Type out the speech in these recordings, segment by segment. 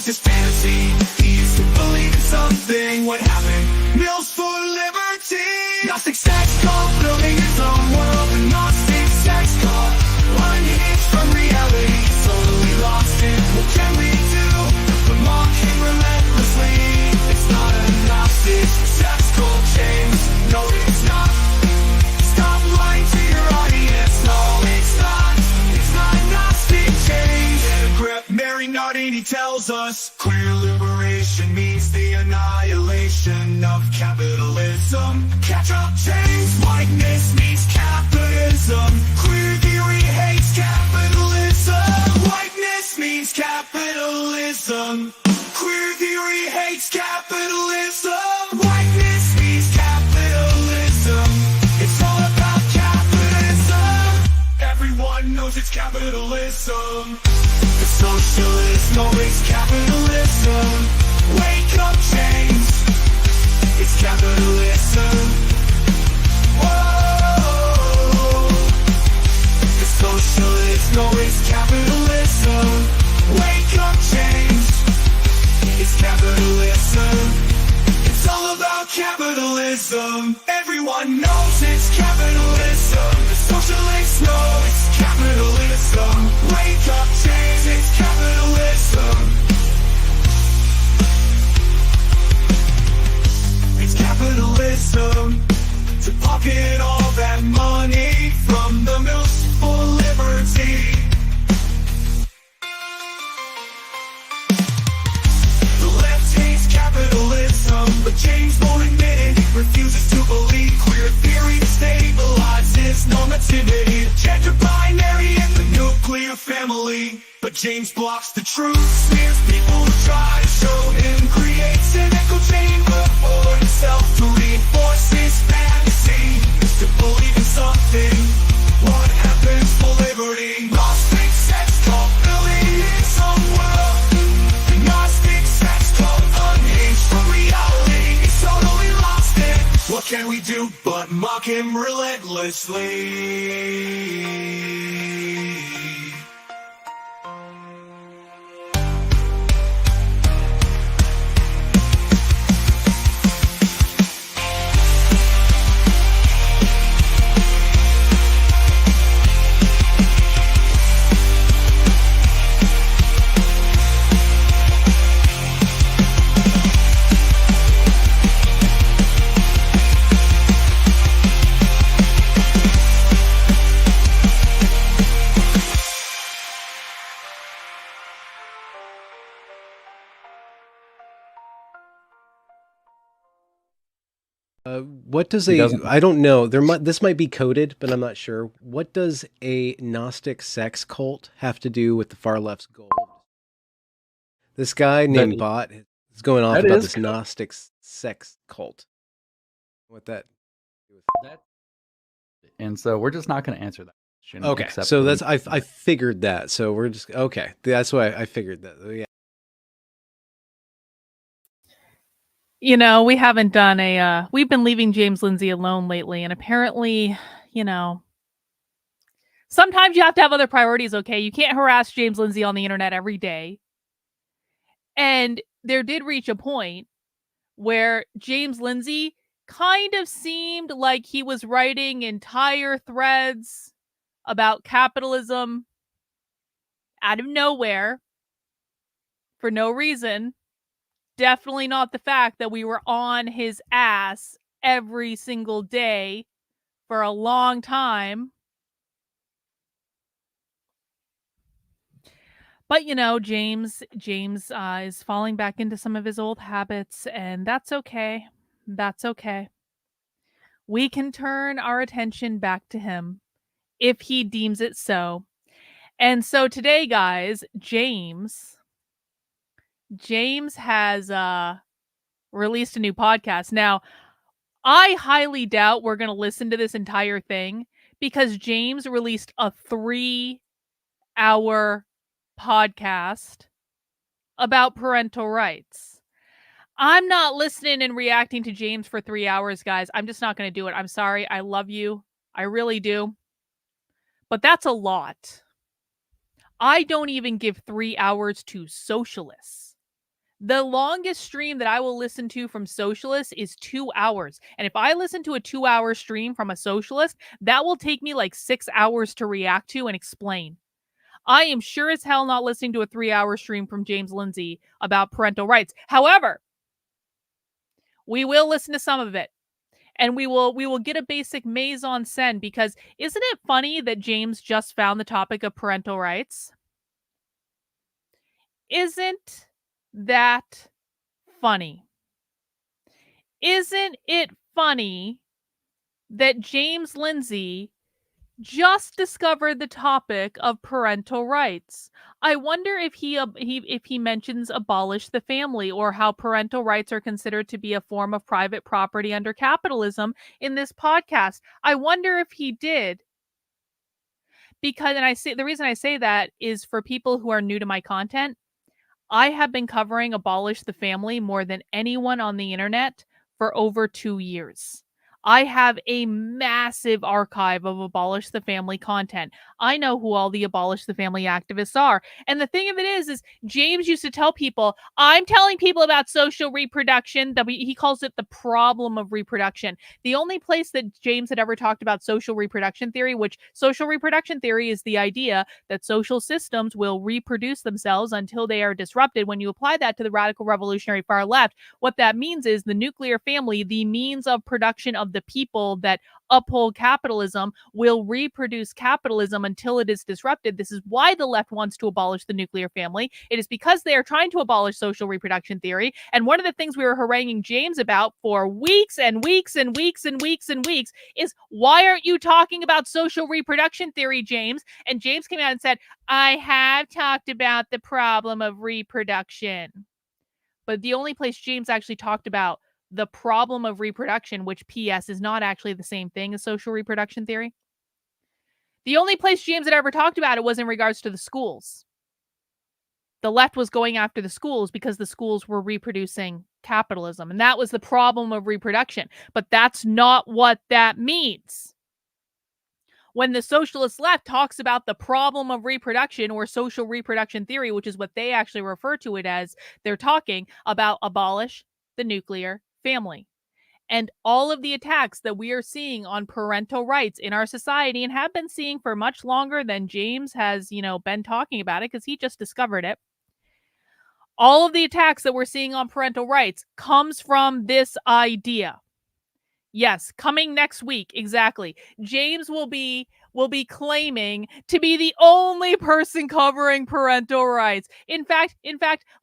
was his fantasy. He used to believe in something. What happened? Mills for liberty. Gnostic sex cult, building his own world. The Gnostic sex cult, unhinged from reality. Totally lost it. What can we do but mock him relentlessly? It's not a Gnostic sex cult, James. No, it's not. Stop lying to your audience. No, it's not. It's not Gnostic, James. Mary Nardini tells us queer liberation means the annihilation of capitalism. Catch up, James. Whiteness means capitalism. Queer theory hates capitalism. Whiteness means capitalism. Queer theory hates capitalism. Whiteness means capitalism. It's all about capitalism. Everyone knows it's capitalism. The socialists know it's capitalism. Wake up, James. It's capitalism. Whoa. The socialists know it's capitalism. Wake up, James. It's capitalism. It's all about capitalism. Everyone knows it's capitalism. The socialists know it's capitalism. Wake up, James. It's capitalism. It's capitalism. To pocket all that money from the mills for liberty. The left hates capitalism, but James won't admit it. He refuses to believe queer theory stabilizes normativity. Gender binary and the nuclear family. But James blocks the truth, smears people who try to show him, creates an echo chamber for himself to reinforce his fantasy. Is to believe in something. What happens for liberty? Gnostic sex cult, building his own world. The Gnostic sex cult, unhinged from reality. He's totally lost it. What can we do but mock him relentlessly? What does I don't know. This might be coded, but I'm not sure. What does a Gnostic sex cult have to do with the far left's goal? This guy named Bot is going off about this Gnostic sex cult. What that? And so we're just not going to answer that question. Okay, so that's I figured that. So we're just okay. That's why I figured that. Yeah. You know, we haven't done we've been leaving James Lindsay alone lately, and apparently, you know, sometimes you have to have other priorities, okay? You can't harass James Lindsay on the internet every day. And there did reach a point where James Lindsay kind of seemed like he was writing entire threads about capitalism out of nowhere for no reason. Definitely not the fact that we were on his ass every single day for a long time. But, you know, James is falling back into some of his old habits, and that's okay. That's okay. We can turn our attention back to him if he deems it so. And so today, guys, James has released a new podcast. Now, I highly doubt we're going to listen to this entire thing because James released a 3-hour podcast about parental rights. I'm not listening and reacting to James for 3 hours, guys. I'm just not going to do it. I'm sorry. I love you. I really do. But that's a lot. I don't even give 3 hours to socialists. The longest stream that I will listen to from socialists is 2 hours. And if I listen to a 2-hour stream from a socialist, that will take me like 6 hours to react to and explain. I am sure as hell not listening to a 3-hour stream from James Lindsay about parental rights. However, we will listen to some of it. And we will get a basic mise en scène, because isn't it funny that James just found the topic of parental rights? Isn't that funny? Isn't it funny that James Lindsay just discovered the topic of parental rights? I wonder if he mentions abolish the family, or how parental rights are considered to be a form of private property under capitalism in this podcast. I wonder if he did. Because, and the reason I say that is for people who are new to my content, I have been covering abolish the family more than anyone on the internet for over 2 years. I have a massive archive of abolish the family content. I know who all the abolish the family activists are. And the thing of it is James used to tell people, I'm telling people about social reproduction. He calls it the problem of reproduction. The only place that James had ever talked about social reproduction theory, which social reproduction theory is the idea that social systems will reproduce themselves until they are disrupted. When you apply that to the radical revolutionary far left, what that means is the nuclear family, the means of production of the people that uphold capitalism, will reproduce capitalism until it is disrupted. This is why the left wants to abolish the nuclear family. It is because they are trying to abolish social reproduction theory. And one of the things we were haranguing James about for weeks and weeks and weeks and weeks and weeks is, why aren't you talking about social reproduction theory, James? And James came out and said, I have talked about the problem of reproduction. But the only place James actually talked about the problem of reproduction, which PS is not actually the same thing as social reproduction theory, the only place James had ever talked about it was in regards to the schools. The left was going after the schools because the schools were reproducing capitalism, and that was the problem of reproduction. But that's not what that means. When the socialist left talks about the problem of reproduction, or social reproduction theory, which is what they actually refer to it as, they're talking about abolish the nuclear family. And all of the attacks that we are seeing on parental rights in our society, and have been seeing for much longer than James has, been talking about it, because he just discovered it. All of the attacks that we're seeing on parental rights comes from this idea. Yes, coming next week, exactly. James will be claiming to be the only person covering parental rights. In fact,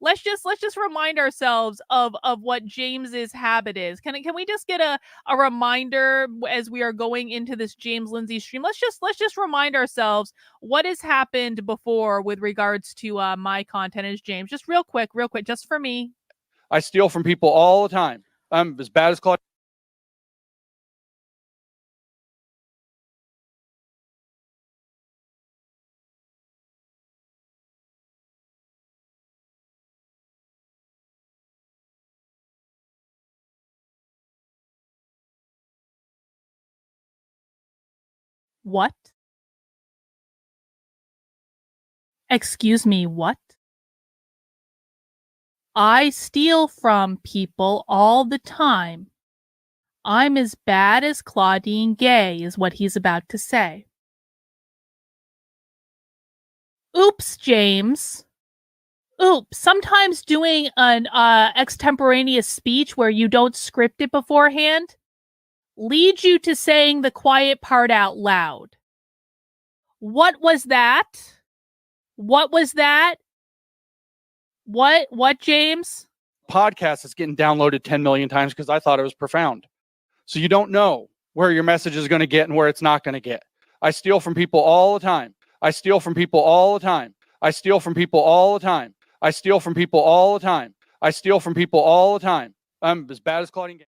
let's just remind ourselves of what James's habit is. Can we just get a reminder as we are going into this James Lindsay stream? Let's just remind ourselves what has happened before with regards to my content as James. Just real quick, just for me. I steal from people all the time. I'm as bad as Claude. What? Excuse me, what? I steal from people all the time. I'm as bad as Claudine Gay, is what he's about to say. Oops, James. Oops. Sometimes doing an extemporaneous speech where you don't script it beforehand leads you to saying the quiet part out loud. What was that? What was that? What, James? Podcast is getting downloaded 10 million times because I thought it was profound. So you don't know where your message is going to get and where it's not going to get. I steal from people all the time. I steal from people all the time. I steal from people all the time. I steal from people all the time. I steal from people all the time. I'm as bad as Claudine Gay.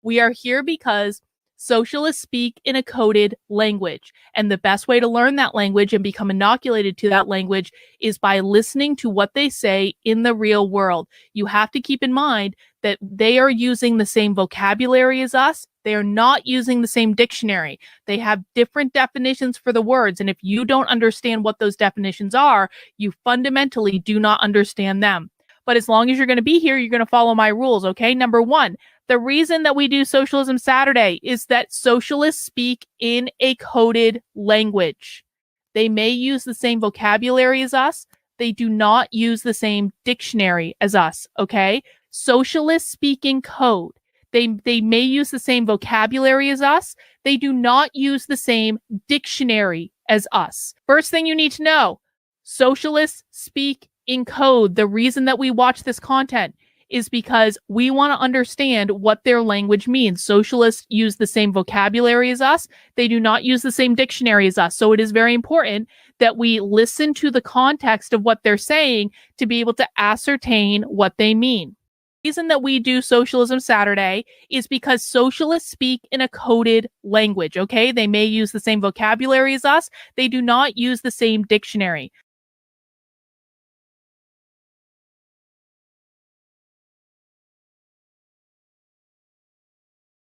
We are here because Socialists speak in a coded language. And the best way to learn that language and become inoculated to that language is by listening to what they say in the real world. You have to keep in mind that they are using the same vocabulary as us. They are not using the same dictionary. They have different definitions for the words. And if you don't understand what those definitions are, you fundamentally do not understand them. But as long as you're going to be here, you're going to follow my rules, okay? Number one, the reason that we do Socialism Saturday is that socialists speak in a coded language. They may use the same vocabulary as us. They do not use the same dictionary as us, okay? Socialists speak in code. They may use the same vocabulary as us. They do not use the same dictionary as us. First thing you need to know, socialists speak in code. The reason that we watch this content is because we want to understand what their language means. Socialists use the same vocabulary as us. They do not use the same dictionary as us. So it is very important that we listen to the context of what they're saying to be able to ascertain what they mean. The reason that we do Socialism Saturday is because socialists speak in a coded language, okay? They may use the same vocabulary as us. They do not use the same dictionary.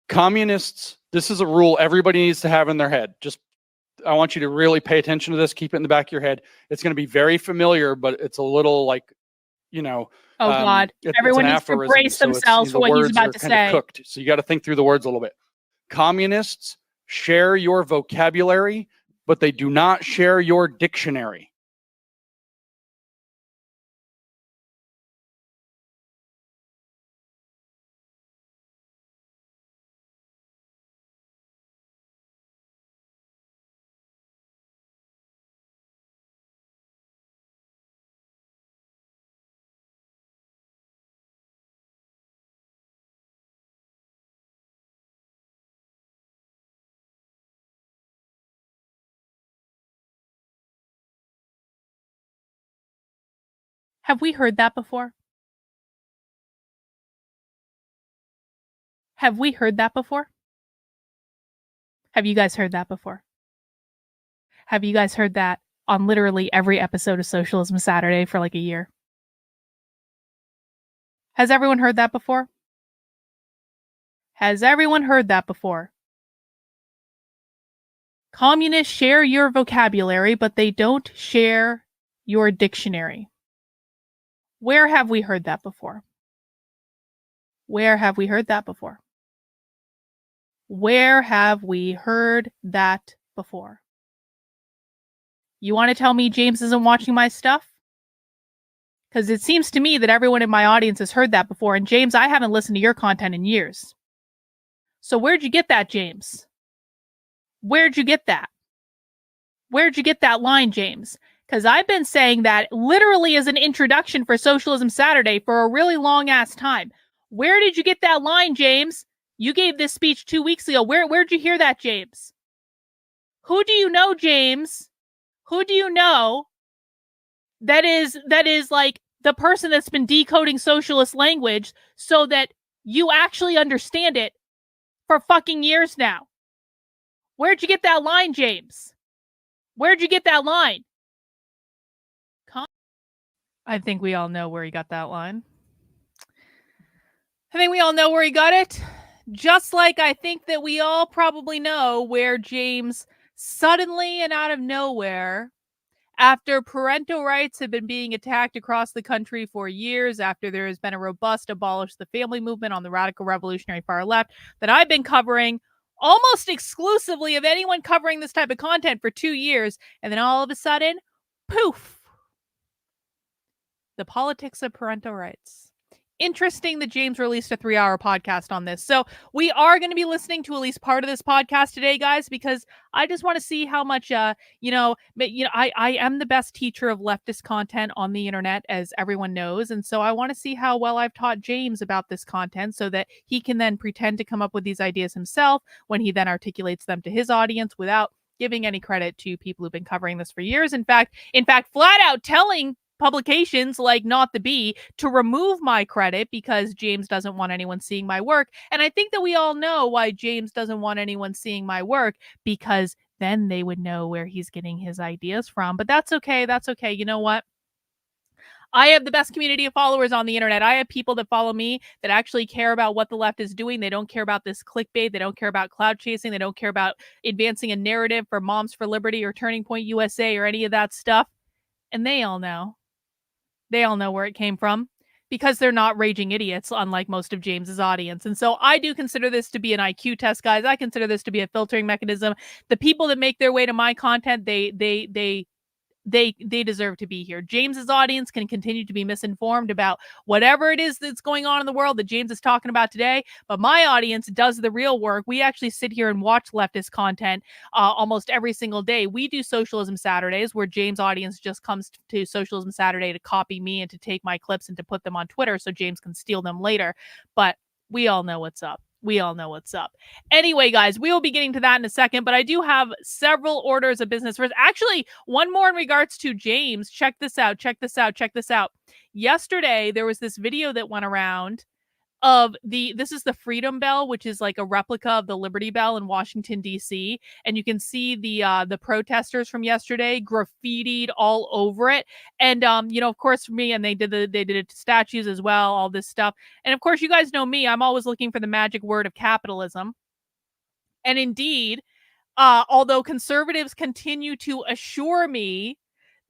Communists, this is a rule everybody needs to have in their head. I want you to really pay attention to this. Keep it in the back of your head. It's going to be very familiar, but it's a little like, oh God, everyone needs to brace themselves for what he's about to say. Cooked, so you got to think through the words a little bit. Communists share your vocabulary, but they do not share your dictionary. Have we heard that before? Have we heard that before? Have you guys heard that before? Have you guys heard that on literally every episode of Socialism Saturday for like a year? Has everyone heard that before? Has everyone heard that before? Communists share your vocabulary, but they don't share your dictionary. Where have we heard that before? Where have we heard that before? Where have we heard that before? You want to tell me James isn't watching my stuff? Because it seems to me that everyone in my audience has heard that before. And James, I haven't listened to your content in years. So where'd you get that, James? Where'd you get that? Where'd you get that line, James? Because I've been saying that literally as an introduction for Socialism Saturday for a really long ass time. Where did you get that line, James? You gave this speech 2 weeks ago. Where'd you hear that, James? Who do you know, James? Who do you know that is like the person that's been decoding socialist language so that you actually understand it for fucking years now? Where'd you get that line, James? Where'd you get that line? I think we all know where he got that line. I think we all know where he got it. Just like I think that we all probably know where James suddenly and out of nowhere, after parental rights have been being attacked across the country for years, after there has been a robust abolish the family movement on the radical revolutionary far left that I've been covering almost exclusively of anyone covering this type of content for 2 years. And then all of a sudden, poof, the politics of parental rights. Interesting that James released a 3-hour podcast on this. So we are going to be listening to at least part of this podcast today, guys, because I just want to see how much, I am the best teacher of leftist content on the internet, as everyone knows. And so I want to see how well I've taught James about this content so that he can then pretend to come up with these ideas himself when he then articulates them to his audience without giving any credit to people who've been covering this for years. In fact, flat out telling publications like Not the Bee to remove my credit because James doesn't want anyone seeing my work. And I think that we all know why James doesn't want anyone seeing my work, because then they would know where he's getting his ideas from. But that's okay. That's okay. You know what? I have the best community of followers on the internet. I have people that follow me that actually care about what the left is doing. They don't care about this clickbait. They don't care about cloud chasing. They don't care about advancing a narrative for Moms for Liberty or Turning Point USA or any of that stuff. And they all know. They all know where it came from, because they're not raging idiots, unlike most of James's audience. And so I do consider this to be an IQ test, guys. I consider this to be a filtering mechanism. The people that make their way to my content, they deserve to be here. James's audience can continue to be misinformed about whatever it is that's going on in the world that James is talking about today, but my audience does the real work. We actually sit here and watch leftist content almost every single day. We do Socialism Saturdays, where James' audience just comes to Socialism Saturday to copy me and to take my clips and to put them on Twitter so James can steal them later. But we all know what's up. We all know what's up. Anyway, guys, we will be getting to that in a second, but I do have several orders of business. First, actually, one more in regards to James. Check this out. Check this out. Check this out. Yesterday, there was this video that went around of this is the Freedom Bell, which is like a replica of the Liberty Bell in Washington, D.C. And you can see the protesters from yesterday graffitied all over it. And, of course, for me, and they did it to statues as well, all this stuff. And of course, you guys know me, I'm always looking for the magic word of capitalism. And indeed, although conservatives continue to assure me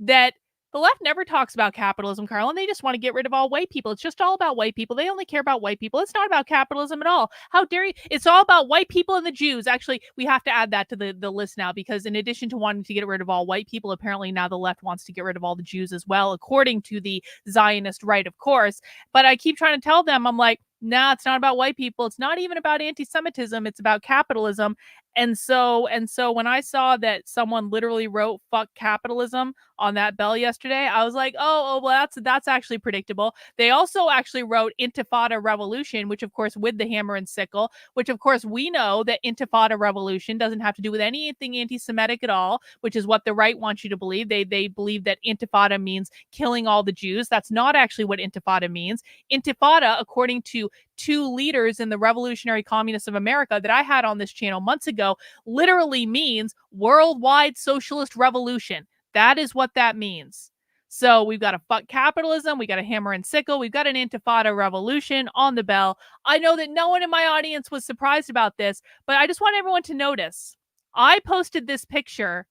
that the left never talks about capitalism, Carl, and they just want to get rid of all white people. It's just all about white people. They only care about white people. It's not about capitalism at all. How dare you? It's all about white people and the Jews. Actually, we have to add that to the list now, because in addition to wanting to get rid of all white people, apparently now the left wants to get rid of all the Jews as well, according to the Zionist right, of course. But I keep trying to tell them, I'm like, nah, it's not about white people. It's not even about anti-Semitism. It's about capitalism. And so when I saw that someone literally wrote "fuck capitalism" on that bell yesterday, I was like, oh, well, that's actually predictable. They also actually wrote "Intifada Revolution," which of course with the hammer and sickle, which of course we know that Intifada Revolution doesn't have to do with anything anti-Semitic at all, which is what the right wants you to believe. They believe that Intifada means killing all the Jews. That's not actually what Intifada means. Intifada, according to two leaders in the Revolutionary Communists of America that I had on this channel months ago, literally means worldwide socialist revolution. That is what that means. So we've got a fuck capitalism, we got a hammer and sickle, we've got an Intifada revolution on the bell. I know that no one in my audience was surprised about this, but I just want everyone to notice. I posted this picture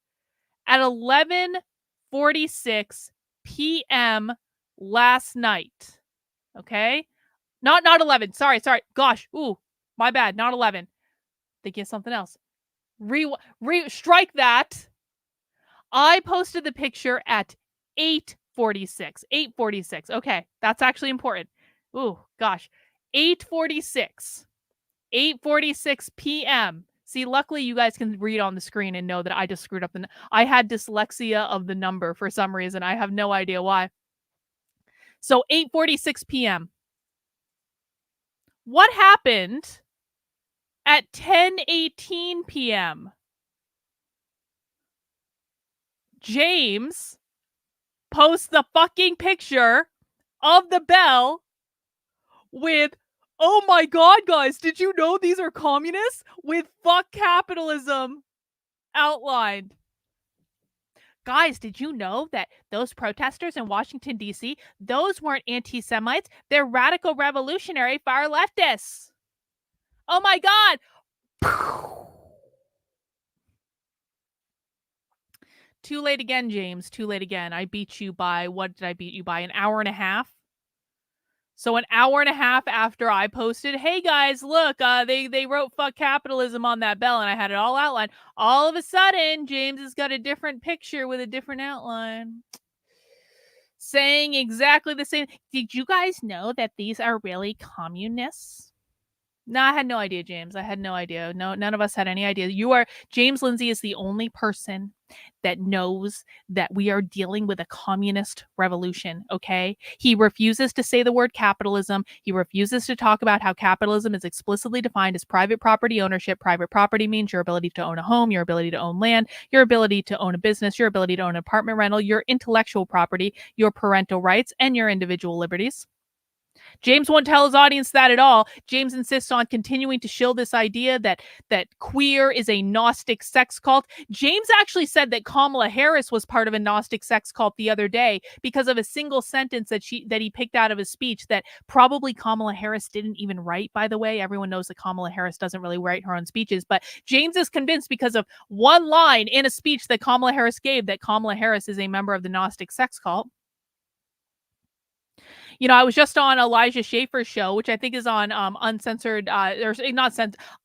at 11:46 p.m. last night. Okay? Not 11. Sorry. Gosh. Ooh, my bad. Not 11. Thinking of something else. Strike that. I posted the picture at 8:46. 8:46. Okay, that's actually important. Ooh, gosh. 8:46. 8:46 p.m. See, luckily you guys can read on the screen and know that I just screwed up I had dyslexia of the number for some reason. I have no idea why. So 8:46 p.m. What happened at 10:18 p.m.? James posts the fucking picture of the bell with, "Oh my god, guys, did you know these are communists?" with "fuck capitalism" outlined. Guys, did you know that those protesters in Washington, D.C., those weren't anti-Semites? They're radical revolutionary far leftists. Oh my God. Too late again, James. Too late again. I beat you by, what did I beat you by? An hour and a half? So an hour and a half after I posted, "Hey guys, look, they wrote fuck capitalism on that bell," and I had it all outlined. All of a sudden, James has got a different picture with a different outline, saying exactly the same. Did you guys know that these are really communists? No, I had no idea, James. I had no idea. No, none of us had any idea. James Lindsay is the only person that knows that we are dealing with a communist revolution, okay? He refuses to say the word capitalism. He refuses to talk about how capitalism is explicitly defined as private property ownership. Private property means your ability to own a home, your ability to own land, your ability to own a business, your ability to own an apartment rental, your intellectual property, your parental rights, and your individual liberties. James won't tell his audience that at all. James insists on continuing to shill this idea that queer is a Gnostic sex cult. James actually said that Kamala Harris was part of a Gnostic sex cult the other day because of a single sentence that he picked out of his speech that probably Kamala Harris didn't even write, by the way. Everyone knows that Kamala Harris doesn't really write her own speeches, but James is convinced because of one line in a speech that Kamala Harris gave that Kamala Harris is a member of the Gnostic sex cult. You know, I was just on Elijah Schaefer's show, which I think is on uncensored, or not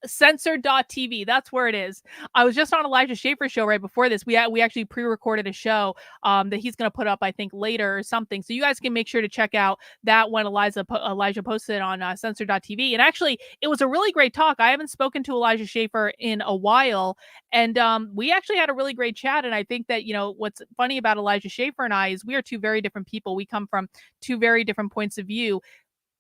censored.tv. That's where it is. I was just on Elijah Schaefer's show right before this. We actually pre-recorded a show that he's going to put up, I think, later or something. So you guys can make sure to check out that when Elijah posted it on censored.tv. And actually, it was a really great talk. I haven't spoken to Elijah Schaefer in a while. And we actually had a really great chat. And I think that, you know, what's funny about Elijah Schaefer and I is we are two very different people. We come from two very different points of view,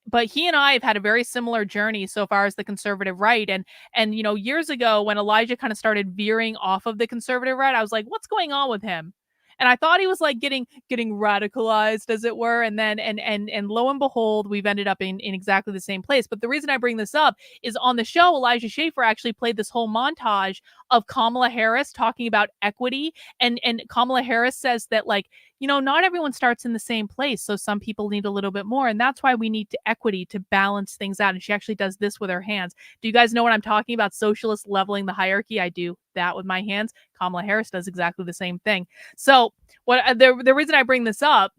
but he and I have had a very similar journey so far as the conservative right. And you know, years ago when Elijah kind of started veering off of the conservative right, I was like, what's going on with him? And I thought he was like getting radicalized, as it were. And then and lo and behold, we've ended up in exactly the same place. But the reason I bring this up is on the show, Elijah Schaefer actually played this whole montage of Kamala Harris talking about equity. And Kamala Harris says that, like, you know, not everyone starts in the same place. So some people need a little bit more. And that's why we need equity to balance things out. And she actually does this with her hands. Do you guys know what I'm talking about? Socialists leveling the hierarchy. I do that with my hands. Kamala Harris does exactly the same thing. So what the reason I bring this up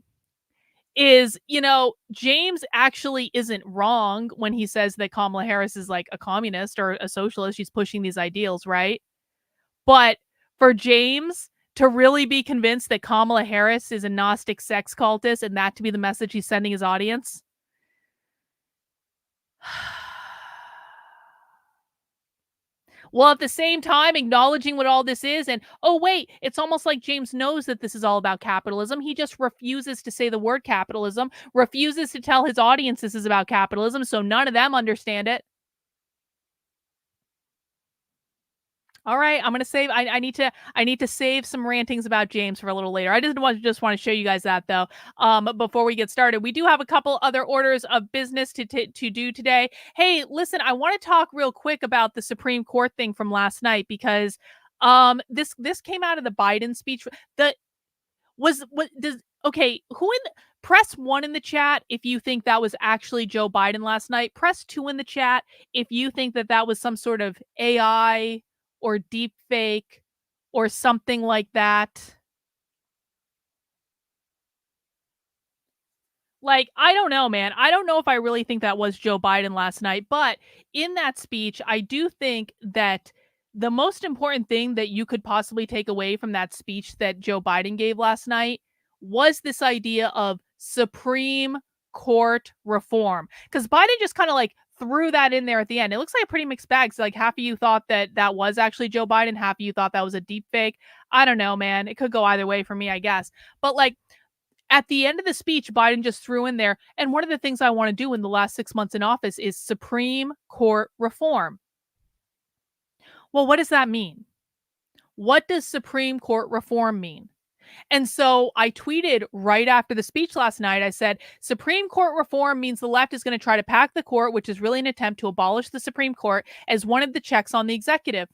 is, you know, James actually isn't wrong when he says that Kamala Harris is like a communist or a socialist. She's pushing these ideals, right? But for James to really be convinced that Kamala Harris is a Gnostic sex cultist and that to be the message he's sending his audience. Well, at the same time, acknowledging what all this is, and oh, wait, it's almost like James knows that this is all about capitalism. He just refuses to say the word capitalism, refuses to tell his audience this is about capitalism, so none of them understand it. All right, I'm gonna save. I need to save some rantings about James for a little later. I just want to show you guys that though. Before we get started, we do have a couple other orders of business to do today. Hey, listen, I want to talk real quick about the Supreme Court thing from last night because this came out of the Biden speech. Press 1 in the chat if you think that was actually Joe Biden last night. Press 2 in the chat if you think that was some sort of AI or deep fake or something like that. Like, I don't know, man. I don't know if I really think that was Joe Biden last night, but in that speech, I do think that the most important thing that you could possibly take away from that speech that Joe Biden gave last night was this idea of Supreme Court reform. Because Biden just kind of like threw that in there at the end. It looks like a pretty mixed bag. So like half of you thought that was actually Joe Biden, half of you thought that was a deep fake. I don't know, man. It could go either way for me, I guess. But like at the end of the speech, Biden just threw in there, and one of the things I want to do in the last 6 months in office is Supreme Court reform. Well, what does that mean? What does Supreme Court reform mean? And so I tweeted right after the speech last night, I said, Supreme Court reform means the left is going to try to pack the court, which is really an attempt to abolish the Supreme Court as one of the checks on the executive.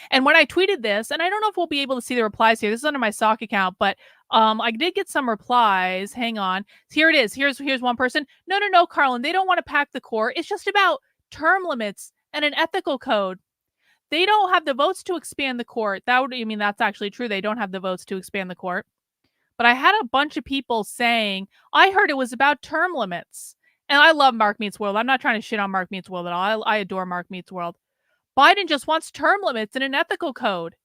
And when I tweeted this, and I don't know if we'll be able to see the replies here. This is under my sock account, but I did get some replies. Hang on. Here it is. Here's one person. No, Carlin, they don't want to pack the court. It's just about term limits and an ethical code. They don't have the votes to expand the court. That's actually true. They don't have the votes to expand the court. But I had a bunch of people saying, I heard it was about term limits. And I love Mark Meets World. I'm not trying to shit on Mark Meets World at all. I adore Mark Meets World. Biden just wants term limits and an ethical code.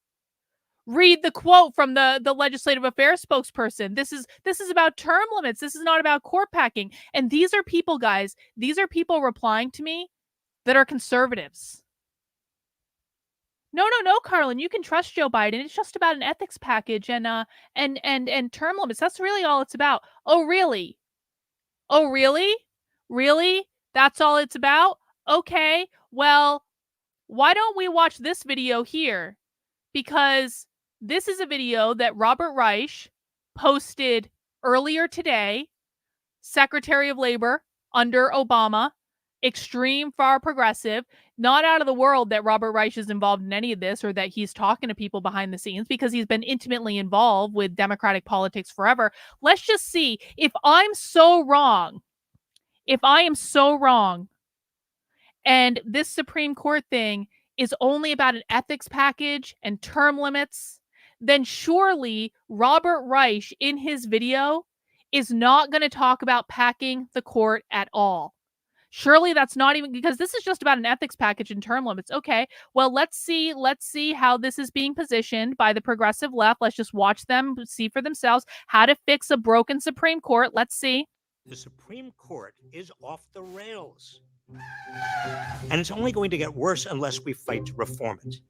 Read the quote from the legislative affairs spokesperson. This is about term limits. This is not about court packing. And these are people, guys. These are people replying to me that are conservatives. No, Carlin, you can trust Joe Biden. It's just about an ethics package and term limits. That's really all it's about. Oh, really? Oh, really? Really? That's all it's about? Okay, well, why don't we watch this video here? Because this is a video that Robert Reich posted earlier today, Secretary of Labor under Obama, extreme far progressive, not out of the world that Robert Reich is involved in any of this or that he's talking to people behind the scenes because he's been intimately involved with Democratic politics forever. Let's just see if I'm so wrong. If I am so wrong and this Supreme Court thing is only about an ethics package and term limits, then surely Robert Reich in his video is not going to talk about packing the court at all. Surely that's not even, because this is just about an ethics package and term limits. Okay, well, let's see how this is being positioned by the progressive left. Let's just watch them see for themselves how to fix a broken Supreme Court. Let's see. The Supreme Court is off the rails. And it's only going to get worse unless we fight to reform it.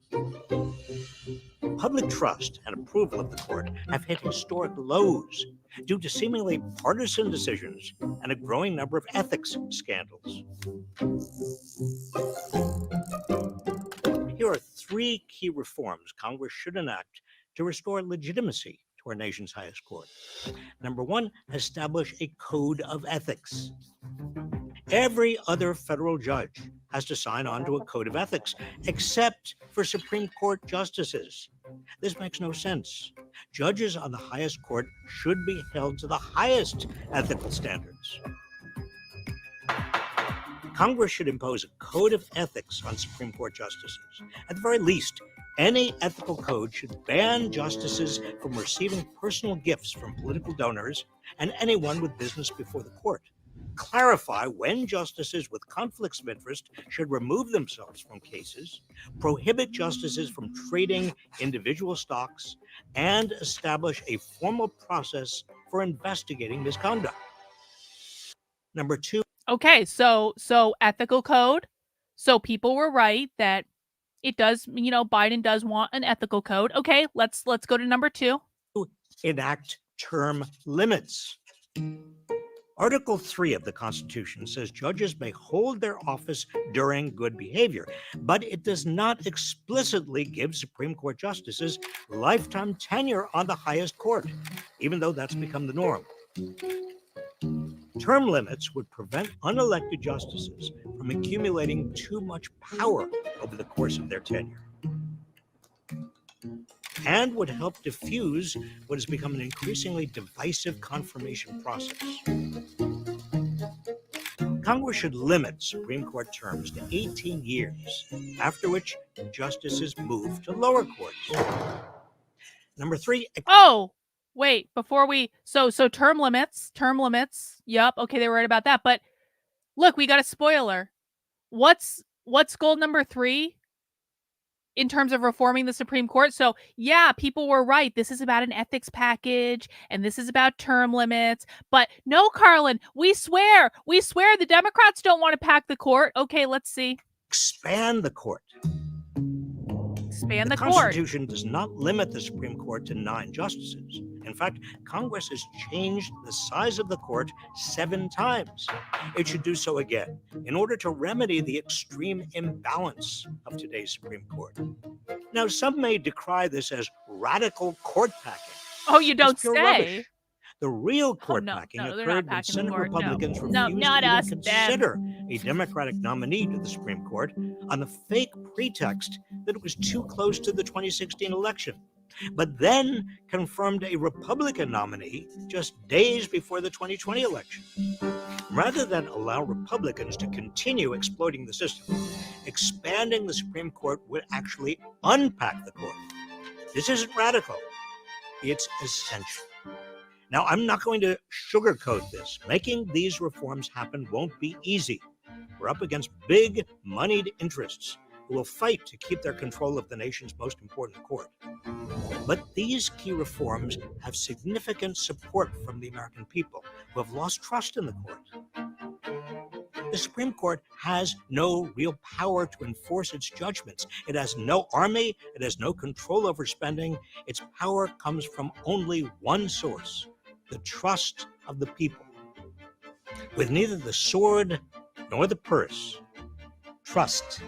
Public trust and approval of the court have hit historic lows due to seemingly partisan decisions and a growing number of ethics scandals. Here are 3 key reforms Congress should enact to restore legitimacy to our nation's highest court. Number 1, establish a code of ethics. Every other federal judge has to sign on to a code of ethics, except for Supreme Court justices. This makes no sense. Judges on the highest court should be held to the highest ethical standards. Congress should impose a code of ethics on Supreme Court justices. At the very least, any ethical code should ban justices from receiving personal gifts from political donors and anyone with business before the court. Clarify when justices with conflicts of interest should remove themselves from cases, prohibit justices from trading individual stocks, and establish a formal process for investigating misconduct. Number 2. Okay, so ethical code. So people were right that it does, Biden does want an ethical code. Okay, let's go to number 2. Enact term limits. Article 3 of the Constitution says judges may hold their office during good behavior, but it does not explicitly give Supreme Court justices lifetime tenure on the highest court, even though that's become the norm. Term limits would prevent unelected justices from accumulating too much power over the course of their tenure, and would help diffuse what has become an increasingly divisive confirmation process. Congress should limit Supreme Court terms to 18 years, after which justices move to lower courts. Number 3. Oh, wait, before we, so term limits. Yep, okay, they were right about that. But look, we got a spoiler. What's goal number 3? In terms of reforming the Supreme Court. So yeah, people were right. This is about an ethics package and this is about term limits. But no, Carlin, we swear the Democrats don't want to pack the court. Okay, let's see. Expand the court. Expand the court. The Constitution does not limit the Supreme Court to 9 justices. In fact, Congress has changed the size of the court 7 times. It should do so again in order to remedy the extreme imbalance of today's Supreme Court. Now, some may decry this as radical court packing. Oh, you don't It's pure say. Rubbish. The real court packing they're not occurred when packing the Senate court. Republicans refused not to even us, consider a Democratic nominee to the Supreme Court on the fake pretext that it was too close to the 2016 election, but then confirmed a Republican nominee just days before the 2020 election. Rather than allow Republicans to continue exploiting the system, expanding the Supreme Court would actually unpack the court. This isn't radical, it's essential. Now, I'm not going to sugarcoat this. Making these reforms happen won't be easy. We're up against big, moneyed interests who will fight to keep their control of the nation's most important court. But these key reforms have significant support from the American people who have lost trust in the court. The Supreme Court has no real power to enforce its judgments. It has no army, it has no control over spending. Its power comes from only one source, the trust of the people. With neither the sword nor the purse, trust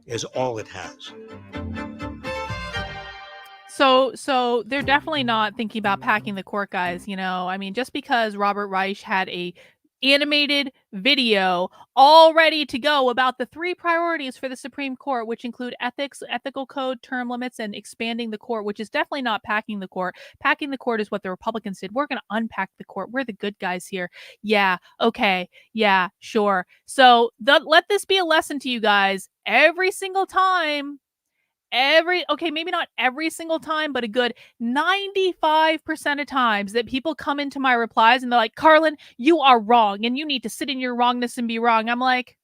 is all it has. So they're definitely not thinking about packing the court, guys. You know, I mean, just because Robert Reich had a animated video all ready to go about the 3 priorities for the Supreme Court, which include ethics, ethical code, term limits, and expanding the court, which is definitely not packing the court. Packing the court is what the Republicans did. We're going to unpack the court. We're the good guys here. Yeah, okay. Yeah, sure. So let this be a lesson to you guys. Every single time, maybe not every single time, but a good 95% of times that people come into my replies and they're like, Carlin, you are wrong and you need to sit in your wrongness and be wrong. I'm like,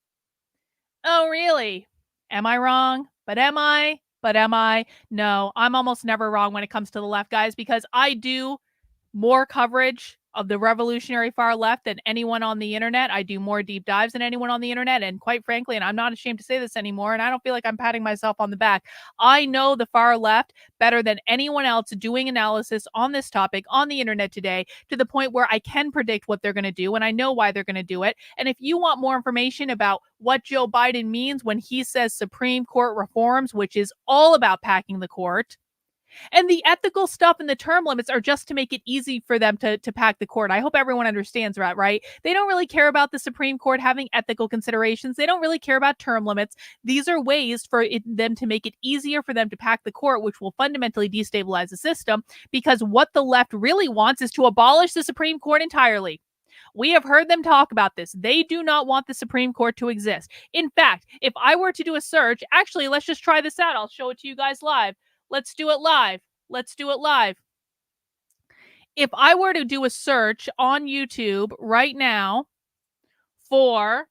oh, really? Am I wrong? But am I? No, I'm almost never wrong when it comes to the left, guys, because I do more coverage of the revolutionary far left than anyone on the internet. I do more deep dives than anyone on the internet. And quite frankly, and I'm not ashamed to say this anymore, and I don't feel like I'm patting myself on the back, I know the far left better than anyone else doing analysis on this topic on the internet today, to the point where I can predict what they're going to do and I know why they're going to do it. And if you want more information about what Joe Biden means when he says Supreme Court reforms, which is all about packing the court, and the ethical stuff and the term limits are just to make it easy for them to pack the court. I hope everyone understands that, right? They don't really care about the Supreme Court having ethical considerations. They don't really care about term limits. These are ways for them to make it easier for them to pack the court, which will fundamentally destabilize the system, because what the left really wants is to abolish the Supreme Court entirely. We have heard them talk about this. They do not want the Supreme Court to exist. In fact, if I were to do a search, actually, let's just try this out. I'll show it to you guys live. Let's do it live. If I were to do a search on YouTube right now for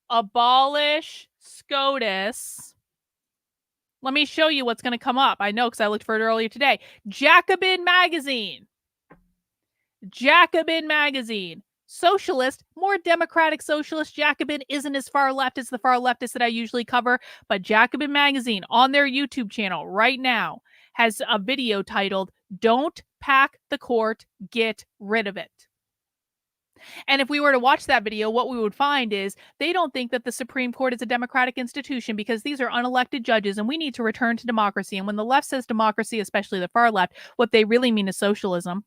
abolish SCOTUS, let me show you what's going to come up. I know because I looked for it earlier today. Jacobin Magazine. Socialist, more democratic socialist. Jacobin isn't as far left as the far leftists that I usually cover, but Jacobin Magazine on their YouTube channel right now has a video titled, Don't Pack the Court, Get Rid of It. And if we were to watch that video, what we would find is they don't think that the Supreme Court is a democratic institution because these are unelected judges and we need to return to democracy. And when the left says democracy, especially the far left, what they really mean is socialism.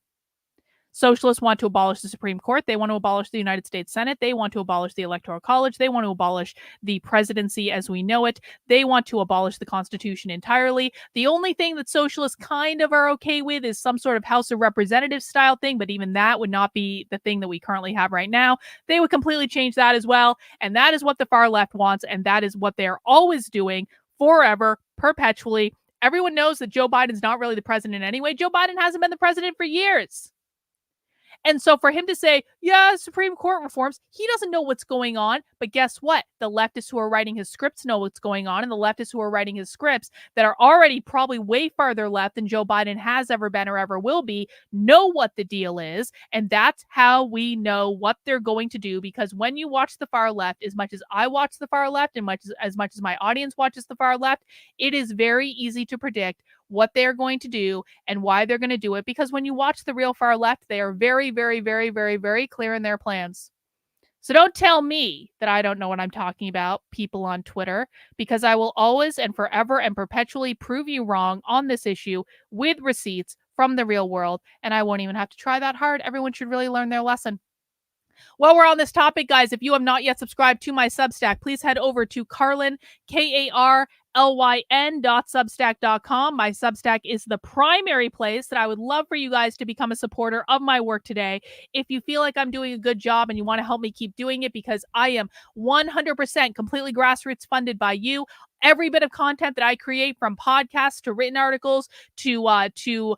Socialists want to abolish the Supreme Court. They want to abolish the United States Senate. They want to abolish the Electoral College. They want to abolish the presidency as we know it. They want to abolish the Constitution entirely. The only thing that socialists kind of are okay with is some sort of House of Representatives style thing, but even that would not be the thing that we currently have right now. They would completely change that as well. And that is what the far left wants. And that is what they're always doing forever, perpetually. Everyone knows that Joe Biden's not really the president anyway. Joe Biden hasn't been the president for years. And so for him to say, yeah, Supreme Court reforms, he doesn't know what's going on. But guess what? The leftists who are writing his scripts know what's going on. And the leftists who are writing his scripts that are already probably way farther left than Joe Biden has ever been or ever will be, know what the deal is. And that's how we know what they're going to do. Because when you watch the far left, as much as I watch the far left and as much as my audience watches the far left, it is very easy to predict what they're going to do and why they're going to do it. Because when you watch the real far left, they are very, very, very, very, very clear in their plans. So don't tell me that I don't know what I'm talking about, people on Twitter, because I will always and forever and perpetually prove you wrong on this issue with receipts from the real world. And I won't even have to try that hard. Everyone should really learn their lesson. While we're on this topic, guys, if you have not yet subscribed to my Substack, please head over to Carlin, KARLYN.substack.com. My Substack is the primary place that I would love for you guys to become a supporter of my work today. If you feel like I'm doing a good job and you want to help me keep doing it, because I am 100% completely grassroots funded by you. Every bit of content that I create, from podcasts to written articles to the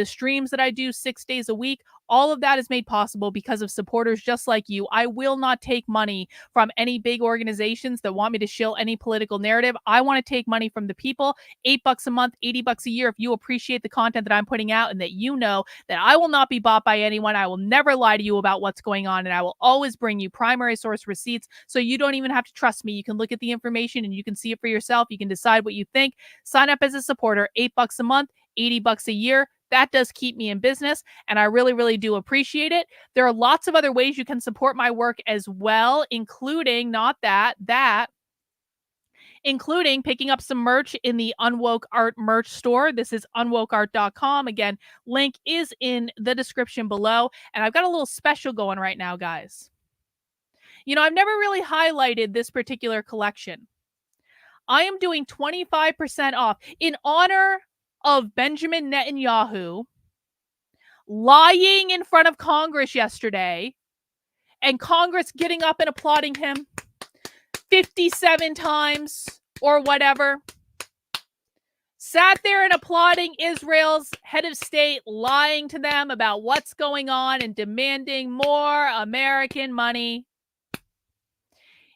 streams that I do 6 days a week, All of that is made possible because of supporters just like you. I will not take money from any big organizations that want me to shill any political narrative. I want to take money from the people. $8 a month, $80 a year. If you appreciate the content that I'm putting out and that you know that I will not be bought by anyone, I will never lie to you about what's going on, and I will always bring you primary source receipts so you don't even have to trust me. You can look at the information and you can see it for yourself. You can decide what you think. Sign up as a supporter, $8 a month, $80 a year. That does keep me in business, and I really, really do appreciate it. There are lots of other ways you can support my work as well, including including picking up some merch in the Unwoke Art merch store. This is unwokeart.com. Again, link is in the description below, and I've got a little special going right now, guys. You know, I've never really highlighted this particular collection. I am doing 25% off in honor of Benjamin Netanyahu lying in front of Congress yesterday and Congress getting up and applauding him 57 times or whatever. Sat there and applauding Israel's head of state lying to them about what's going on and demanding more American money.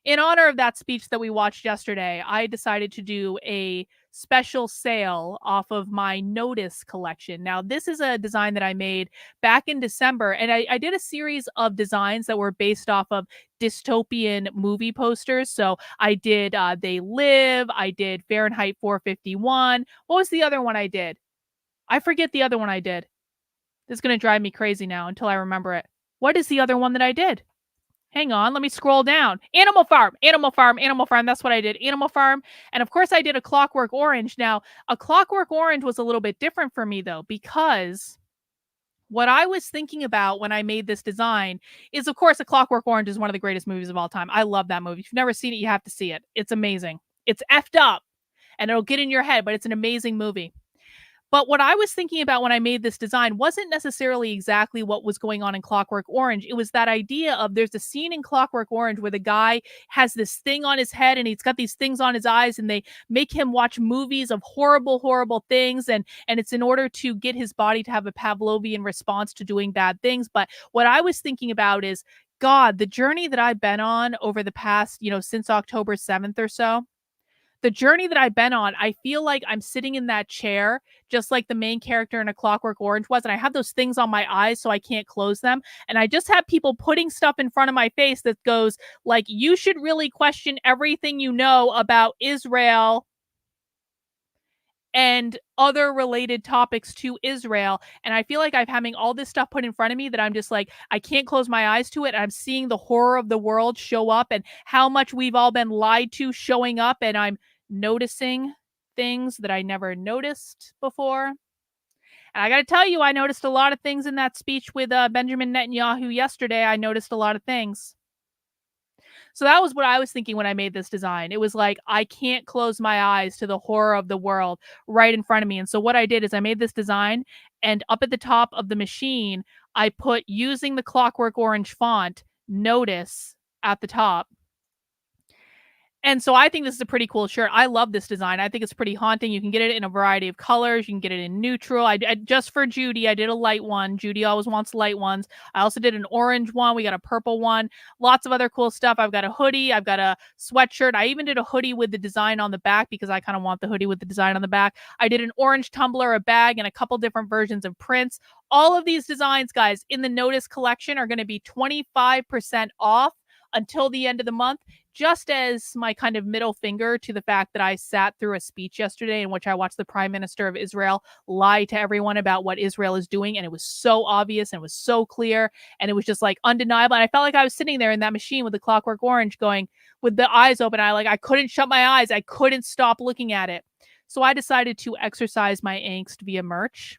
In honor of that speech that we watched yesterday, I decided to do a special sale off of my Notice collection. Now, this is a design that I made back in December, and I did a series of designs that were based off of dystopian movie posters. So I did They Live, I did Fahrenheit 451. What was the other one I did? I forget the other one I did. This is going to drive me crazy now until I remember it. What is the other one that I did? Hang on, let me scroll down. Animal Farm. That's what I did. Animal Farm. And of course, I did A Clockwork Orange. Now, A Clockwork Orange was a little bit different for me, though, because what I was thinking about when I made this design is, of course, A Clockwork Orange is one of the greatest movies of all time. I love that movie. If you've never seen it, you have to see it. It's amazing. It's effed up, and it'll get in your head, but it's an amazing movie. But what I was thinking about when I made this design wasn't necessarily exactly what was going on in Clockwork Orange. It was that idea of, there's a scene in Clockwork Orange where the guy has this thing on his head and he's got these things on his eyes, and they make him watch movies of horrible, horrible things. And it's in order to get his body to have a Pavlovian response to doing bad things. But what I was thinking about is, God, the journey that I've been on over the past, since October 7th or so, the journey that I've been on, I feel like I'm sitting in that chair, just like the main character in A Clockwork Orange was. And I have those things on my eyes so I can't close them. And I just have people putting stuff in front of my face that goes like, you should really question everything you know about Israel and other related topics to Israel. And I feel like I'm having all this stuff put in front of me that I'm just like, I can't close my eyes to it. I'm seeing the horror of the world show up and how much we've all been lied to showing up. And I'm noticing things that I never noticed before. And I got to tell you, I noticed a lot of things in that speech with Benjamin Netanyahu yesterday. I noticed a lot of things. So that was what I was thinking when I made this design. It was like, I can't close my eyes to the horror of the world right in front of me. And so what I did is I made this design, and up at the top of the machine, I put, using the Clockwork Orange font, Notice at the top. And so I think this is a pretty cool shirt. I love this design. I think it's pretty haunting. You can get it in a variety of colors. You can get it in neutral. I just for Judy, I did a light one. Judy always wants light ones. I also did an orange one. We got a purple one. Lots of other cool stuff. I've got a hoodie. I've got a sweatshirt. I even did a hoodie with the design on the back because I kind of want the hoodie with the design on the back. I did an orange tumbler, a bag, and a couple different versions of prints. All of these designs, guys, in the Notice collection are going to be 25% off until the end of the month, just as my kind of middle finger to the fact that I sat through a speech yesterday in which I watched the Prime Minister of Israel lie to everyone about what Israel is doing. And it was so obvious and it was so clear. And it was just like undeniable. And I felt like I was sitting there in that machine with the Clockwork Orange going with the eyes open. I couldn't shut my eyes. I couldn't stop looking at it. So I decided to exercise my angst via merch.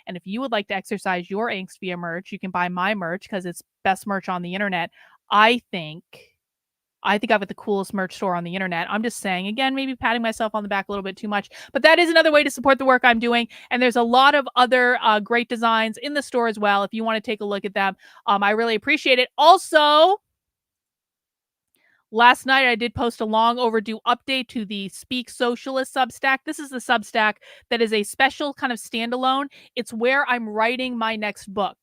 And if you would like to exercise your angst via merch, you can buy my merch because it's best merch on the internet. I think I've got the coolest merch store on the internet. I'm just saying, again, maybe patting myself on the back a little bit too much, but that is another way to support the work I'm doing. And there's a lot of other great designs in the store as well. If you want to take a look at them, I really appreciate it. Also, last night I did post a long overdue update to the Speak Socialist Substack. This is the Substack that is a special kind of standalone. It's where I'm writing my next book.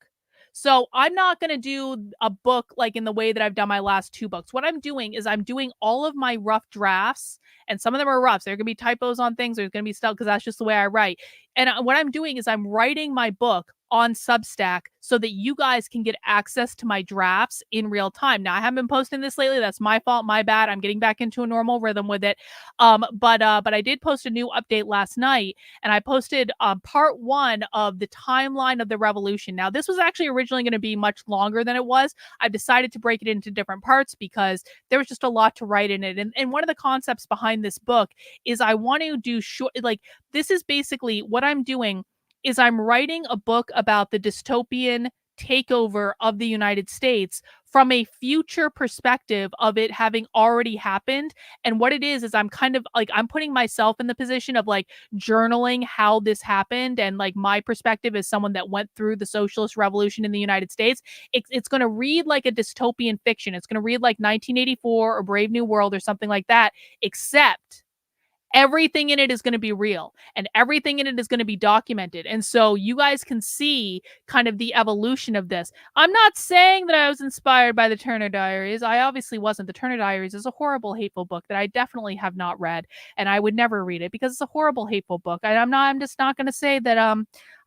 So I'm not going to do a book like in the way that I've done my last 2 books. What I'm doing is I'm doing all of my rough drafts, and some of them are rough. So there are going to be typos on things. There's going to be stuff because that's just the way I write. And what I'm doing is I'm writing my book on Substack so that you guys can get access to my drafts in real time. Now, I haven't been posting this lately. That's my fault, my bad. I'm getting back into a normal rhythm with it. But I did post a new update last night, and I posted part 1 of the timeline of the revolution. Now, this was actually originally going to be much longer than it was. I've decided to break it into different parts because there was just a lot to write in it. And one of the concepts behind this book is I want to do short, like, this is basically what I'm doing is I'm writing a book about the dystopian takeover of the United States from a future perspective of it having already happened. And what it is I'm kind of like, I'm putting myself in the position of like journaling how this happened and like my perspective as someone that went through the socialist revolution in the United States. It's going to read like a dystopian fiction. It's going to read like 1984 or Brave New World or something like that, except everything in it is going to be real and everything in it is going to be documented. And so you guys can see kind of the evolution of this. I'm not saying that I was inspired by the Turner Diaries. I obviously wasn't. The Turner Diaries is a horrible, hateful book that I definitely have not read, and I would never read it because it's a horrible, hateful book. I'm just not going to say that I'm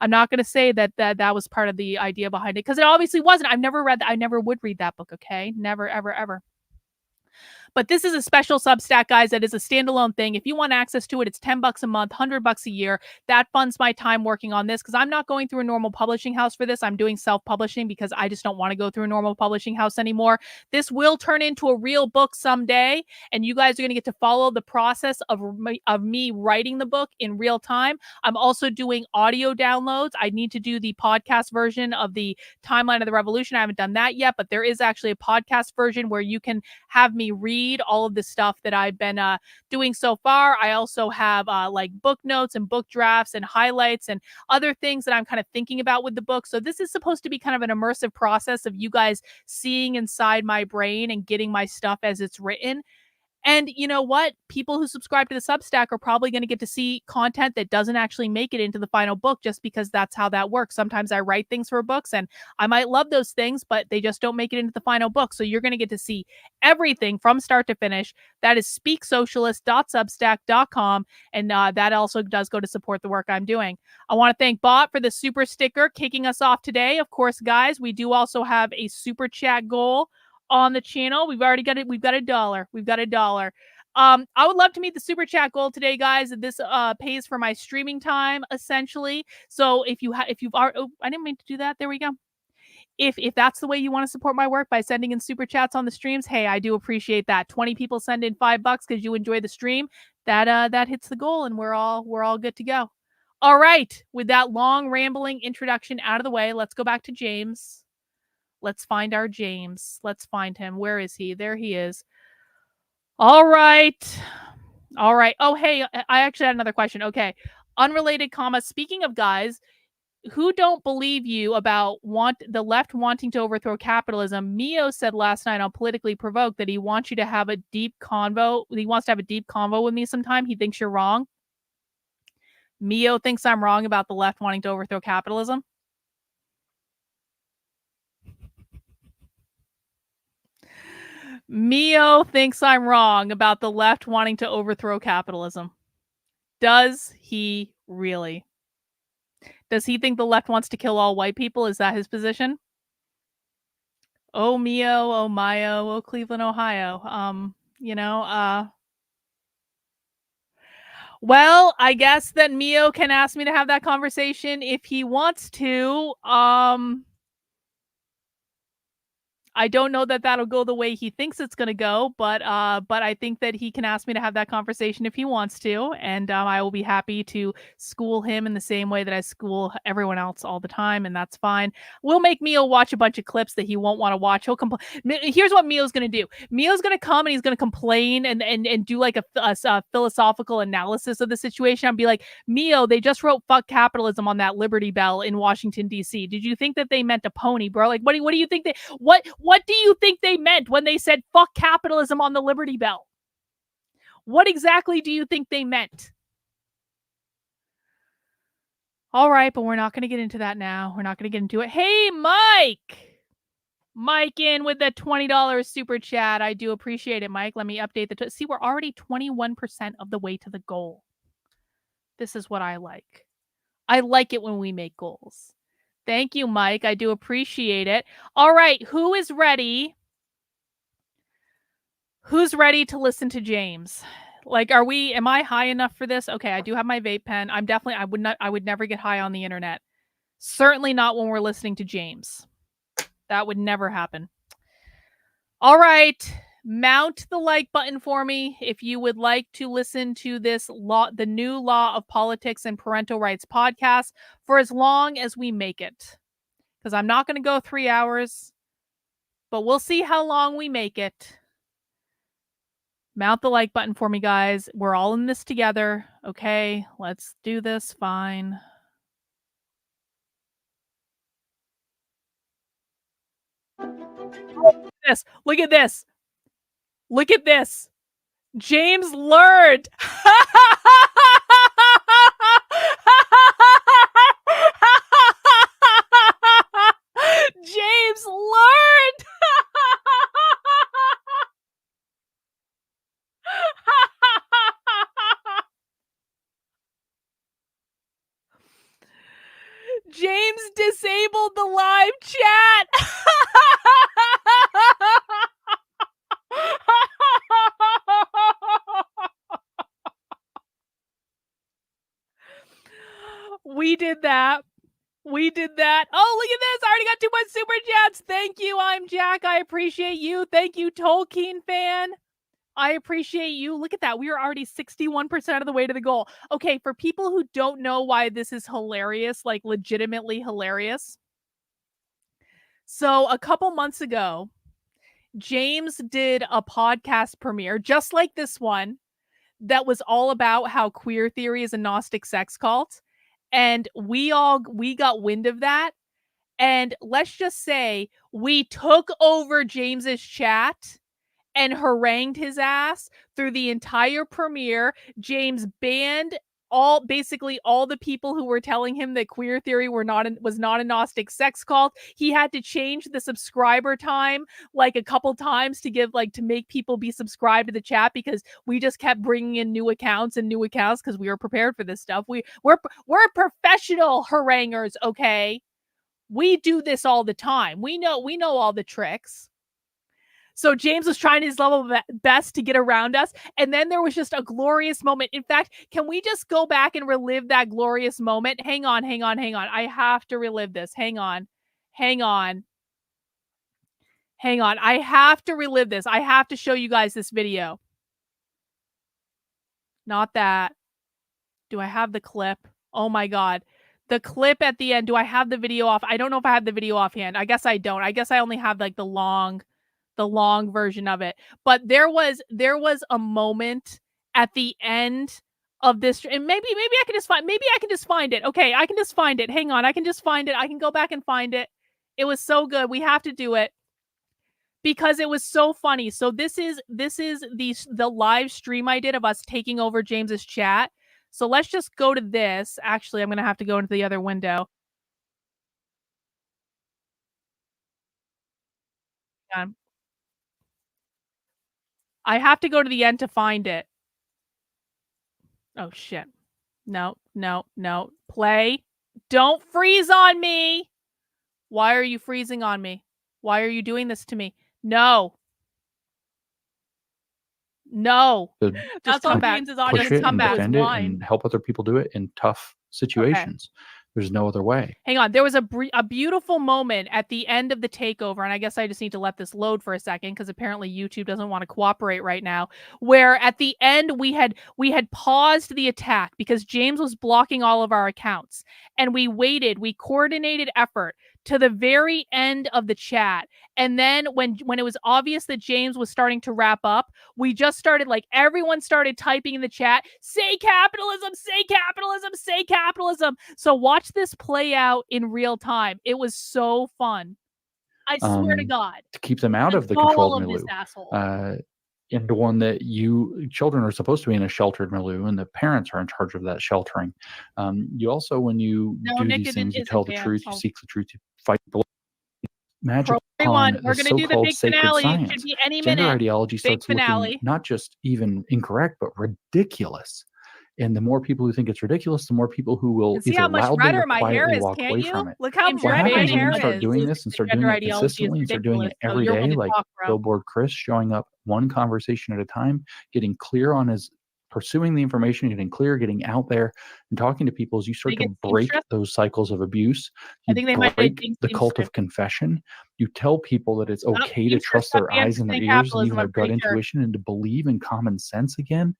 not going to say that was part of the idea behind it, because it obviously wasn't. I've never read that. I never would read that book, okay? Never, ever, ever. But this is a special Substack, guys, that is a standalone thing. If you want access to it, it's $10 a month, $100 a year. That funds my time working on this because I'm not going through a normal publishing house for this. I'm doing self-publishing because I just don't want to go through a normal publishing house anymore. This will turn into a real book someday, and you guys are going to get to follow the process of me writing the book in real time. I'm also doing audio downloads. I need to do the podcast version of the Timeline of the Revolution. I haven't done that yet, but there is actually a podcast version where you can have me read all of the stuff that I've been doing so far. I also have like book notes and book drafts and highlights and other things that I'm kind of thinking about with the book. So this is supposed to be kind of an immersive process of you guys seeing inside my brain and getting my stuff as it's written. And you know what? People who subscribe to the Substack are probably going to get to see content that doesn't actually make it into the final book, just because that's how that works. Sometimes I write things for books and I might love those things, but they just don't make it into the final book. So you're going to get to see everything from start to finish. That is speaksocialist.substack.com. And that also does go to support the work I'm doing. I want to thank Bot for the super sticker kicking us off today. Of course, guys, we do also have a super chat goal on the channel. We've already got it. We've got $1. We've got $1. I would love to meet the super chat goal today, guys. This pays for my streaming time essentially. So if you've already, I didn't mean to do that. There we go. If that's the way you want to support my work by sending in super chats on the streams, hey, I do appreciate that. 20 people send in $5 because you enjoy the stream. That hits the goal, and we're all good to go. All right, with that long rambling introduction out of the way, let's go back to James. Let's find our James. Let's find him. Where is he? There he is. All right. Oh, hey, I actually had another question. Okay. Unrelated comma. Speaking of guys who don't believe you about the left wanting to overthrow capitalism, Mio said last night on Politically Provoked that he wants you to have a deep convo. He wants to have a deep convo with me sometime. He thinks you're wrong. Mio thinks I'm wrong about the left wanting to overthrow capitalism. Mio thinks I'm wrong about the left wanting to overthrow capitalism. Does he really? Does he think the left wants to kill all white people? Is that his position? Oh, Mio, oh, Mayo, oh, Cleveland, Ohio. Well, I guess that Mio can ask me to have that conversation if he wants to. I don't know that that'll go the way he thinks it's going to go, but I think that he can ask me to have that conversation if he wants to, and I will be happy to school him in the same way that I school everyone else all the time, and that's fine. We'll make Mio watch a bunch of clips that he won't want to watch. He'll complain. Here's what Mio's going to do. Mio's going to come and he's going to complain and do like a philosophical analysis of the situation. I'll be like, Mio, they just wrote "fuck capitalism" on that Liberty Bell in Washington D.C. Did you think that they meant a pony, bro? Like, what do you think they What do you think they meant when they said "fuck capitalism" on the Liberty Bell? What exactly do you think they meant? All right, but we're not going to get into that now. We're not going to get into it. Hey, Mike! Mike in with the $20 super chat. I do appreciate it, Mike. Let me update the... See, we're already 21% of the way to the goal. This is what I like. I like it when we make goals. Thank you, Mike. I do appreciate it. All right, who is ready? Who's ready to listen to James? Like, am I high enough for this? Okay, I do have my vape pen. I would never get high on the internet. Certainly not when we're listening to James. That would never happen. All right, mount the like button for me if you would like to listen to this law, the new Law of Politics and Parental Rights podcast, for as long as we make it. Because I'm not going to go 3 hours, but we'll see how long we make it. Mount the like button for me, guys. We're all in this together. Okay, let's do this. Fine. Look at this. Look at this. James learned. James learned. James disabled the live chat. We did that. We did that. Oh, look at this. I already got 2 more super chats. Thank you. I'm Jack. I appreciate you. Thank you, Tolkien fan. I appreciate you. Look at that. We are already 61% of the way to the goal. Okay, for people who don't know why this is hilarious, like legitimately hilarious. So a couple months ago, James did a podcast premiere, just like this one, that was all about how queer theory is a Gnostic sex cult. And we got wind of that. And let's just say we took over James's chat and harangued his ass through the entire premiere. James banned basically all the people who were telling him that queer theory was not a Gnostic sex cult. He had to change the subscriber time like a couple times to make people be subscribed to the chat, because we just kept bringing in new accounts because we were prepared for this stuff. We're professional haranguers, okay? We do this all the time. We know all the tricks. So James was trying his level best to get around us. And then there was just a glorious moment. In fact, can we just go back and relive that glorious moment? Hang on. I have to relive this. Hang on. I have to relive this. I have to show you guys this video. Not that. Do I have the clip? Oh my God. The clip at the end. Do I have the video off? I don't know if I have the video offhand. I guess I don't. I guess I only have like the long version of it. But there was a moment at the end of this, and maybe I can just find it. Okay, I can just find it. Hang on, I can just find it. I can go back and find it. It was so good. We have to do it because it was so funny. So this is the live stream I did of us taking over James's chat. So let's just go to this. Actually, I'm going to have to go into the other window. I have to go to the end to find it. Oh, shit. No. Play. Don't freeze on me. Why are you freezing on me? Why are you doing this to me? No. Just come back. Push it and defend it and help other people do it in tough situations. Okay. There's no other way. Hang on. There was a beautiful moment at the end of the takeover, and I guess I just need to let this load for a second because apparently YouTube doesn't want to cooperate right now, where at the end we had paused the attack because James was blocking all of our accounts, and we coordinated effort to the very end of the chat. And then when it was obvious that James was starting to wrap up, we just started, everyone started typing in the chat, say capitalism, say capitalism, say capitalism. So watch this play out in real time. It was so fun. I swear to God. To keep them out of the control milieu. into one that children are supposed to be in a sheltered milieu, and the parents are in charge of that sheltering. You also, when you do Nick, these it things, you isn't tell the banned. truth, you Oh. seek the truth, you fight the magic Everyone, upon we're the going to do the so-called big sacred finale. It science. should be any Gender minute. ideology Big starts finale. looking not just even incorrect, but ridiculous. And the more people who think it's ridiculous, the more people who will See either how much loudly redder or my hair quietly is, walk can't away you? from it. Look how What red my happens when hair you start is. doing this and start doing Gender it ideology is consistently and start doing it ridiculous. So every you're one day, to like talk, bro. Billboard Chris showing up one conversation at a time, getting clear on his pursuing the information, getting clear, getting out there and talking to people, as you start to Think it break seems those cycles of abuse, I you think they might break think the cult of confession. You tell people that it's okay to seamstress trust got their banned eyes for and their saying ears and capitalism, even their I'm gut pretty sure. intuition and to believe in common sense again.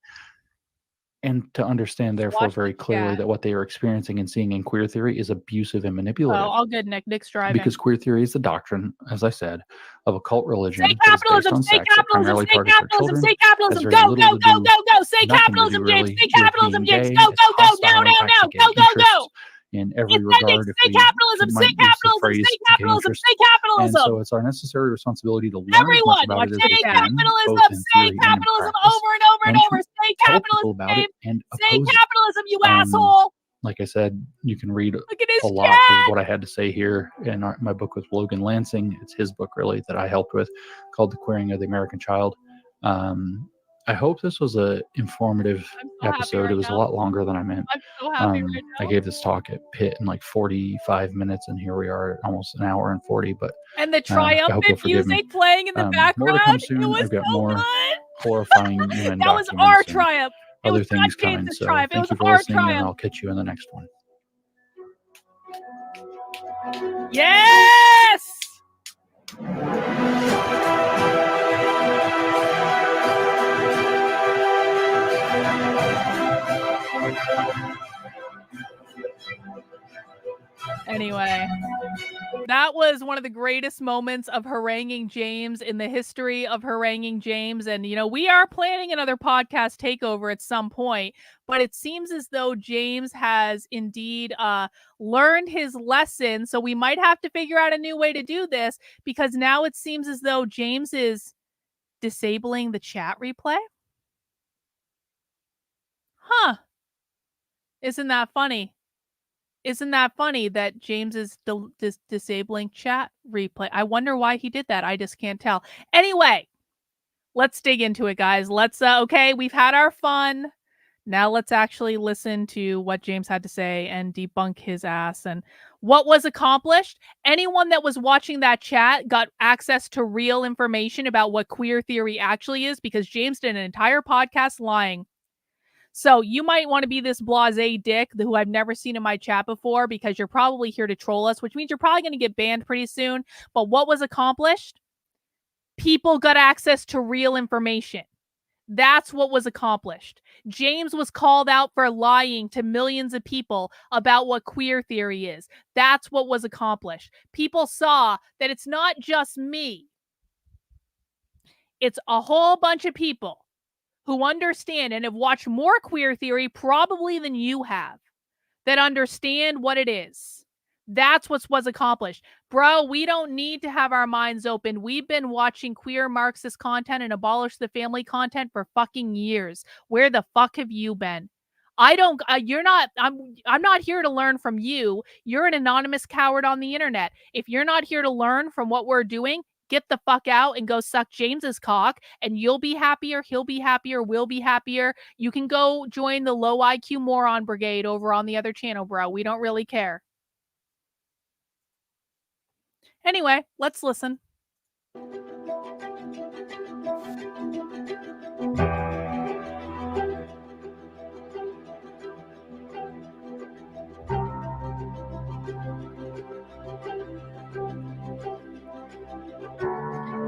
And to understand, therefore, watch very the clearly chat. that what they are experiencing and seeing in queer theory is abusive and manipulative. Oh, all good, Nick. Nick's driving. Because queer theory is the doctrine, as I said, of a cult religion say that is based capitalism, on say sex that capitalism, primarily say targets our capitalism, children. say Has capitalism. very Go, little go, to go, do, go, go. Say nothing to capitalism, do James. really Say with capitalism, being James. gay. Go, It's go, go. hostile Now, and now, now. impacts Go, go, go. interests in every It's ending. regard. If Say we capitalism, say might use the capitalism, phrase say gay capitalism, interest. say And capitalism. so it's our necessary responsibility to learn as much Everyone, about it as say we can, capitalism, both in say theory and in capitalism practice, over and over and and over. to Say tell people capitalism, about it James. and Say oppose it. capitalism, you asshole. Like I said, you can read Look at a his lot chat. of what I had to say here in my book with Logan Lansing. It's his book, really, that I helped with, called The Queering of the American Child. I hope this was a informative episode. right It was now. a lot longer than I meant. I'm so happy right now. I gave this talk at Pitt in like 45 minutes, and here we are at almost an hour and 40. But And the I hope you'll triumphant forgive me. music playing in the background. More to come It soon. was I've got so more good. horrifying UN That was documents our and triumph. It other was things not coming. James's So triumph. It thank was you for our listening, and triumph. I'll catch you in the next one. Yes! Anyway, that was one of the greatest moments of haranguing James in the history of haranguing James. And, we are planning another podcast takeover at some point, but it seems as though James has indeed learned his lesson. So we might have to figure out a new way to do this, because now it seems as though James is disabling the chat replay. Huh. Isn't that funny? Isn't that funny that James is disabling chat replay? I wonder why he did that. I just can't tell. Anyway, let's dig into it, guys. Let's, okay, we've had our fun. Now let's actually listen to what James had to say and debunk his ass and what was accomplished. Anyone that was watching that chat got access to real information about what queer theory actually is, because James did an entire podcast lying. So you might want to be this blasé dick who I've never seen in my chat before, because you're probably here to troll us, which means you're probably going to get banned pretty soon. But what was accomplished? People got access to real information. That's what was accomplished. James was called out for lying to millions of people about what queer theory is. That's what was accomplished. People saw that it's not just me. It's a whole bunch of people who understand and have watched more queer theory probably than you have, that understand what it is. That's what was accomplished. Bro, we don't need to have our minds open. We've been watching queer Marxist content and abolish the family content for fucking years. Where the fuck have you been? I'm not here to learn from you. You're an anonymous coward on the internet. If you're not here to learn from what we're doing, get the fuck out and go suck James's cock, and you'll be happier, he'll be happier, we'll be happier. You can go join the low IQ moron brigade over on the other channel, bro. We don't really care. Anyway, let's listen.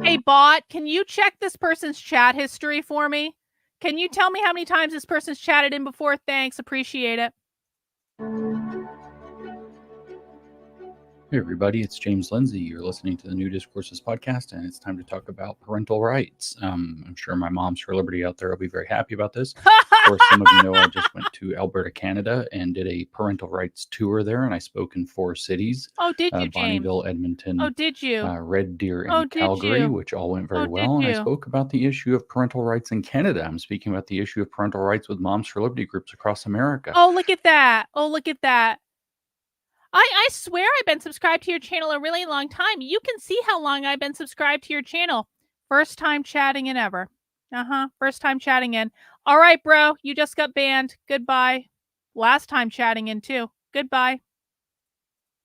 Hey, bot, can you check this person's chat history for me? Can you tell me how many times this person's chatted in before? Thanks, appreciate it. Hey everybody, it's James Lindsay. You're listening to the New Discourses podcast, and it's time to talk about parental rights. I'm sure my Moms for Liberty out there will be very happy about this. Of course, some of you know I just went to Alberta, Canada, and did a parental rights tour there, and I spoke in 4 cities. Oh, did you, James? Bonneville, Edmonton, Oh, did you? Red Deer, and Oh, did Calgary, you? which all went very Oh, well. did And I you? spoke about the issue of parental rights in Canada. I'm speaking about the issue of parental rights with Moms for Liberty groups across America. Oh, look at that. Oh, look at that. I swear I've been subscribed to your channel a really long time. You can see how long I've been subscribed to your channel. First time chatting in ever. First time chatting in. All right, bro. You just got banned. Goodbye. Last time chatting in too. Goodbye.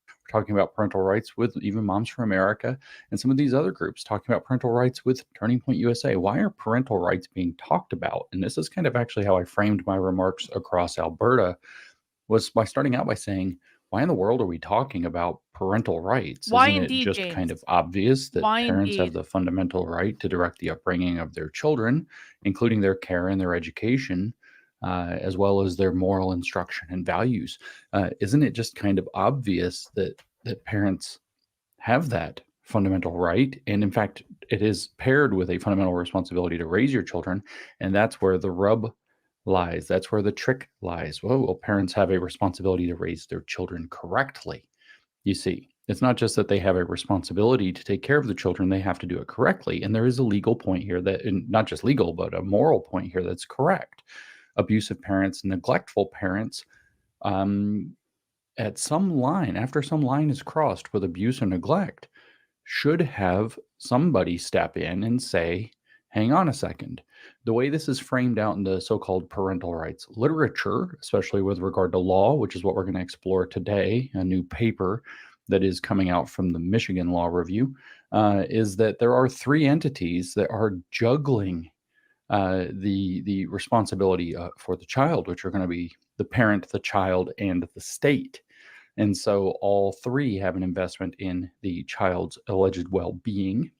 We're talking about parental rights with even Moms for America and some of these other groups talking about parental rights with Turning Point USA. Why are parental rights being talked about? And this is kind of actually how I framed my remarks across Alberta, was by starting out by saying, why in the world are we talking about parental rights? Why Isn't indeed, it just James? kind of obvious that Why parents have indeed? the fundamental right to direct the upbringing of their children, including their care and their education, as well as their moral instruction and values? Isn't it just kind of obvious that parents have that fundamental right? And in fact, it is paired with a fundamental responsibility to raise your children. And that's where the rub lies. That's where the trick lies. Well, parents have a responsibility to raise their children correctly. You see, it's not just that they have a responsibility to take care of the children, they have to do it correctly. And there is a legal point here that, and not just legal, but a moral point here that's correct. Abusive parents, neglectful parents, at some line, after some line is crossed with abuse or neglect, should have somebody step in and say, hang on a second. The way this is framed out in the so-called parental rights literature, especially with regard to law, which is what we're going to explore today, a new paper that is coming out from the Michigan Law Review, is that there are 3 entities that are juggling the responsibility for the child, which are going to be the parent, the child, and the state. And so all 3 have an investment in the child's alleged well-being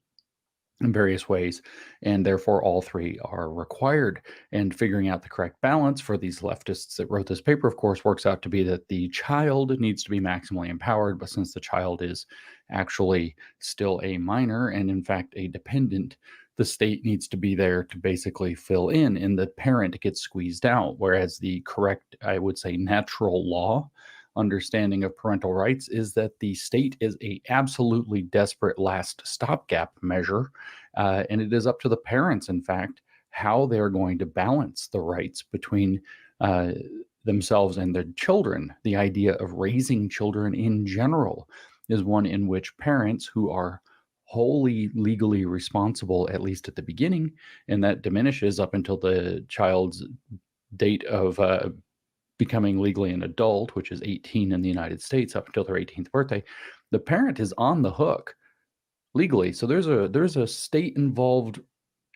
in various ways, and therefore all 3 are required. And figuring out the correct balance for these leftists that wrote this paper, of course, works out to be that the child needs to be maximally empowered, but since the child is actually still a minor and in fact a dependent, the state needs to be there to basically fill in, and the parent gets squeezed out. Whereas the correct, I would say, natural law understanding of parental rights is that the state is a absolutely desperate last stopgap measure, and it is up to the parents, in fact, how they're going to balance the rights between themselves and their children. The idea of raising children in general is one in which parents who are wholly legally responsible, at least at the beginning, and that diminishes up until the child's date of becoming legally an adult, which is 18 in the United States, up until their 18th birthday, the parent is on the hook legally. So there's a state involved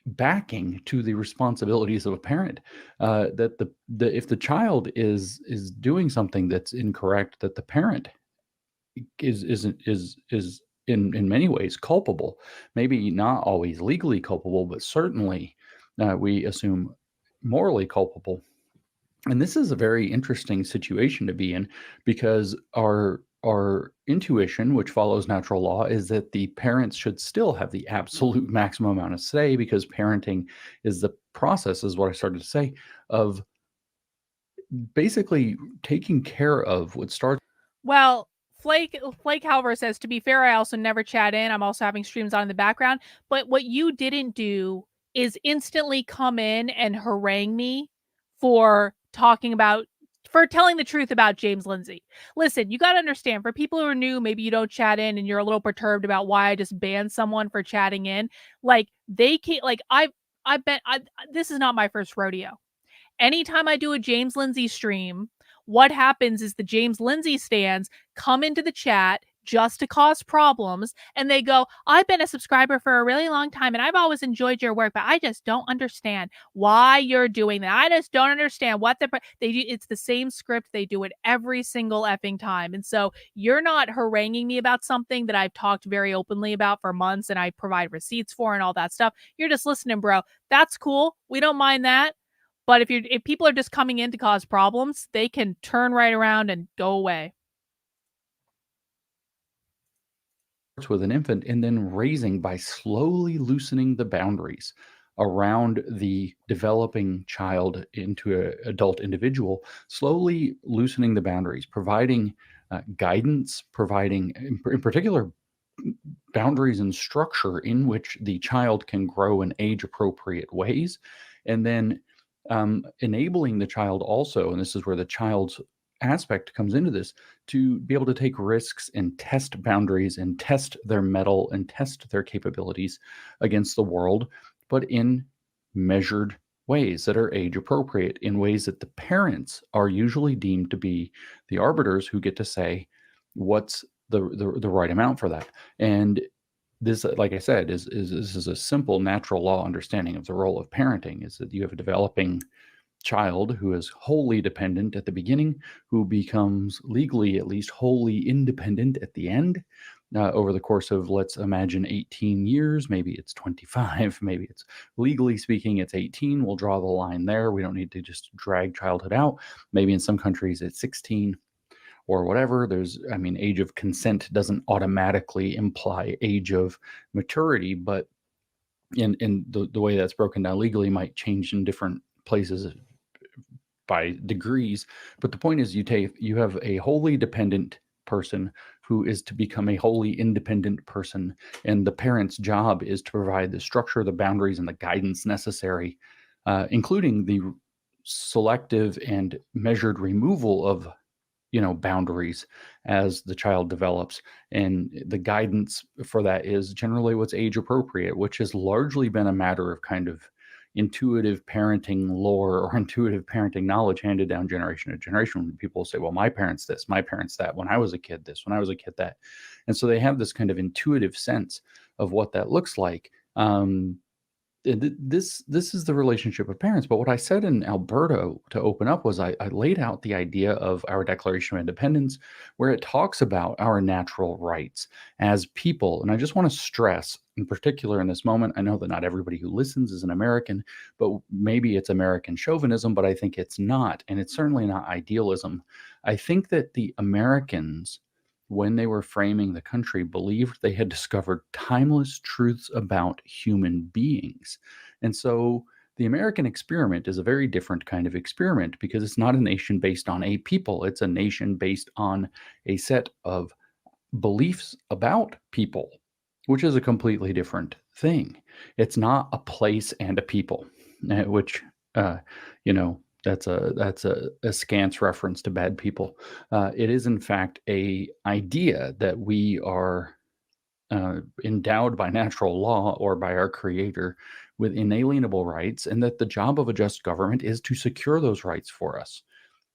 backing to the responsibilities of a parent. That the if the child is doing something that's incorrect, that the parent is in many ways culpable. Maybe not always legally culpable, but certainly we assume morally culpable. And this is a very interesting situation to be in, because our intuition, which follows natural law, is that the parents should still have the absolute maximum amount of say, because parenting is the process, is what I started to say, of basically taking care of what starts. Well, Flake Halver says, to be fair, I also never chat in. I'm also having streams on in the background. But what you didn't do is instantly come in and harangue me for telling the truth about James Lindsay. Listen, you got to understand, for people who are new, maybe you don't chat in and you're a little perturbed about why I just banned someone for chatting in. Like, they can't, like, this is not my first rodeo. Anytime I do a James Lindsay stream, what happens is the James Lindsay stands come into the chat just to cause problems, and they go, I've been a subscriber for a really long time and I've always enjoyed your work, but I just don't understand why you're doing that. I just don't understand what they do. It's the same script. They do it every single effing time. And so you're not haranguing me about something that I've talked very openly about for months and I provide receipts for and all that stuff. You're just listening, bro. That's cool. We don't mind that. But if people are just coming in to cause problems, they can turn right around and go away. with an infant and then raising by slowly loosening the boundaries around the developing child into an adult individual, slowly loosening the boundaries, providing guidance, providing, in particular, boundaries and structure in which the child can grow in age appropriate ways, and then enabling the child also, and this is where the child's aspect comes into this, to be able to take risks and test boundaries and test their mettle and test their capabilities against the world, but in measured ways that are age appropriate, in ways that the parents are usually deemed to be the arbiters who get to say what's the right amount for that. And this, like I said, is a simple natural law understanding of the role of parenting, is that you have a developing child who is wholly dependent at the beginning, who becomes legally at least wholly independent at the end, over the course of, let's imagine, 18 years. Maybe it's 25, maybe it's, legally speaking, it's 18. We'll draw the line there. We don't need to just drag childhood out. Maybe in some countries it's 16 or whatever. Age of consent doesn't automatically imply age of maturity, but in the way that's broken down legally might change in different places by degrees. But the point is, you have a wholly dependent person who is to become a wholly independent person, and the parent's job is to provide the structure, the boundaries, and the guidance necessary, including the selective and measured removal of boundaries as the child develops. And the guidance for that is generally what's age appropriate, which has largely been a matter of kind of intuitive parenting lore or intuitive parenting knowledge handed down generation to generation. When people say, well, my parents this, my parents that, when I was a kid this, when I was a kid that. And so they have this kind of intuitive sense of what that looks like. This is the relationship of parents. But what I said in Alberta to open up was I laid out the idea of our Declaration of Independence, where it talks about our natural rights as people. And I just want to stress, in particular in this moment, I know that not everybody who listens is an American, but maybe it's American chauvinism, but I think it's not. And it's certainly not idealism. I think that the Americans, when they were framing the country, believed they had discovered timeless truths about human beings. And so the American experiment is a very different kind of experiment, because it's not a nation based on a people. It's a nation based on a set of beliefs about people, which is a completely different thing. It's not a place and a people, which, that's a scant reference to bad people. It is, in fact, a idea that we are endowed by natural law or by our Creator with inalienable rights, and that the job of a just government is to secure those rights for us.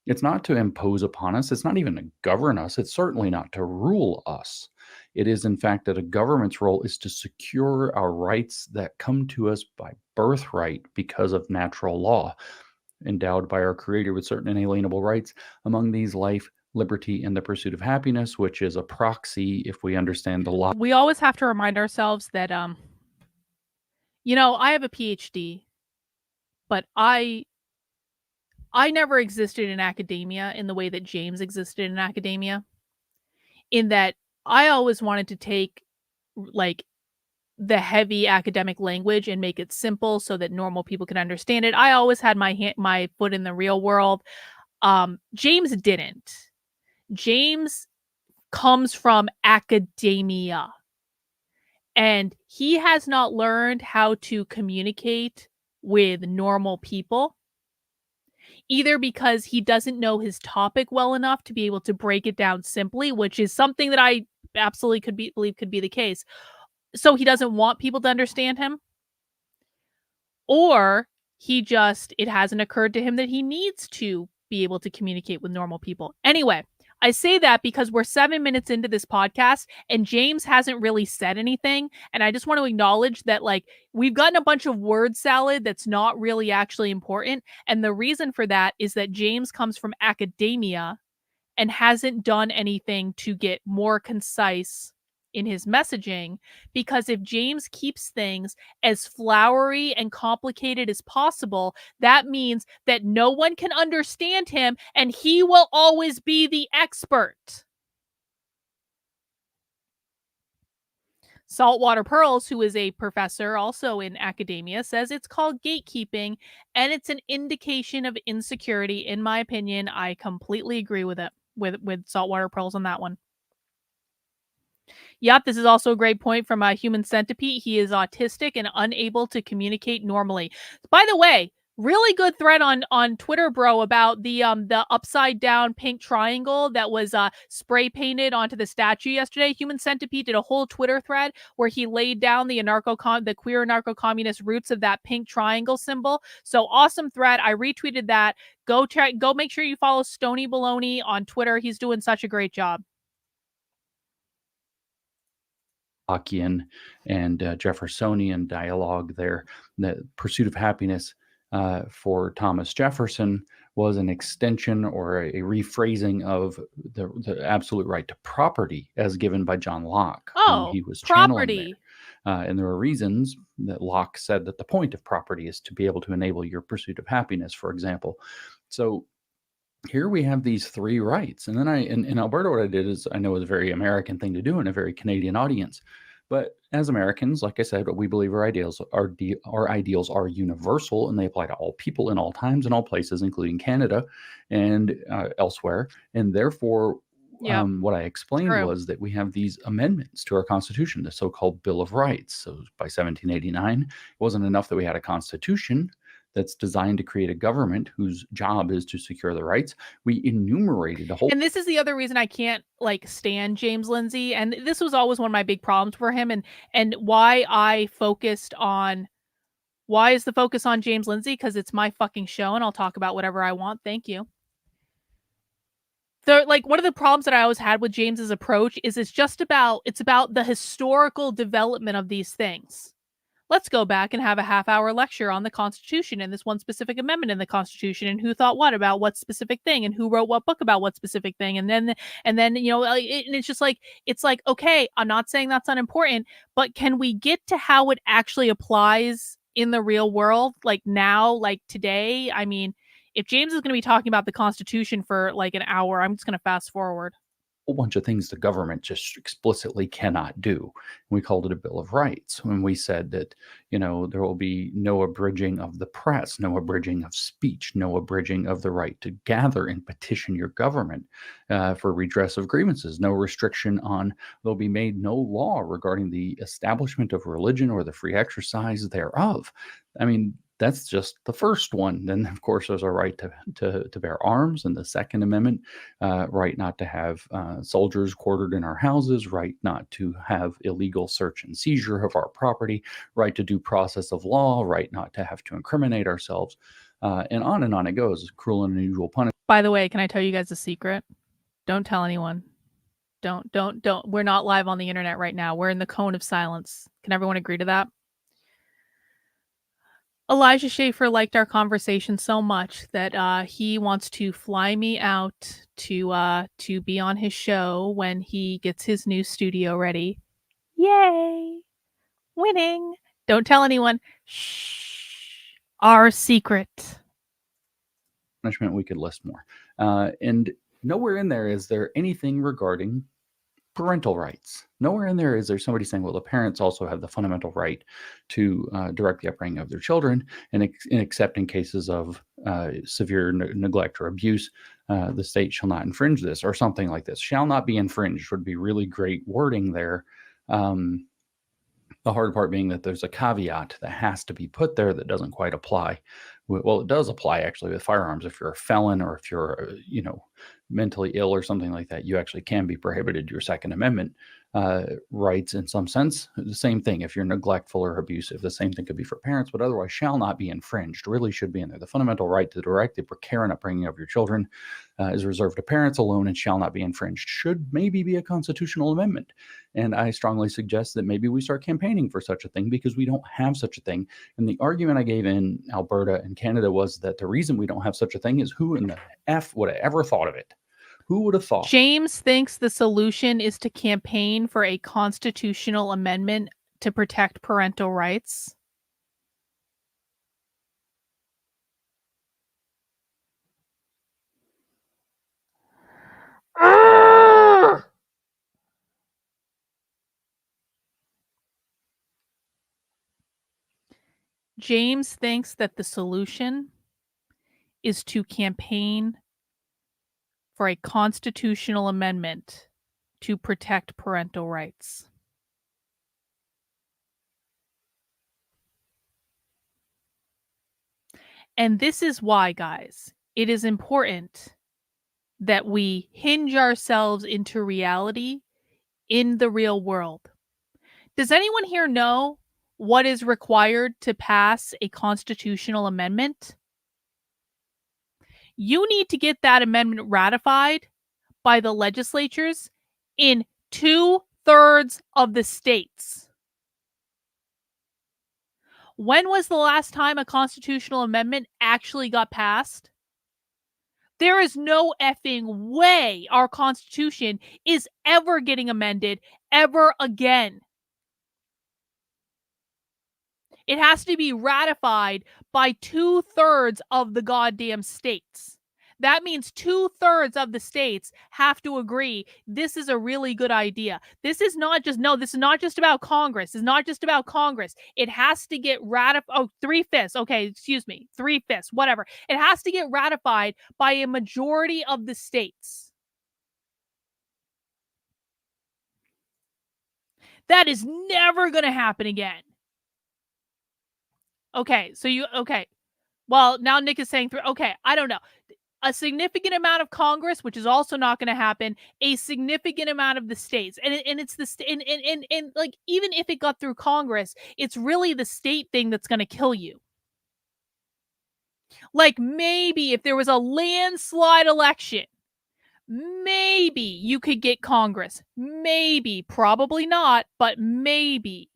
It's not to impose upon us. It's not even to govern us. It's certainly not to rule us. It is, in fact, that a government's role is to secure our rights that come to us by birthright because of natural law, endowed by our Creator with certain inalienable rights. Among these, life, liberty, and the pursuit of happiness, which is a proxy, if we understand the law. We always have to remind ourselves that, I have a PhD, but I never existed in academia in the way that James existed in academia, in that I always wanted to take like the heavy academic language and make it simple so that normal people can understand it. I always had my foot in the real world. James didn't. James comes from academia, and he has not learned how to communicate with normal people, either because he doesn't know his topic well enough to be able to break it down simply, which is something that I absolutely believe could be the case. So he doesn't want people to understand him, or it hasn't occurred to him that he needs to be able to communicate with normal people. Anyway, I say that because we're 7 minutes into this podcast and James hasn't really said anything. And I just want to acknowledge that, we've gotten a bunch of word salad that's not really actually important. And the reason for that is that James comes from academia and hasn't done anything to get more concise in his messaging, because if James keeps things as flowery and complicated as possible, that means that no one can understand him and he will always be the expert. Saltwater Pearls, who is a professor also in academia, says it's called gatekeeping and it's an indication of insecurity. In my opinion, I completely agree with it, with Saltwater Pearls on that one. Yep, this is also a great point from a Human Centipede. He is autistic and unable to communicate normally. By the way, really good thread on Twitter, bro, about the upside down pink triangle that was spray painted onto the statue yesterday. Human Centipede did a whole Twitter thread where he laid down the queer anarcho-communist roots of that pink triangle symbol. So awesome thread. I retweeted that. Go make sure you follow Stony Baloney on Twitter. He's doing such a great job. Lockean and Jeffersonian dialogue there. The pursuit of happiness for Thomas Jefferson was an extension or a rephrasing of the absolute right to property as given by John Locke when he was channeling there. And there were reasons that Locke said that the point of property is to be able to enable your pursuit of happiness, for example. So here we have these three rights. And then in Alberta, what I did is, I know it's a very American thing to do in a very Canadian audience. But as Americans, like I said, we believe our ideals are universal and they apply to all people in all times and all places, including Canada and elsewhere. And therefore, what I explained was that we have these amendments to our Constitution, the so-called Bill of Rights. So by 1789, it wasn't enough that we had a Constitution that's designed to create a government whose job is to secure the rights. We enumerated a whole. And this is the other reason I can't stand James Lindsay. And this was always one of my big problems for him, and why I focused on. Why is the focus on James Lindsay? Because it's my fucking show, and I'll talk about whatever I want. Thank you. One of the problems that I always had with James's approach is it's about the historical development of these things. Let's go back and have a half-hour lecture on the Constitution and this one specific amendment in the Constitution and who thought what about what specific thing and who wrote what book about what specific thing. And then it's just it's like, okay, I'm not saying that's unimportant, but can we get to how it actually applies in the real world? Like now, like today, I mean, if James is going to be talking about the Constitution for like an hour, I'm just going to fast forward. Whole bunch of things the government just explicitly cannot do. We called it a Bill of Rights when we said that, there will be no abridging of the press, no abridging of speech, no abridging of the right to gather and petition your government for redress of grievances, no restriction on, there'll be made no law regarding the establishment of religion or the free exercise thereof. I mean, that's just the first one. Then, of course, there's a right to bear arms, and the Second Amendment, right not to have soldiers quartered in our houses, right not to have illegal search and seizure of our property, right to due process of law, right not to have to incriminate ourselves, and on it goes. Cruel and unusual punishment. By the way, can I tell you guys a secret? Don't tell anyone. Don't. We're not live on the internet right now. We're in the cone of silence. Can everyone agree to that? Elijah Schaefer liked our conversation so much that he wants to fly me out to be on his show when he gets his new studio ready. Yay! Winning! Don't tell anyone. Shh. Our secret. Punishment, we could list more. And nowhere in there is there anything regarding parental rights. Nowhere in there is there somebody saying, well, the parents also have the fundamental right to direct the upbringing of their children, and except in cases of severe neglect or abuse, the state shall not infringe this, or something like this. Shall not be infringed would be really great wording there. The hard part being that there's a caveat that has to be put there that doesn't quite apply. Well, it does apply actually with firearms. If you're a felon or if you're, mentally ill or something like that, you actually can be prohibited your Second Amendment rights in some sense. The same thing if you're neglectful or abusive. The same thing could be for parents, but otherwise shall not be infringed. Really should be in there. The fundamental right to direct the care and upbringing of your children is reserved to parents alone and shall not be infringed. Should maybe be a constitutional amendment. And I strongly suggest that maybe we start campaigning for such a thing because we don't have such a thing. And the argument I gave in Alberta and Canada was that the reason we don't have such a thing is who in the F would have ever thought of it? Who would have thought? James thinks the solution is to campaign for a constitutional amendment to protect parental rights. James thinks that the solution is to campaign for a constitutional amendment to protect parental rights. And this is why, guys, it is important that we hinge ourselves into reality in the real world. Does anyone here know what is required to pass a constitutional amendment? You need to get that amendment ratified by the legislatures in 2/3 of the states. When was the last time a constitutional amendment actually got passed? There is no effing way our Constitution is ever getting amended ever again. It has to be ratified by 2/3 of the goddamn states. That means 2/3 of the states have to agree this is a really good idea. This is not just about Congress. It's not just about Congress. It has to get ratified. Oh, 3/5. Okay, excuse me. 3/5, whatever. It has to get ratified by a majority of the states. That is never going to happen again. Okay, well, now Nick is saying okay, I don't know. A significant amount of Congress, which is also not going to happen, a significant amount of the states. And it's the and like, even if it got through Congress, it's really the state thing that's going to kill you. Like, maybe if there was a landslide election, maybe you could get Congress. Maybe, probably not, but maybe.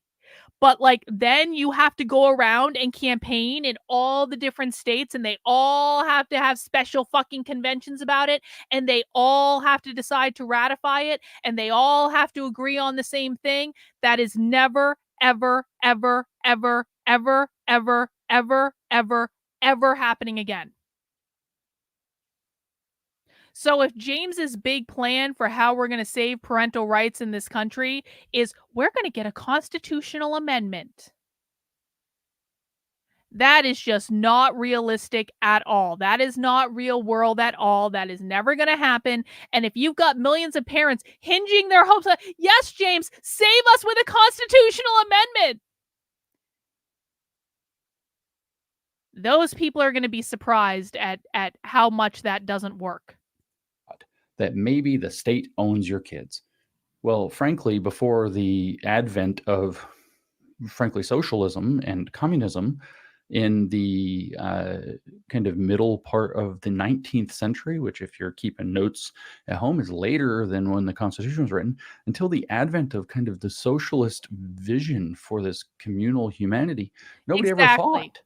But like, then you have to go around and campaign in all the different states, and they all have to have special fucking conventions about it, and they all have to decide to ratify it, and they all have to agree on the same thing. That is never, ever, ever, ever, ever, ever, ever, ever, ever happening again. So if James's big plan for how we're going to save parental rights in this country is we're going to get a constitutional amendment, that is just not realistic at all. That is not real world at all. That is never going to happen. And if you've got millions of parents hinging their hopes on, yes, James, save us with a constitutional amendment, those people are going to be surprised at how much that doesn't work. That maybe the state owns your kids. Well, frankly, before the advent of, frankly, socialism and communism in the kind of middle part of the 19th century, which, if you're keeping notes at home, is later than when the Constitution was written, until the advent of kind of the socialist vision for this communal humanity, nobody ever thought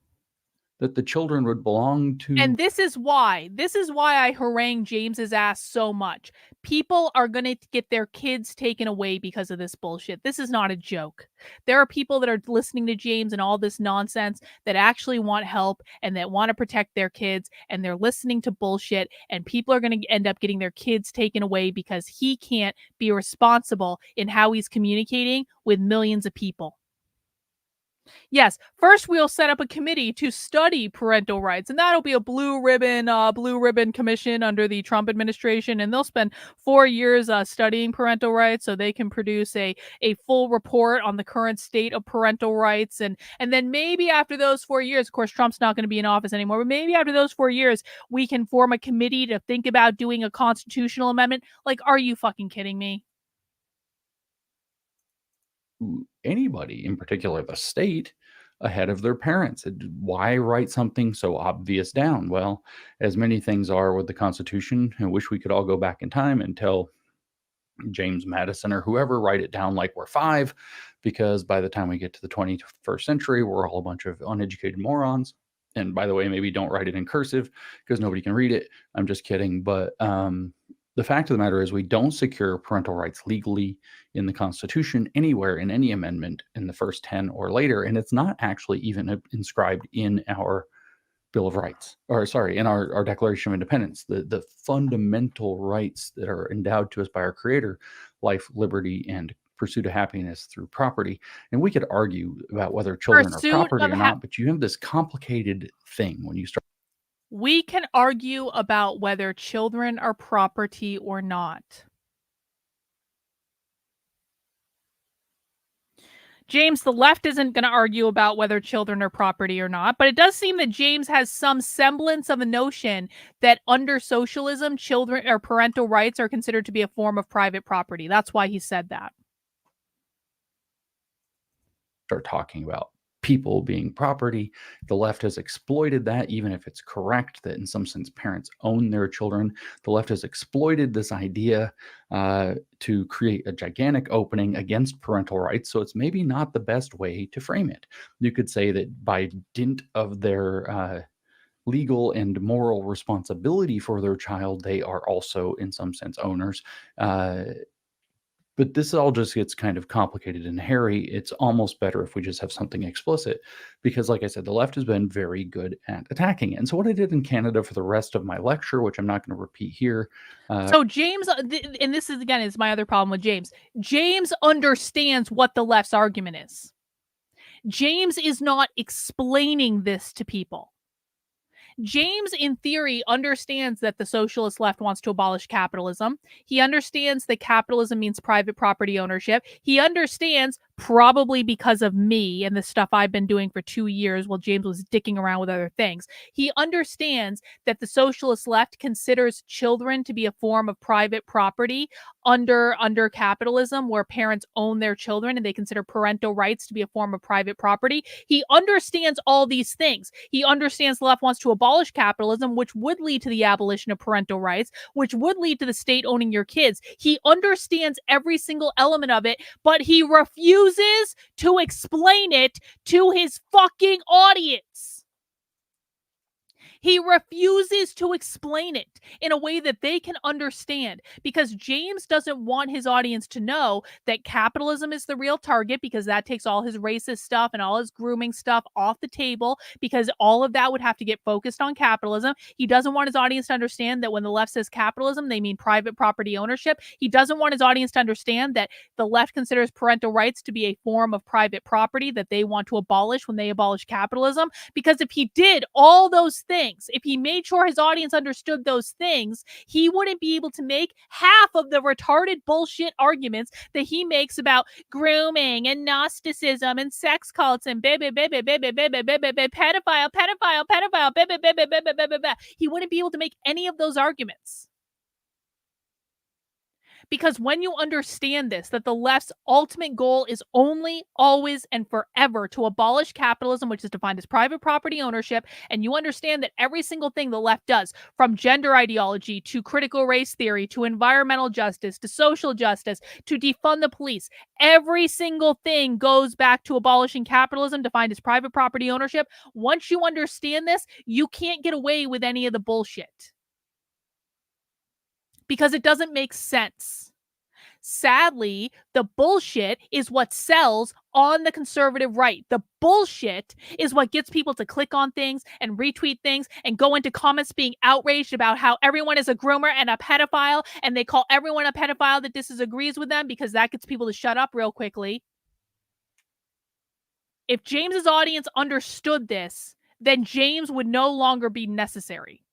that the children would belong to. And this is why I harangue James's ass so much. People are going to get their kids taken away because of this bullshit. This is not a joke. There are people that are listening to James and all this nonsense that actually want help and that want to protect their kids, and they're listening to bullshit, and people are going to end up getting their kids taken away because he can't be responsible in how he's communicating with millions of people. Yes, first we'll set up a committee to study parental rights, and that'll be a blue ribbon commission under the Trump administration, and they'll spend 4 years studying parental rights so they can produce a full report on the current state of parental rights, and then maybe after those 4 years, of course, Trump's not going to be in office anymore, but maybe after those 4 years, we can form a committee to think about doing a constitutional amendment. Like, are you fucking kidding me? Anybody, in particular the state, ahead of their parents. Why write something so obvious down? Well, as many things are with the Constitution, I wish we could all go back in time and tell James Madison or whoever, write it down like we're 5, because by the time we get to the 21st century, we're all a bunch of uneducated morons. And by the way, maybe don't write it in cursive because nobody can read it. I'm just kidding. But the fact of the matter is we don't secure parental rights legally in the Constitution anywhere in any amendment in the first 10 or later. And it's not actually even inscribed in our Bill of Rights, or sorry, in our Declaration of Independence, the fundamental rights that are endowed to us by our Creator: life, liberty, and pursuit of happiness through property. And we could argue about whether children are property or not, but you have this complicated thing when you start. We can argue about whether children are property or not. James, the left isn't going to argue about whether children are property or not, but it does seem that James has some semblance of a notion that under socialism, children or parental rights are considered to be a form of private property. That's why he said that. Start talking about people being property. The left has exploited that, even if it's correct that in some sense parents own their children. The left has exploited this idea to create a gigantic opening against parental rights. So it's maybe not the best way to frame it. You could say that by dint of their legal and moral responsibility for their child, they are also in some sense owners. But this all just gets kind of complicated and hairy. It's almost better if we just have something explicit because, like I said, the left has been very good at attacking it. And so what I did in Canada for the rest of my lecture, which I'm not going to repeat here. So James, and this is, again, is my other problem with James. James understands what the left's argument is. James is not explaining this to people. James, in theory, understands that the socialist left wants to abolish capitalism. He understands that capitalism means private property ownership. He understands, probably because of me and the stuff I've been doing for 2 years while James was dicking around with other things. He understands that the socialist left considers children to be a form of private property under capitalism, where parents own their children and they consider parental rights to be a form of private property. He understands all these things. He understands the left wants to abolish capitalism, which would lead to the abolition of parental rights, which would lead to the state owning your kids. He understands every single element of it, but he refuses to explain it to his fucking audience. He refuses to explain it in a way that they can understand, because James doesn't want his audience to know that capitalism is the real target, because that takes all his racist stuff and all his grooming stuff off the table, because all of that would have to get focused on capitalism. He doesn't want his audience to understand that when the left says capitalism, they mean private property ownership. He doesn't want his audience to understand that the left considers parental rights to be a form of private property that they want to abolish when they abolish capitalism. Because if he did all those things, if he made sure his audience understood those things, he wouldn't be able to make half of the retarded bullshit arguments that he makes about grooming and Gnosticism and sex cults and pedophile. He wouldn't be able to make any of those arguments. Because when you understand this, that the left's ultimate goal is only, always, and forever to abolish capitalism, which is defined as private property ownership, and you understand that every single thing the left does, from gender ideology to critical race theory to environmental justice to social justice to defund the police, every single thing goes back to abolishing capitalism, defined as private property ownership. Once you understand this, you can't get away with any of the bullshit, because it doesn't make sense. Sadly, the bullshit is what sells on the conservative right. The bullshit is what gets people to click on things and retweet things and go into comments being outraged about how everyone is a groomer and a pedophile, and they call everyone a pedophile that disagrees with them, because that gets people to shut up real quickly. If James's audience understood this, then James would no longer be necessary.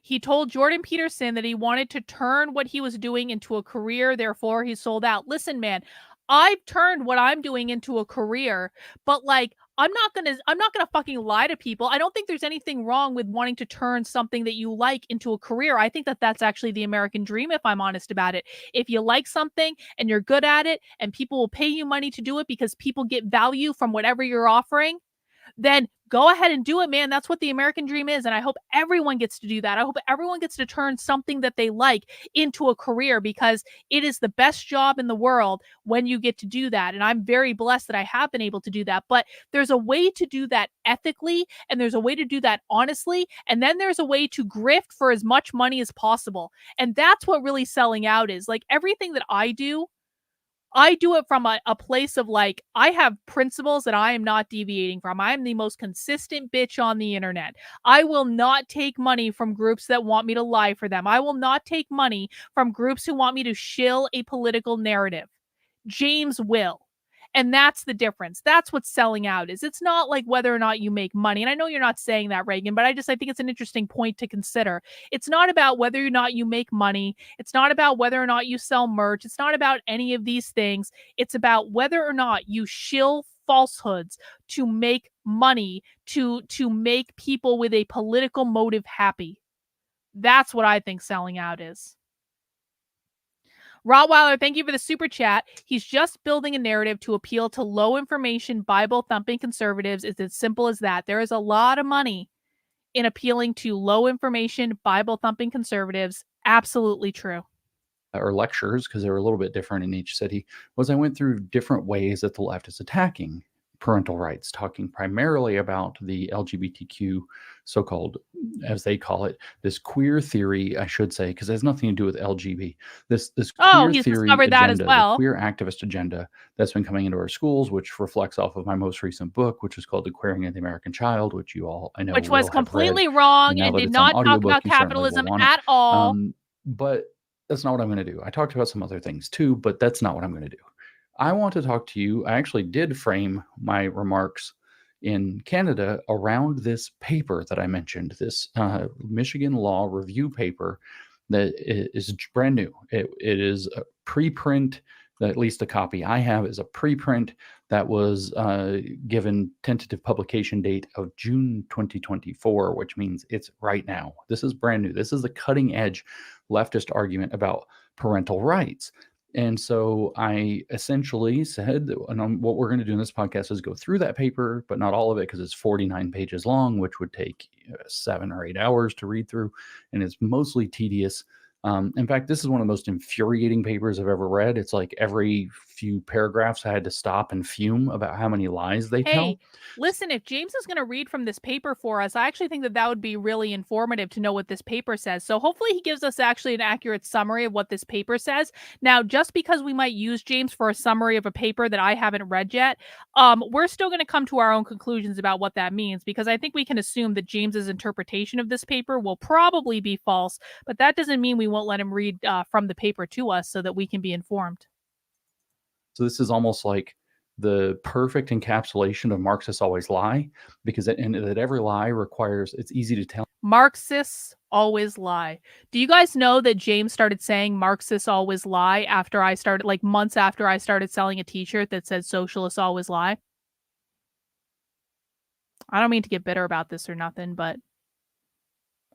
He told Jordan Peterson that he wanted to turn what he was doing into a career, therefore he sold out. Listen, man, I've turned what I'm doing into a career, but like, I'm not gonna fucking lie to people. I don't think there's anything wrong with wanting to turn something that you like into a career. I think that that's actually the American dream, if I'm honest about it. If you like something and you're good at it and people will pay you money to do it because people get value from whatever you're offering, then go ahead and do it, man. That's what the American dream is. And I hope everyone gets to do that. I hope everyone gets to turn something that they like into a career, because it is the best job in the world when you get to do that. And I'm very blessed that I have been able to do that. But there's a way to do that ethically, and there's a way to do that honestly. And then there's a way to grift for as much money as possible. And that's what really selling out is. Like, everything that I do, I do it from a place of like, I have principles that I am not deviating from. I am the most consistent bitch on the internet. I will not take money from groups that want me to lie for them. I will not take money from groups who want me to shill a political narrative. James will. And that's the difference. That's what selling out is. It's not like whether or not you make money. And I know you're not saying that, Reagan, but I think it's an interesting point to consider. It's not about whether or not you make money. It's not about whether or not you sell merch. It's not about any of these things. It's about whether or not you shill falsehoods to make money, to make people with a political motive happy. That's what I think selling out is. Rottweiler, thank you for the super chat. He's just building a narrative to appeal to low information, Bible thumping conservatives. It's as simple as that. There is a lot of money in appealing to low information, Bible thumping conservatives. Absolutely true. Or lectures, because they were a little bit different in each city, was I went through different ways that the left is attacking parental rights, talking primarily about the LGBTQ, so-called, as they call it, this queer theory, I should say, because it has nothing to do with LGBT. This queer he's theory discovered that agenda, as well. the queer activist agenda that's been coming into our schools, which reflects off of my most recent book, which is called The Queering of the American Child, which you all, I know, which will was have completely read. wrong Now and that did it's on not talk audiobook, about you certainly will capitalism want at it. all. But that's not what I'm going to do. I talked about some other things too, but that's not what I'm going to do. I want to talk to you. I actually did frame my remarks in Canada around this paper that I mentioned, this Michigan law review paper that is brand new. It is a preprint. At least the copy I have is a preprint that was given tentative publication date of June 2024, which means it's right now. This is brand new. This is the cutting edge leftist argument about parental rights. And so I essentially said, and what we're going to do in this podcast is go through that paper, but not all of it because it's 49 pages long, which would take 7 or 8 hours to read through. And it's mostly tedious. In fact, this is one of the most infuriating papers I've ever read. It's like every few paragraphs I had to stop and fume about how many lies they tell. Hey, listen, if James is going to read from this paper for us, I actually think that that would be really informative to know what this paper says. So hopefully he gives us actually an accurate summary of what this paper says. Now, just because we might use James for a summary of a paper that I haven't read yet, we're still going to come to our own conclusions about what that means, because I think we can assume that James's interpretation of this paper will probably be false, but that doesn't mean we won't let him read from the paper to us so that we can be informed. So this is almost like the perfect encapsulation of Marxists always lie, because that every lie requires, it's easy to tell. Marxists always lie. Do you guys know that James started saying Marxists always lie after I started, like months after I started selling a t-shirt that said socialists always lie? I don't mean to get bitter about this or nothing, but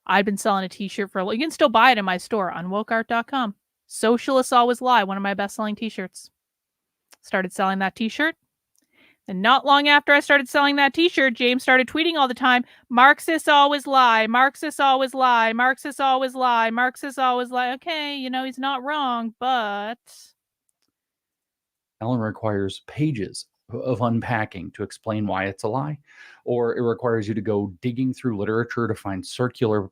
I've been selling a t-shirt for, you can still buy it in my store, unwokeart.com. Socialists always lie, one of my best-selling t-shirts. Started selling that t-shirt. And not long after I started selling that t-shirt, James started tweeting all the time, Marxists always lie, Marxists always lie, Marxists always lie, Marxists always lie. Okay, you know, he's not wrong, but... Ellen requires pages of unpacking to explain why it's a lie, or it requires you to go digging through literature to find circular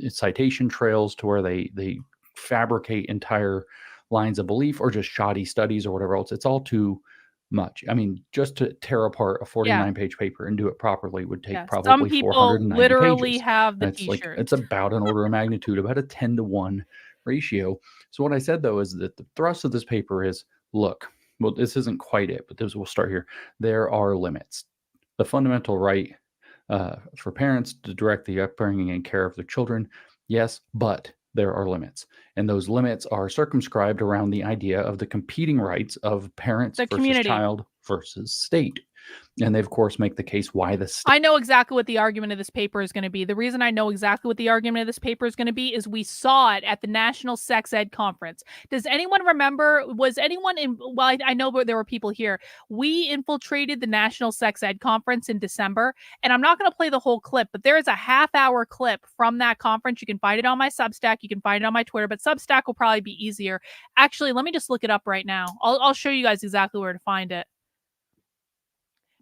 citation trails to where they fabricate entire lines of belief, or just shoddy studies or whatever else. It's all too much. I mean, just to tear apart a 49-page paper and do it properly would take probably some people 490 literally pages. have the That's t-shirt. like, it's about an order of magnitude, about a 10-to-1 ratio. So what I said, though, is that the thrust of this paper is, look, well, this isn't quite it, but we'll start here. There are limits. The fundamental right for parents to direct the upbringing and care of their children, yes, but there are limits. And those limits are circumscribed around the idea of the competing rights of parents versus community. child versus state. And they, of course, make the case why the state... I know exactly what the argument of this paper is going to be. The reason I know exactly what the argument of this paper is going to be is we saw it at the National Sex Ed Conference. Does anyone remember? Was anyone in... Well, I know there were people here. We infiltrated the National Sex Ed Conference in December, and I'm not going to play the whole clip, but there is a half-hour clip from that conference. You can find it on my Substack. You can find it on my Twitter, but Substack will probably be easier. Actually, let me just look it up right now. I'll show you guys exactly where to find it,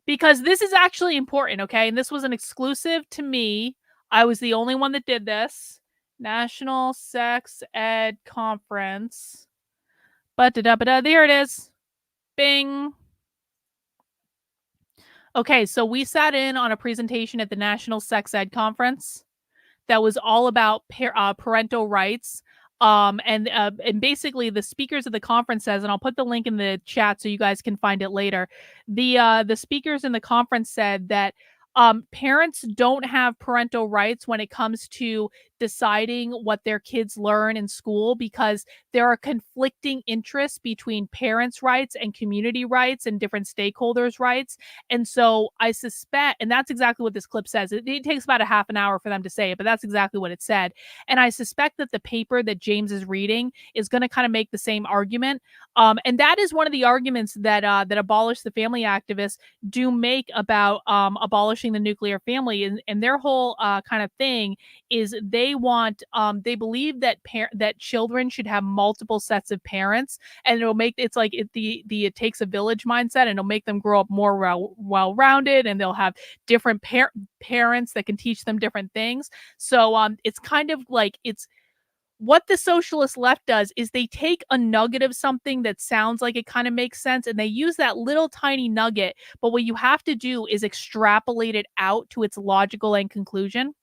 because this is actually important, okay? And this was an exclusive to me. I was the only one that did this. National Sex Ed Conference. There it is. Bing. Okay, so we sat in on a presentation at the National Sex Ed Conference that was all about parental rights. And basically the speakers of the conference says, and I'll put the link in the chat so you guys can find it later. The speakers in the conference said that parents don't have parental rights when it comes to deciding what their kids learn in school, because there are conflicting interests between parents' rights and community rights and different stakeholders' rights. And so I suspect, and that's exactly what this clip says. It takes about a half an hour for them to say it, but that's exactly what it said. And I suspect that the paper that James is reading is going to kind of make the same argument. And that is one of the arguments that that Abolish the Family activists do make about abolishing the nuclear family. And their whole kind of thing is they want, they believe that that children should have multiple sets of parents, and it'll make, it's like it takes a village mindset, and it'll make them grow up more well-rounded, and they'll have different parents that can teach them different things. So it's kind of like, it's what the socialist left does is they take a nugget of something that sounds like it kind of makes sense, and they use that little tiny nugget, but what you have to do is extrapolate it out to its logical end conclusion.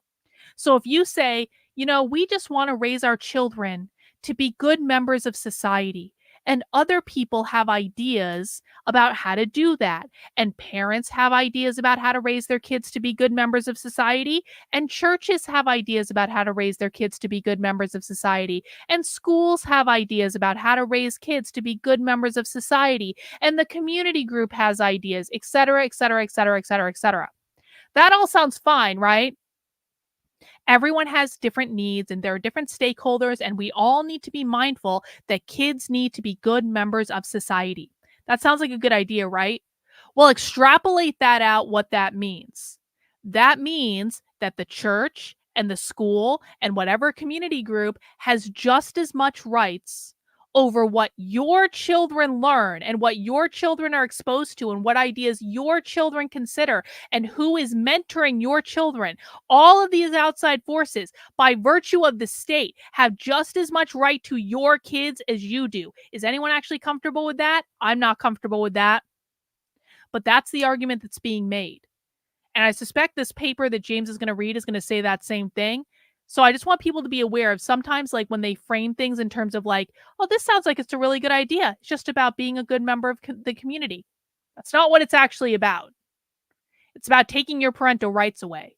So if you say, we just want to raise our children to be good members of society, and other people have ideas about how to do that, and parents have ideas about how to raise their kids to be good members of society, and churches have ideas about how to raise their kids to be good members of society, and schools have ideas about how to raise kids to be good members of society, and the community group has ideas, etc., etc., etc., etc., etc. That all sounds fine, right? Everyone has different needs, and there are different stakeholders, and we all need to be mindful that kids need to be good members of society. That sounds like a good idea, right? Well, extrapolate that out, what that means. That means that the church and the school and whatever community group has just as much rights over what your children learn and what your children are exposed to and what ideas your children consider and who is mentoring your children. All of these outside forces, by virtue of the state, have just as much right to your kids as you do. Is anyone actually comfortable with that? I'm not comfortable with that. But that's the argument that's being made. And I suspect this paper that James is going to read is going to say that same thing. So I just want people to be aware of, sometimes, like, when they frame things in terms of like, oh, this sounds like it's a really good idea, it's just about being a good member of the community. That's not what it's actually about. It's about taking your parental rights away.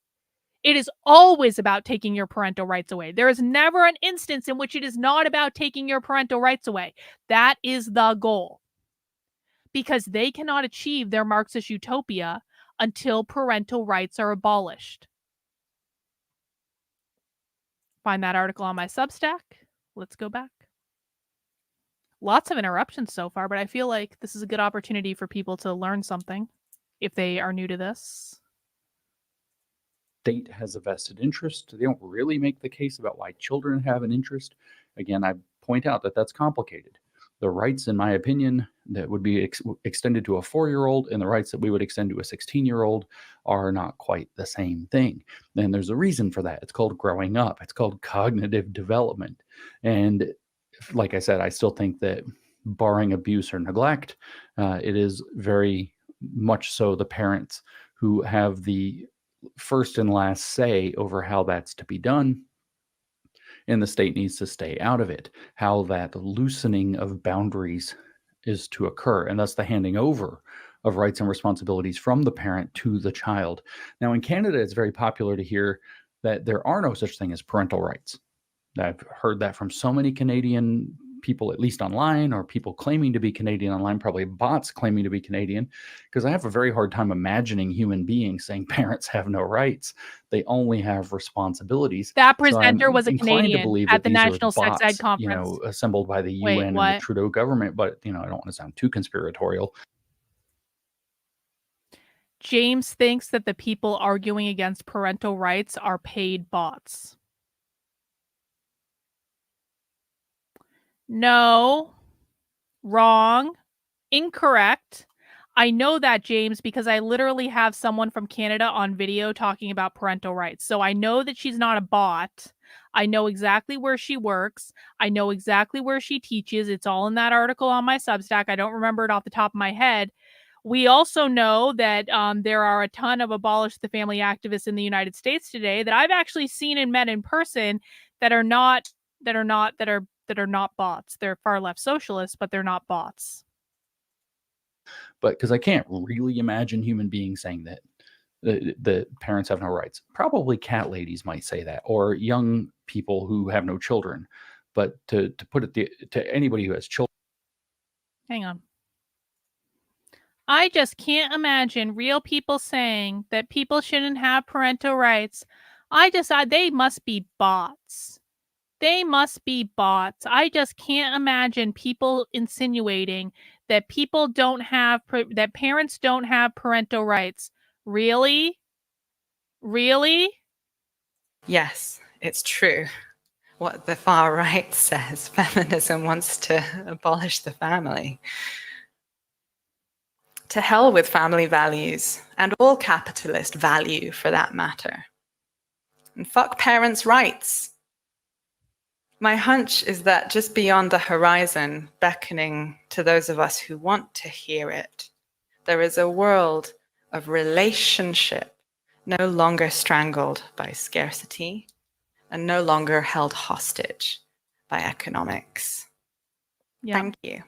It is always about taking your parental rights away. There is never an instance in which it is not about taking your parental rights away. That is the goal. Because they cannot achieve their Marxist utopia until parental rights are abolished. Find that article on my Substack. Let's go back. Lots of interruptions so far, but I feel like this is a good opportunity for people to learn something if they are new to this. State has a vested interest. They don't really make the case about why children have an interest. Again, I point out that that's complicated. The rights, in my opinion, that would be extended to a 4-year-old and the rights that we would extend to a 16-year-old are not quite the same thing. And there's a reason for that. It's called growing up. It's called cognitive development. And like I said, I still think that, barring abuse or neglect, it is very much so the parents who have the first and last say over how that's to be done. And the state needs to stay out of it, how that loosening of boundaries is to occur, and thus the handing over of rights and responsibilities from the parent to the child. Now, in Canada, it's very popular to hear that there are no such thing as parental rights. I've heard that from so many Canadian people, at least online, or people claiming to be Canadian online, probably bots claiming to be Canadian, because I have a very hard time imagining human beings saying parents have no rights. They only have responsibilities. That presenter was a inclined to Canadian believe at that the these are National Sex Ed bots, Conference. assembled by the Wait, UN and what? the Trudeau government, but I don't want to sound too conspiratorial. James thinks that the people arguing against parental rights are paid bots. No. Wrong. Incorrect. I know that, James, because I literally have someone from Canada on video talking about parental rights. So I know that she's not a bot. I know exactly where she works. I know exactly where she teaches. It's all in that article on my Substack. I don't remember it off the top of my head. We also know that there are a ton of abolish the family activists in the United States today that I've actually seen and met in person that are not bots. They're far left socialists, but they're not bots. But because I can't really imagine human beings saying that the parents have no rights. Probably cat ladies might say that, or young people who have no children. But to put it to anybody who has children. Hang on. I just can't imagine real people saying that people shouldn't have parental rights. I decide they must be bots. They must be bots. I just can't imagine people insinuating that people don't have, that parents don't have parental rights. Really? Really? Yes, it's true. What the far right says, feminism wants to abolish the family. To hell with family values, and all capitalist value for that matter. And fuck parents' rights. My hunch is that just beyond the horizon, beckoning to those of us who want to hear it, there is a world of relationship no longer strangled by scarcity and no longer held hostage by economics. Yeah. Thank you.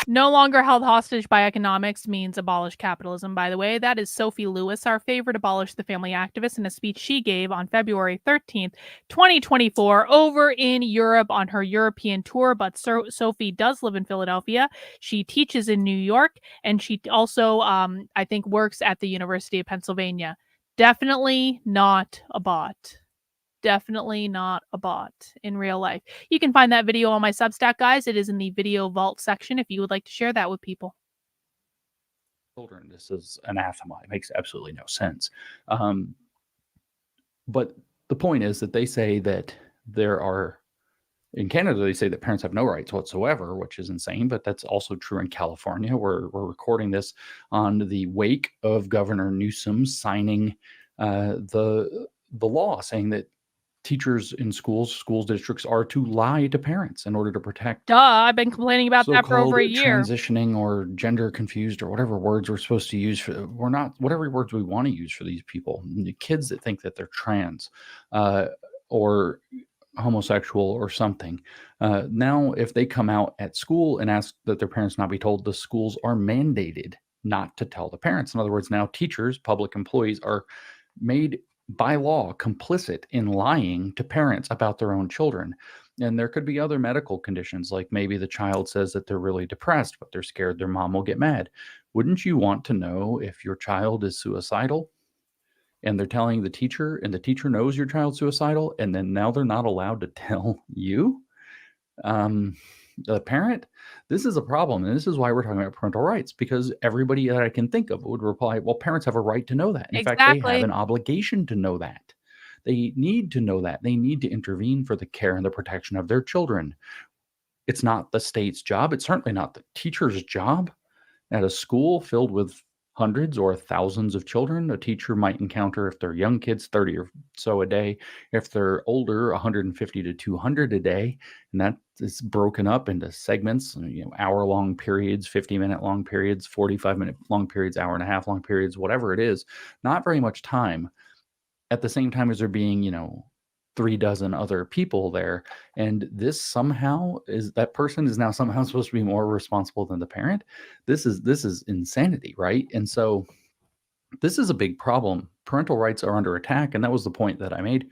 No longer held hostage by economics means abolish capitalism, by the way. That is Sophie Lewis, our favorite abolish the family activist, in a speech she gave on February 13th, 2024, over in Europe on her European tour. But Sophie does live in Philadelphia. She teaches in New York, and she also, I think, works at the University of Pennsylvania. Definitely not a bot. Definitely not a bot in real life. You can find that video on my Substack, guys. It is in the video vault section if you would like to share that with people. Children, this is anathema. It makes absolutely no sense. But the point is that they say that there are, in Canada, they say that parents have no rights whatsoever, which is insane, but that's also true in California. We're recording this on the wake of Governor Newsom signing the law saying that teachers in school districts are to lie to parents in order to protect. Duh, I've been complaining about that for over a year. Transitioning or gender confused or whatever words we're supposed to use for, we're not, whatever words we want to use for these people, the kids that think that they're trans or homosexual or something. Now, if they come out at school and ask that their parents not be told, the schools are mandated not to tell the parents. In other words, now teachers, public employees are made by law complicit in lying to parents about their own children. And there could be other medical conditions, like maybe the child says that they're really depressed, but they're scared their mom will get mad. Wouldn't you want to know if your child is suicidal? And they're telling the teacher, and the teacher knows your child's suicidal, and then now they're not allowed to tell you, the parent. This is a problem, and this is why we're talking about parental rights, because everybody that I can think of would reply, well, parents have a right to know that. In fact, they have an obligation to know that. They need to know that. They need to intervene for the care and the protection of their children. It's not the state's job. It's certainly not the teacher's job. At a school filled with hundreds or thousands of children, a teacher might encounter, if they're young kids, 30 or so a day. If they're older, 150 to 200 a day. And that is broken up into segments, hour-long periods, 50-minute long periods, 45-minute long periods, hour-and-a-half long periods, whatever it is. Not very much time. At the same time as there being, 36 other people there, and this somehow is, that person is now somehow supposed to be more responsible than the parent. This is insanity, right? And so this is a big problem. Parental rights are under attack, and that was the point that I made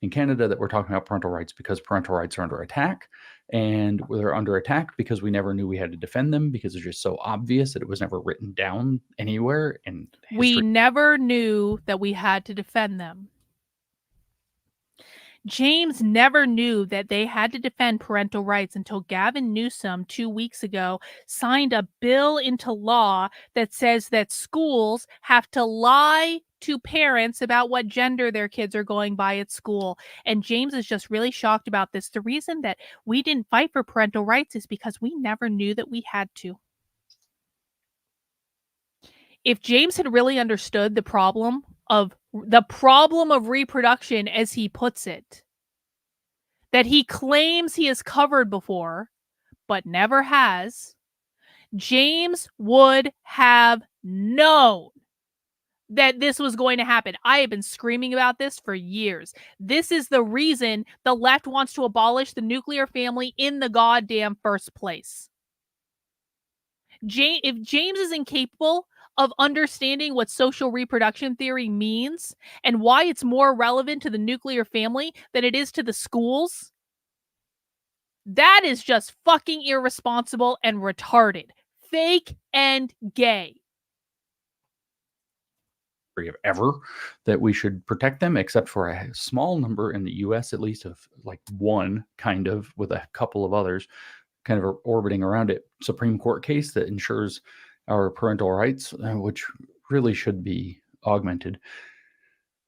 in Canada, that we're talking about parental rights because parental rights are under attack, and they're under attack because we never knew we had to defend them, because it's just so obvious that it was never written down anywhere in history. We never knew that we had to defend them. James never knew that they had to defend parental rights until Gavin Newsom 2 weeks ago signed a bill into law that says that schools have to lie to parents about what gender their kids are going by at school. And James is just really shocked about this. The reason that we didn't fight for parental rights is because we never knew that we had to. If James had really understood the problem of reproduction, as he puts it, that he claims he has covered before, but never has, James would have known that this was going to happen. I have been screaming about this for years. This is the reason the left wants to abolish the nuclear family in the goddamn first place. If James is incapable of understanding what social reproduction theory means and why it's more relevant to the nuclear family than it is to the schools, that is just fucking irresponsible and retarded. Fake and gay. Of ever that we should protect them, except for a small number in the US, at least, of like one kind of, with a couple of others kind of orbiting around it, Supreme Court case that ensures our parental rights, which really should be augmented.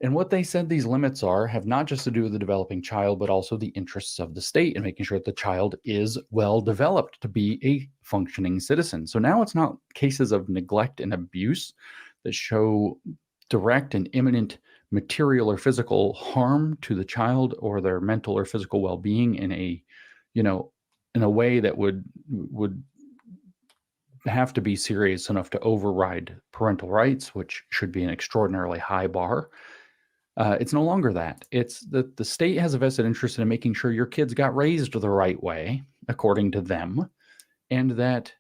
And what they said these limits are have not just to do with the developing child, but also the interests of the state and making sure that the child is well developed to be a functioning citizen. So now it's not cases of neglect and abuse that show direct and imminent material or physical harm to the child or their mental or physical well-being in a, in a way that would have to be serious enough to override parental rights, which should be an extraordinarily high bar. It's no longer that. It's that the state has a vested interest in making sure your kids got raised the right way, according to them, and that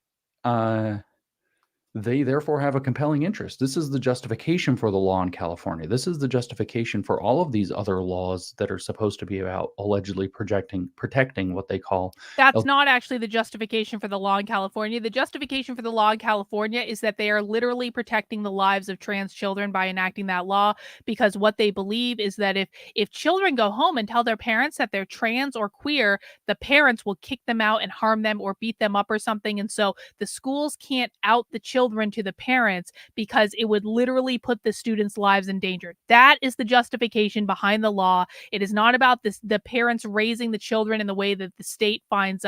they therefore have a compelling interest. This is the justification for the law in California. This is the justification for all of these other laws that are supposed to be about allegedly protecting what they call... That's not actually the justification for the law in California. The justification for the law in California is that they are literally protecting the lives of trans children by enacting that law, because what they believe is that if children go home and tell their parents that they're trans or queer, the parents will kick them out and harm them or beat them up or something. And so the schools can't out the children to the parents because it would literally put the students' lives in danger. That is the justification behind the law. It is not about the parents raising the children in the way that the state finds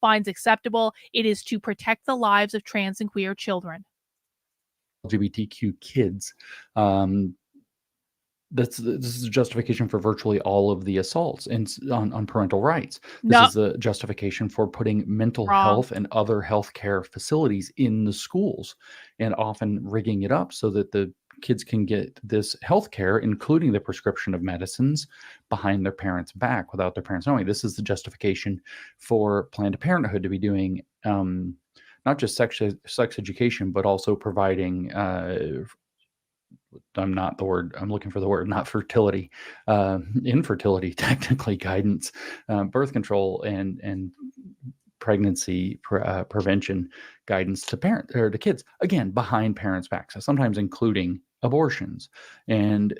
acceptable. It is to protect the lives of trans and queer children. LGBTQ kids. This is a justification for virtually all of the assaults on parental rights. This is the justification for putting mental health and other healthcare facilities in the schools, and often rigging it up so that the kids can get this healthcare, including the prescription of medicines, behind their parents' back without their parents knowing. This is the justification for Planned Parenthood to be doing not just sex education, but also providing I'm looking for the word, not fertility, infertility, technically, guidance, birth control, and pregnancy prevention guidance to kids, again, behind parents' backs, sometimes including abortions. And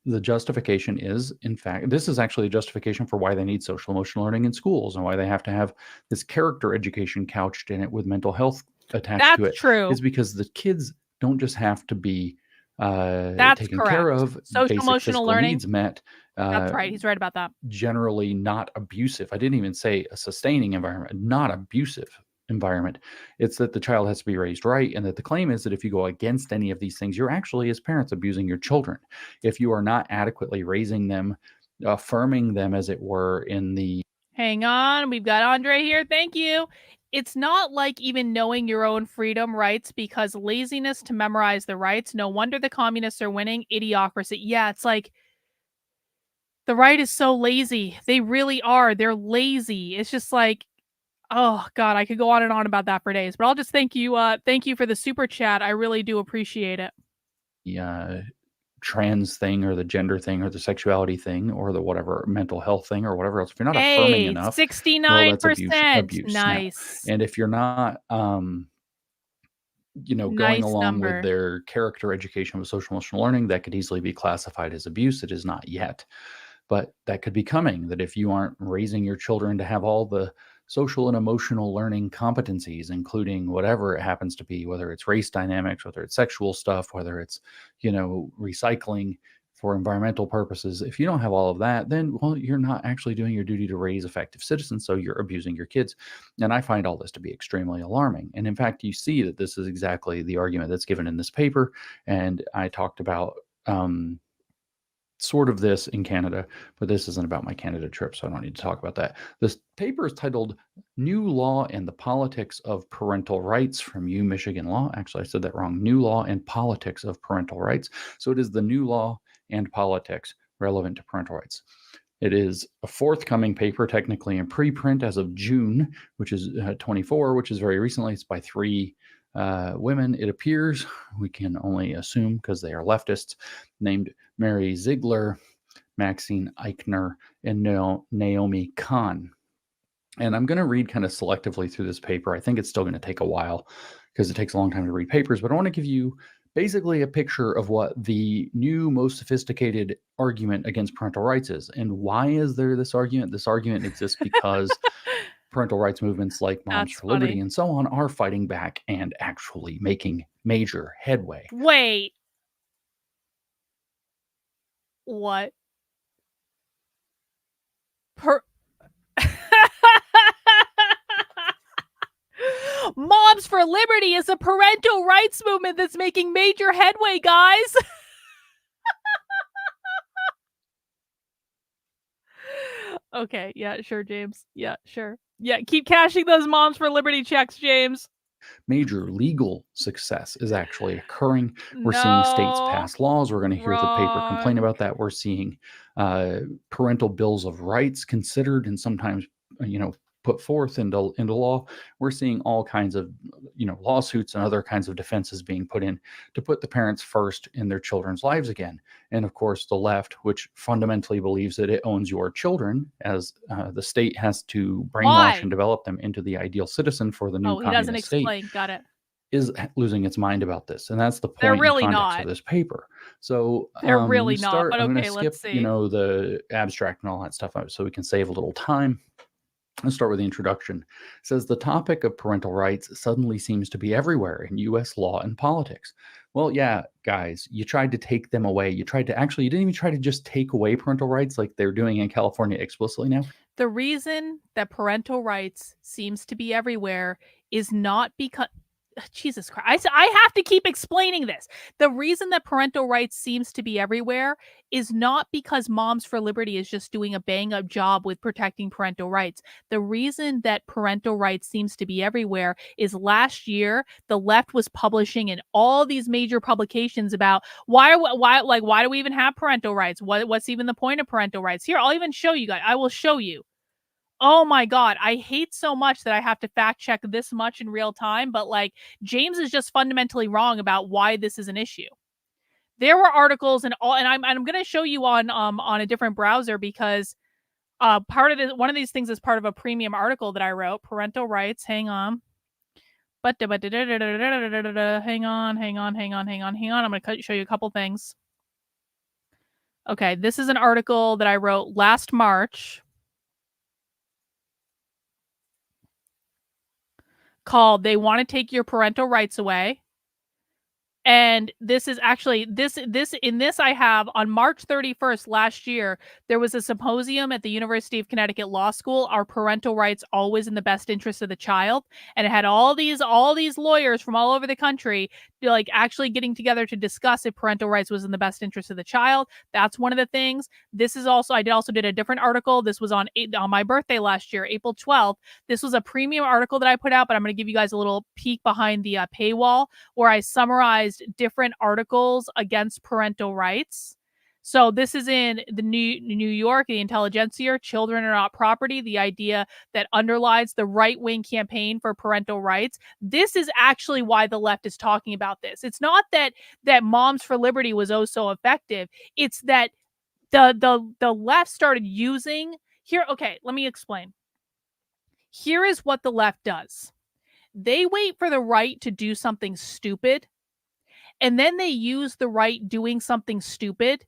the justification is, in fact, this is actually a justification for why they need social emotional learning in schools and why they have to have this character education couched in it with mental health attached to it. That's true. Is because the kids don't just have to be taken correct. care of, Social basic emotional physical learning needs met. That's right. He's right about that. Generally not abusive. I didn't even say a sustaining environment, not abusive environment. It's that the child has to be raised right, and that the claim is that if you go against any of these things, you're actually, as parents, abusing your children. If you are not adequately raising them, affirming them, as it were, in the... Hang on. We've got Andre here. Thank you. It's not like even knowing your own freedom rights because laziness to memorize the rights. No wonder the communists are winning. Idiocracy. Yeah, it's like the right is so lazy. They really are. They're lazy. It's just like, oh God, I could go on and on about that for days. But I'll just thank you. Thank you for the super chat. I really do appreciate it. Yeah. Trans thing or the gender thing or the sexuality thing or the whatever mental health thing or whatever else, if you're not affirming enough, 69%. well, that's abuse. Nice. Now, and if you're not going along with their character education with social emotional learning, that could easily be classified as abuse. It is not yet, but that could be coming. That if you aren't raising your children to have all the social and emotional learning competencies, including whatever it happens to be, whether it's race dynamics, whether it's sexual stuff, whether it's, recycling for environmental purposes. If you don't have all of that, then, well, you're not actually doing your duty to raise effective citizens. So you're abusing your kids. And I find all this to be extremely alarming. And in fact, you see that this is exactly the argument that's given in this paper. And I talked about, sort of this in Canada, but this isn't about my Canada trip, so I don't need to talk about that. This paper is titled New Law and the Politics of Parental Rights from Michigan Law. Actually, I said that wrong. New Law and Politics of Parental Rights. So it is the new law and politics relevant to parental rights. It is a forthcoming paper, technically in preprint as of June, which is 24, which is very recently. It's by 3 women, it appears. We can only assume because they are leftists, named Mary Ziegler, Maxine Eichner, and Naomi Kahn. And I'm going to read kind of selectively through this paper. I think it's still going to take a while because it takes a long time to read papers, but I want to give you basically a picture of what the new, most sophisticated argument against parental rights is. And why is there this argument? This argument exists because parental rights movements like Moms That's for Liberty funny. and so on are fighting back and actually making major headway. Wait. What? Moms for Liberty is a parental rights movement that's making major headway, guys. Okay, yeah, sure, James. Yeah, sure. Yeah, keep cashing those Moms for Liberty checks, James. Major legal success is actually occurring. We're seeing states pass laws. We're going to hear the paper complain about that. We're seeing parental bills of rights considered and sometimes, put forth into law. We're seeing all kinds of, lawsuits and other kinds of defenses being put in to put the parents first in their children's lives again. And of course, the left, which fundamentally believes that it owns your children, as the state has to brainwash and develop them into the ideal citizen for the new communist state. Got it. Is losing its mind about this, and that's the They're point really and context not. of this paper. So They're really you not, start, but I'm going okay, to skip, let's see. the abstract and all that stuff so we can save a little time. Let's start with the introduction. It says the topic of parental rights suddenly seems to be everywhere in U.S. law and politics. Well, yeah, guys, you tried to take them away. You didn't even try to just take away parental rights like they're doing in California explicitly now. The reason that parental rights seems to be everywhere is not because Jesus Christ, I have to keep explaining this. The reason that parental rights seems to be everywhere is not because Moms for Liberty is just doing a bang-up job with protecting parental rights. The reason that parental rights seems to be everywhere is last year the left was publishing in all these major publications about why do we even have parental rights? What's even the point of parental rights? Here, I'll even show you guys. I will show you. Oh my God, I hate so much that I have to fact check this much in real time, but James is just fundamentally wrong about why this is an issue. There were articles and I'm going to show you on a different browser because one of these things is part of a premium article that I wrote, parental rights. Hang on. Hang on. I'm going to show you a couple things. Okay, this is an article that I wrote last March called "They Want to Take Your Parental Rights Away." And this is actually I have on March 31st last year, there was a symposium at the University of Connecticut Law School, Are Parental Rights Always in the Best Interest of the Child? And it had all these lawyers from all over the country actually getting together to discuss if parental rights was in the best interest of the child. That's one of the things. This is also, I also did a different article. This was on my birthday last year, April 12th. This was a premium article that I put out, but I'm going to give you guys a little peek behind the paywall where I summarized different articles against parental rights. So this is in the New York, the Intelligencer, Children Are Not Property, the idea that underlies the right-wing campaign for parental rights. This is actually why the left is talking about this. It's not that Moms for Liberty was oh so effective. It's that the left started using here. Okay, let me explain. Here is what the left does. They wait for the right to do something stupid, and then they use the right doing something stupid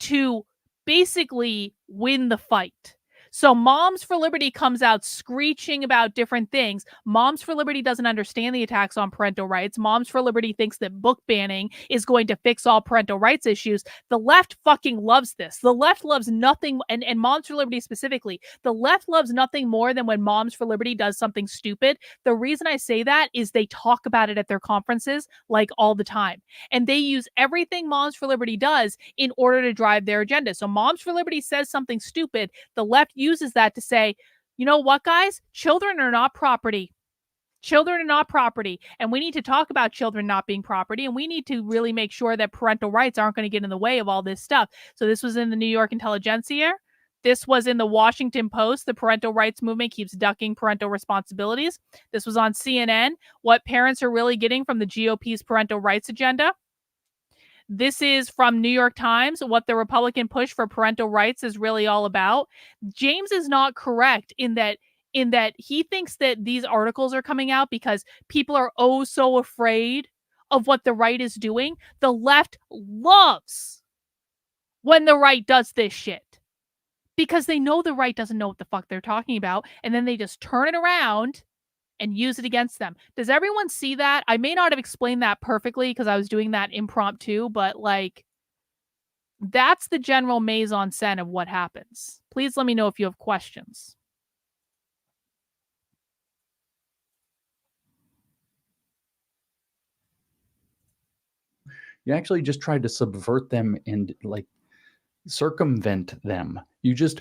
to basically win the fight. So Moms for Liberty comes out screeching about different things. Moms for Liberty doesn't understand the attacks on parental rights. Moms for Liberty thinks that book banning is going to fix all parental rights issues. The left fucking loves this. The left loves nothing, and Moms for Liberty specifically, the left loves nothing more than when Moms for Liberty does something stupid. The reason I say that is they talk about it at their conferences like all the time. And they use everything Moms for Liberty does in order to drive their agenda. So Moms for Liberty says something stupid. The left uses that to say, you know what, guys? Children are not property. Children are not property. And we need to talk about children not being property. And we need to really make sure that parental rights aren't going to get in the way of all this stuff. So this was in the New York Intelligentsia. This was in the Washington Post. The parental rights movement keeps ducking parental responsibilities. This was on CNN. What parents are really getting from the GOP's parental rights agenda. This is from New York Times, what the Republican push for parental rights is really all about. James is not correct in that he thinks that these articles are coming out because people are oh so afraid of what the right is doing. The left loves when the right does this shit because they know the right doesn't know what the fuck they're talking about, and then they just turn it around and use it against them. Does everyone see that? I may not have explained that perfectly because I was doing that impromptu, but like, that's the general mise-en-scène of what happens. Please let me know if you have questions. You actually just tried to subvert them and like circumvent them. You just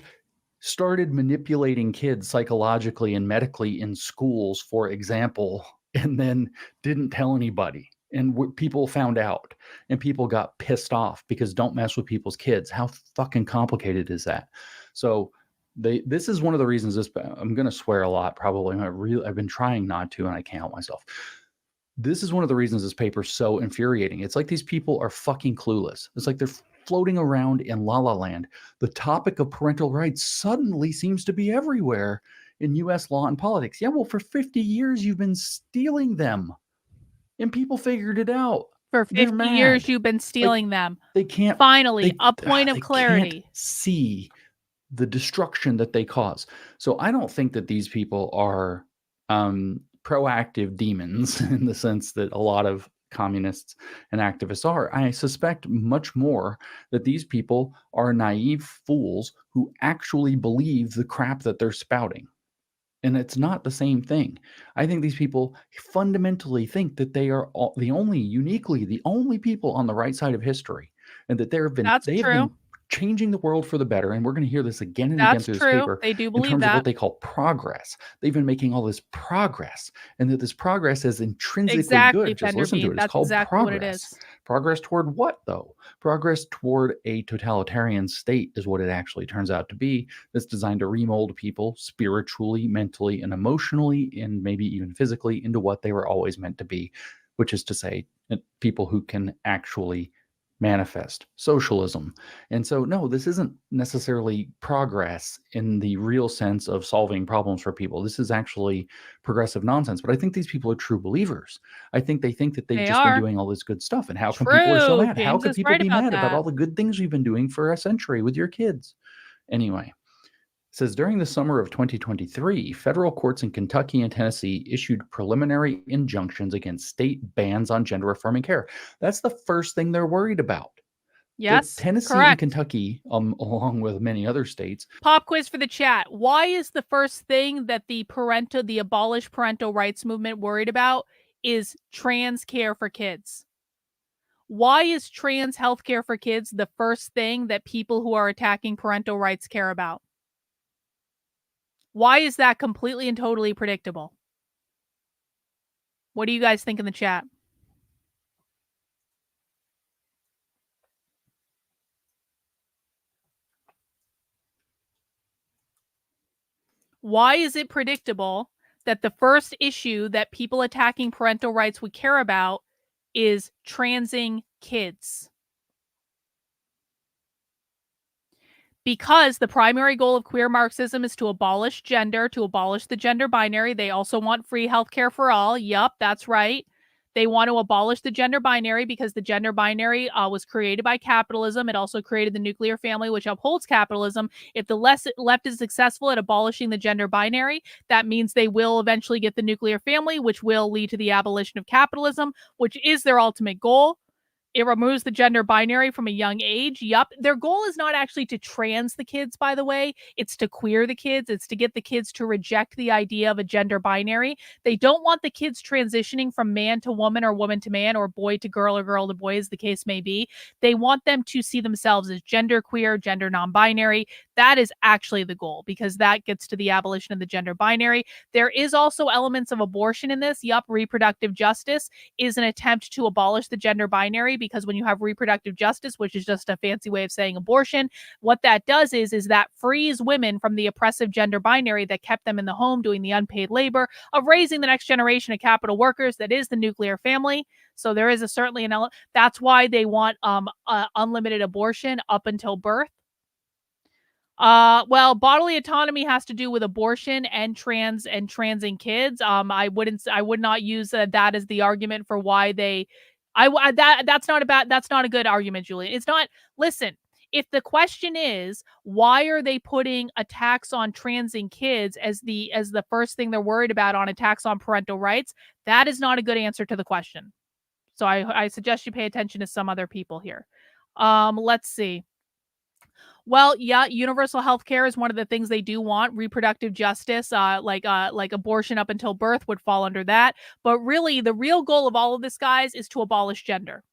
started manipulating kids psychologically and medically in schools, for example, and then didn't tell anybody. And people found out and people got pissed off because don't mess with people's kids. How fucking complicated is that? So this is one of the reasons I'm going to swear a lot, probably. I've been trying not to, and I can't help myself. This is one of the reasons this paper is so infuriating. It's like these people are fucking clueless. It's like they're floating around in La La Land. The topic of parental rights suddenly seems to be everywhere in U.S. law and politics. Yeah, well, for 50 years, you've been stealing them. And people figured it out. For 50 years, you've been stealing them. They can't. Finally, a point of clarity. Can't see the destruction that they cause. So I don't think that these people are proactive demons in the sense that a lot of communists and activists are. I suspect much more that these people are naive fools who actually believe the crap that they're spouting. And it's not the same thing. I think these people fundamentally think that they are the only people on the right side of history, and that they've been changing the world for the better. And we're going to hear this again and again through this paper. They do believe in terms that. of what they call progress. They've been making all this progress, and that this progress is intrinsically good. Just listen to it. It's called progress. What it is. Progress toward what, though? Progress toward a totalitarian state is what it actually turns out to be. That's designed to remold people spiritually, mentally, and emotionally, and maybe even physically into what they were always meant to be, which is to say, people who can actually manifest socialism. And so, no, this isn't necessarily progress in the real sense of solving problems for people. This is actually progressive nonsense. But I think these people are true believers. I think they think that they've just been doing all this good stuff. And how come people are so mad? How could people be mad about all the good things we've been doing for a century with your kids? Anyway. It says, during the summer of 2023, federal courts in Kentucky and Tennessee issued preliminary injunctions against state bans on gender-affirming care. That's the first thing they're worried about. Yes, Tennessee and Kentucky, along with many other states. Pop quiz for the chat. Why is the first thing that the abolished parental rights movement worried about is trans care for kids? Why is trans health care for kids the first thing that people who are attacking parental rights care about? Why is that completely and totally predictable? What do you guys think in the chat? Why is it predictable that the first issue that people attacking parental rights would care about is transing kids? Because the primary goal of queer Marxism is to abolish gender, to abolish the gender binary. They also want free healthcare for all. Yup, that's right. They want to abolish the gender binary because the gender binary was created by capitalism. It also created the nuclear family, which upholds capitalism. If the left is successful at abolishing the gender binary, that means they will eventually get the nuclear family, which will lead to the abolition of capitalism, which is their ultimate goal. It removes the gender binary from a young age. Yup. Their goal is not actually to trans the kids, by the way. It's to queer the kids. It's to get the kids to reject the idea of a gender binary. They don't want the kids transitioning from man to woman or woman to man or boy to girl or girl to boy, as the case may be. They want them to see themselves as gender queer, gender non-binary. That is actually the goal, because that gets to the abolition of the gender binary. There is also elements of abortion in this. Yup. Reproductive justice is an attempt to abolish the gender binary, because when you have reproductive justice, which is just a fancy way of saying abortion, what that does is that frees women from the oppressive gender binary that kept them in the home doing the unpaid labor of raising the next generation of capital workers. That is the nuclear family. So there is certainly an element. That's why they want unlimited abortion up until birth. Well, bodily autonomy has to do with abortion and transing kids. I would not use that as the argument for why they. That's not a good argument, Julian. It's not. Listen, if the question is why are they putting attacks on transing kids as the first thing they're worried about on attacks on parental rights, that is not a good answer to the question. So I suggest you pay attention to some other people here. Let's see. Well, yeah, universal health care is one of the things they do want. Reproductive justice, like abortion up until birth would fall under that. But really, the real goal of all of this, guys, is to abolish gender.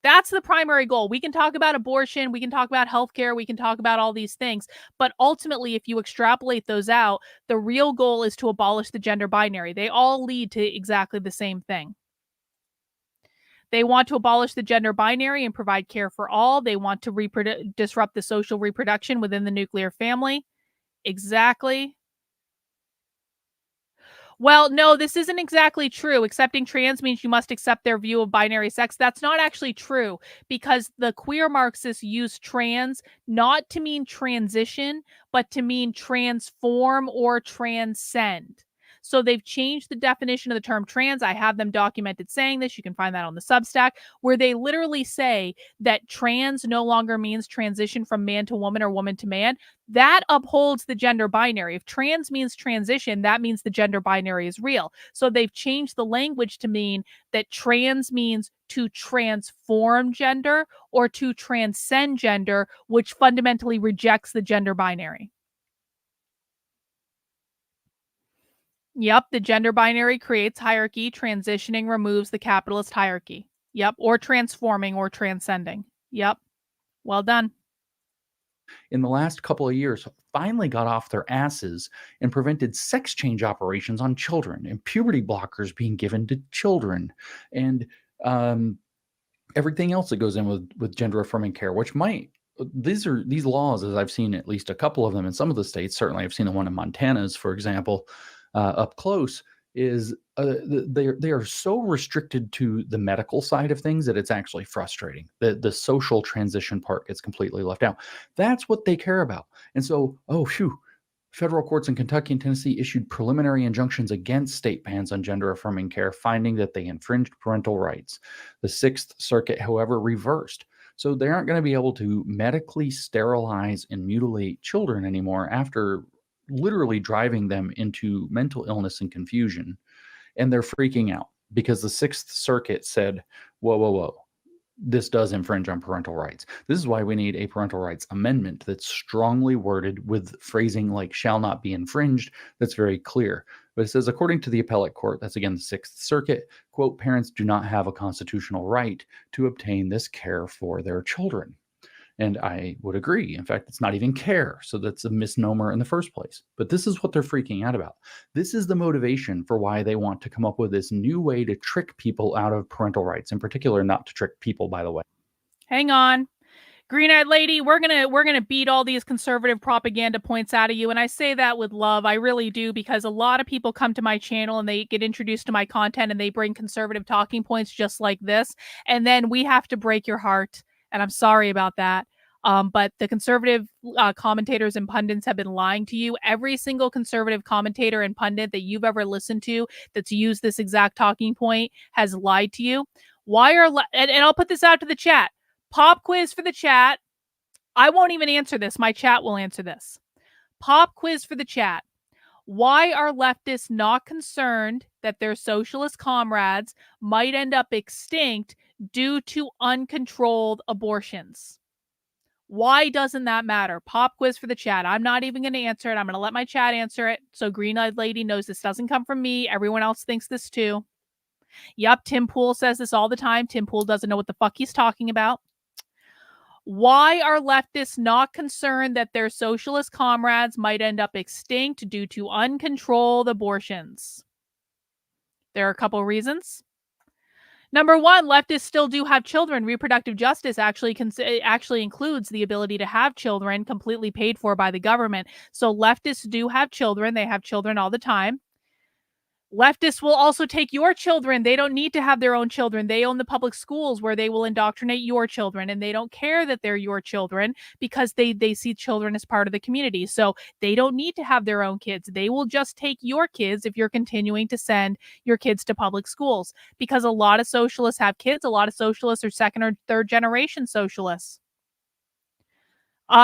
That's the primary goal. We can talk about abortion, we can talk about healthcare, we can talk about all these things. But ultimately, if you extrapolate those out, the real goal is to abolish the gender binary. They all lead to exactly the same thing. They want to abolish the gender binary and provide care for all. They want to disrupt the social reproduction within the nuclear family. Exactly. Well, no, this isn't exactly true. Accepting trans means you must accept their view of binary sex. That's not actually true, because the queer Marxists use trans not to mean transition, but to mean transform or transcend. So they've changed the definition of the term trans. I have them documented saying this. You can find that on the Substack, where they literally say that trans no longer means transition from man to woman or woman to man. That upholds the gender binary. If trans means transition, that means the gender binary is real. So they've changed the language to mean that trans means to transform gender or to transcend gender, which fundamentally rejects the gender binary. Yep, the gender binary creates hierarchy. Transitioning removes the capitalist hierarchy. Yep, or transforming or transcending. Yep, well done. In the last couple of years, finally got off their asses and prevented sex change operations on children and puberty blockers being given to children, and everything else that goes in with gender affirming care, which might. These laws, as I've seen at least a couple of them in some of the states, certainly I've seen the one in Montana's, for example, up close, is they are so restricted to the medical side of things that it's actually frustrating. The social transition part gets completely left out. That's what they care about. And so, federal courts in Kentucky and Tennessee issued preliminary injunctions against state bans on gender affirming care, finding that they infringed parental rights. The Sixth Circuit, however, reversed. So they aren't going to be able to medically sterilize and mutilate children anymore after literally driving them into mental illness and confusion. And they're freaking out because the Sixth Circuit said, whoa, this does infringe on parental rights. This is why we need a parental rights amendment that's strongly worded with phrasing like shall not be infringed. That's very clear. But it says, according to the appellate court, that's again the Sixth Circuit, quote, parents do not have a constitutional right to obtain this care for their children. And I would agree. In fact, it's not even care. So that's a misnomer in the first place. But this is what they're freaking out about. This is the motivation for why they want to come up with this new way to trick people out of parental rights, in particular, not to trick people, by the way. Hang on. Green-eyed lady, we're gonna beat all these conservative propaganda points out of you, and I say that with love. I really do, because a lot of people come to my channel and they get introduced to my content and they bring conservative talking points just like this, and then we have to break your heart, and I'm sorry about that. But the conservative commentators and pundits have been lying to you. Every single conservative commentator and pundit that you've ever listened to that's used this exact talking point has lied to you. Why are and I'll put this out to the chat. Pop quiz for the chat. I won't even answer this. My chat will answer this. Pop quiz for the chat. Why are leftists not concerned that their socialist comrades might end up extinct due to uncontrolled abortions? Why doesn't that matter? Pop quiz for the chat. I'm not even going to answer it. I'm going to let my chat answer it. So Green-Eyed Lady knows this doesn't come from me. Everyone else thinks this too. Yep, Tim Pool says this all the time. Tim Pool doesn't know what the fuck he's talking about. Why are leftists not concerned that their socialist comrades might end up extinct due to uncontrolled abortions? There are a couple reasons. Number one, leftists still do have children. Reproductive justice actually includes the ability to have children completely paid for by the government. So leftists do have children. They have children all the time. Leftists will also take your children. They don't need to have their own children. They own the public schools where they will indoctrinate your children, and they don't care that they're your children because they see children as part of the community. So they don't need to have their own kids. They will just take your kids if you're continuing to send your kids to public schools, because a lot of socialists have kids. A lot of socialists are second or third generation socialists.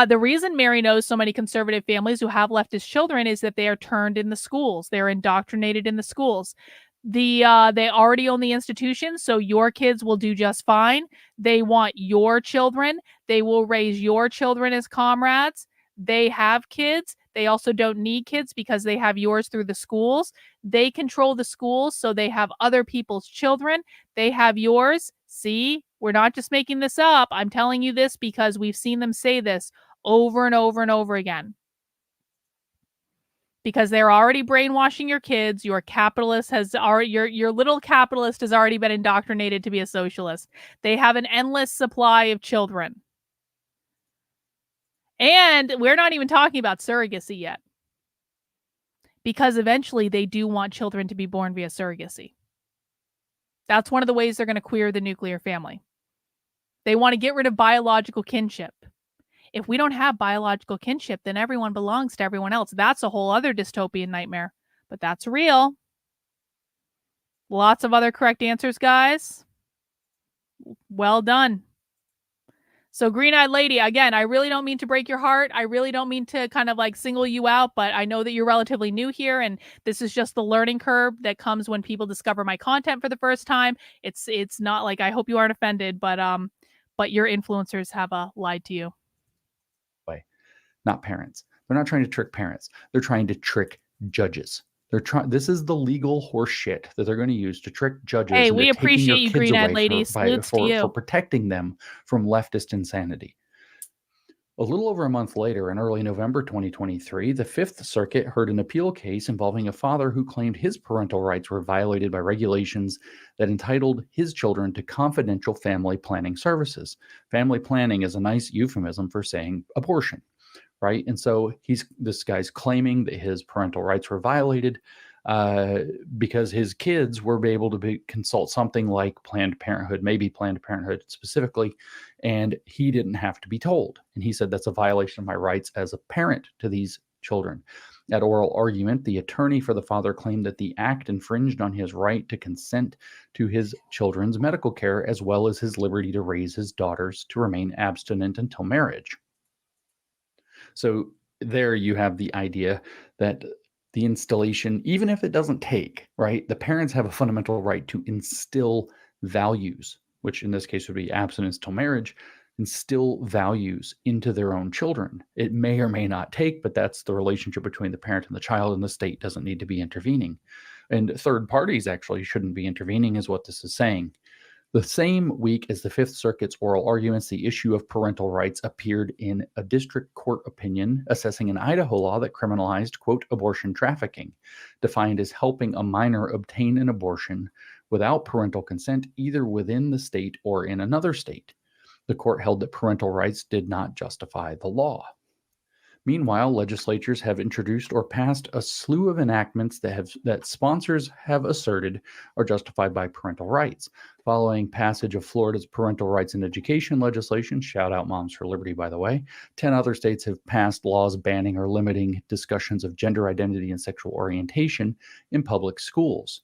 The reason Mary knows so many conservative families who have leftist children is that they are turned in the schools. They're indoctrinated in the schools. They already own the institutions, so your kids will do just fine. They want your children. They will raise your children as comrades. They have kids. They also don't need kids because they have yours through the schools. They control the schools, so they have other people's children. They have yours. See, we're not just making this up. I'm telling you this because we've seen them say this over and over and over again. Because they're already brainwashing your kids. Your capitalist has already, your little capitalist has already been indoctrinated to be a socialist. They have an endless supply of children. And we're not even talking about surrogacy yet. Because eventually they do want children to be born via surrogacy. That's one of the ways they're going to queer the nuclear family. They want to get rid of biological kinship. If we don't have biological kinship, then everyone belongs to everyone else. That's a whole other dystopian nightmare. But that's real. Lots of other correct answers, guys. Well done. So Green-Eyed Lady, again, I really don't mean to break your heart. I really don't mean to kind of like single you out, but I know that you're relatively new here, and this is just the learning curve that comes when people discover my content for the first time. It's not like, I hope you aren't offended, but your influencers have lied to you. Not parents. They're not trying to trick parents. They're trying to trick judges. This is the legal horse shit that they're going to use to trick judges. Hey, into we appreciate you, taking your kids Green-Eyed away Lady. Salutes to you. for protecting them from leftist insanity. A little over a month later, in early November 2023, the Fifth Circuit heard an appeal case involving a father who claimed his parental rights were violated by regulations that entitled his children to confidential family planning services. Family planning is a nice euphemism for saying abortion. Right. And so this guy's claiming that his parental rights were violated because his kids were able to consult something like Planned Parenthood, maybe Planned Parenthood specifically, and he didn't have to be told. And he said that's a violation of my rights as a parent to these children. At oral argument, the attorney for the father claimed that the act infringed on his right to consent to his children's medical care, as well as his liberty to raise his daughters to remain abstinent until marriage. So there you have the idea that the installation, even if it doesn't take, right, the parents have a fundamental right to instill values, which in this case would be abstinence till marriage, instill values into their own children. It may or may not take, but that's the relationship between the parent and the child, and the state doesn't need to be intervening. And third parties actually shouldn't be intervening, is what this is saying. The same week as the Fifth Circuit's oral arguments, the issue of parental rights appeared in a district court opinion assessing an Idaho law that criminalized, quote, abortion trafficking, defined as helping a minor obtain an abortion without parental consent, either within the state or in another state. The court held that parental rights did not justify the law. Meanwhile, legislatures have introduced or passed a slew of enactments that sponsors have asserted are justified by parental rights. Following passage of Florida's parental rights in education legislation, shout out Moms for Liberty, by the way, 10 other states have passed laws banning or limiting discussions of gender identity and sexual orientation in public schools.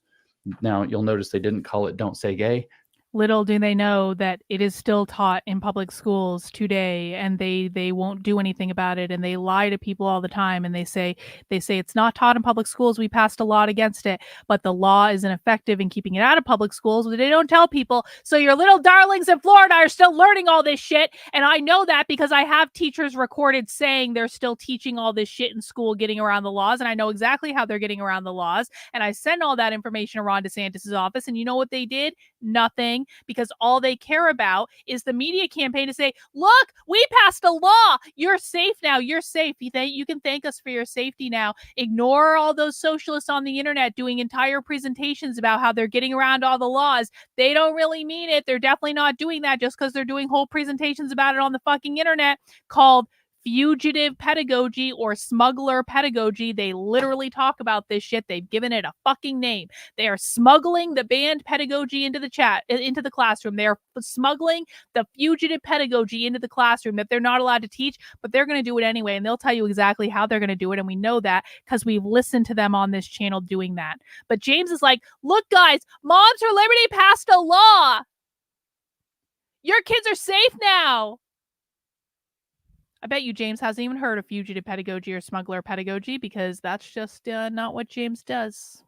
Now, you'll notice they didn't call it Don't Say Gay. Little do they know that it is still taught in public schools today, and they won't do anything about it, and they lie to people all the time, and they say it's not taught in public schools. We passed a law against it, but the law isn't effective in keeping it out of public schools. But they don't tell people. So your little darlings in Florida are still learning all this shit, and I know that because I have teachers recorded saying they're still teaching all this shit in school, getting around the laws, and I know exactly how they're getting around the laws, and I send all that information to Ron DeSantis' office, and you know what they did? Nothing, because all they care about is the media campaign to say, look, we passed a law. You're safe now. You're safe. You can thank us for your safety now. Ignore all those socialists on the internet doing entire presentations about how they're getting around all the laws. They don't really mean it. They're definitely not doing that just because they're doing whole presentations about it on the fucking internet called fugitive pedagogy or smuggler pedagogy. They literally talk about this shit. They've given it a fucking name. They are smuggling the banned pedagogy into the classroom. They are smuggling the fugitive pedagogy into the classroom that they're not allowed to teach, but they're going to do it anyway. And they'll tell you exactly how they're going to do it. And we know that because we've listened to them on this channel doing that. But James is like, look, guys, Moms for Liberty passed a law. Your kids are safe now. I bet you James hasn't even heard of fugitive pedagogy or smuggler pedagogy because that's just not what James does.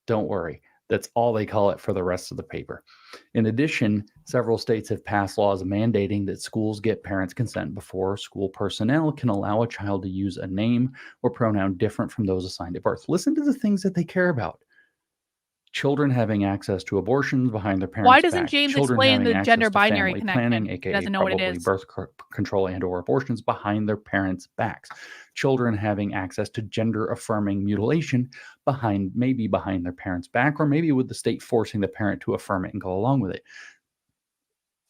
Don't worry. That's all they call it for the rest of the paper. In addition, several states have passed laws mandating that schools get parents' consent before school personnel can allow a child to use a name or pronoun different from those assigned at birth. Listen to the things that they care about. Children having access to abortions behind their parents' Why doesn't back. James Children explain having the access gender to binary family connection? planning, He aka doesn't know what it probably is. birth control and or abortions behind their parents' backs. Children having access to gender affirming mutilation maybe behind their parents' back, or maybe with the state forcing the parent to affirm it and go along with it.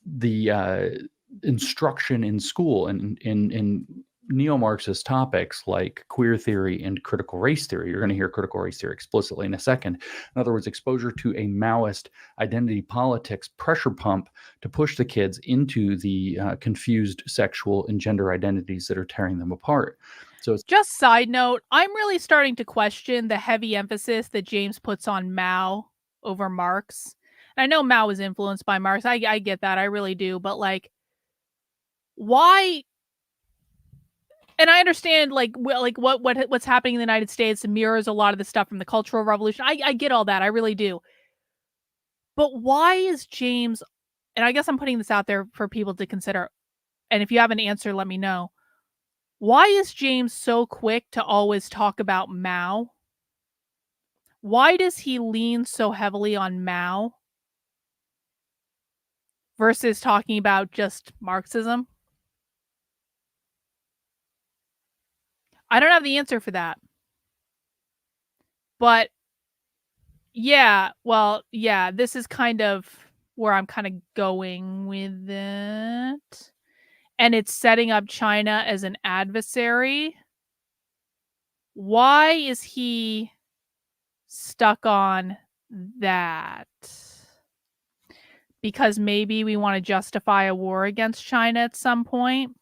The instruction in school and in neo-Marxist topics like queer theory and critical race theory. You're going to hear critical race theory explicitly in a second. In other words, exposure to a Maoist identity politics pressure pump to push the kids into the confused sexual and gender identities that are tearing them apart. So it's just side note, I'm really starting to question the heavy emphasis that James puts on Mao over Marx. And I know Mao was influenced by Marx. I get that. I really do. But like, why? And I understand what's happening in the United States mirrors a lot of the stuff from the Cultural Revolution. I get all that. I really do. But why is James, and I guess I'm putting this out there for people to consider, and if you have an answer, let me know. Why is James so quick to always talk about Mao? Why does he lean so heavily on Mao versus talking about just Marxism? I don't have the answer for that. But yeah, this is kind of where I'm kind of going with it. And it's setting up China as an adversary. Why is he stuck on that? Because maybe we want to justify a war against China at some point.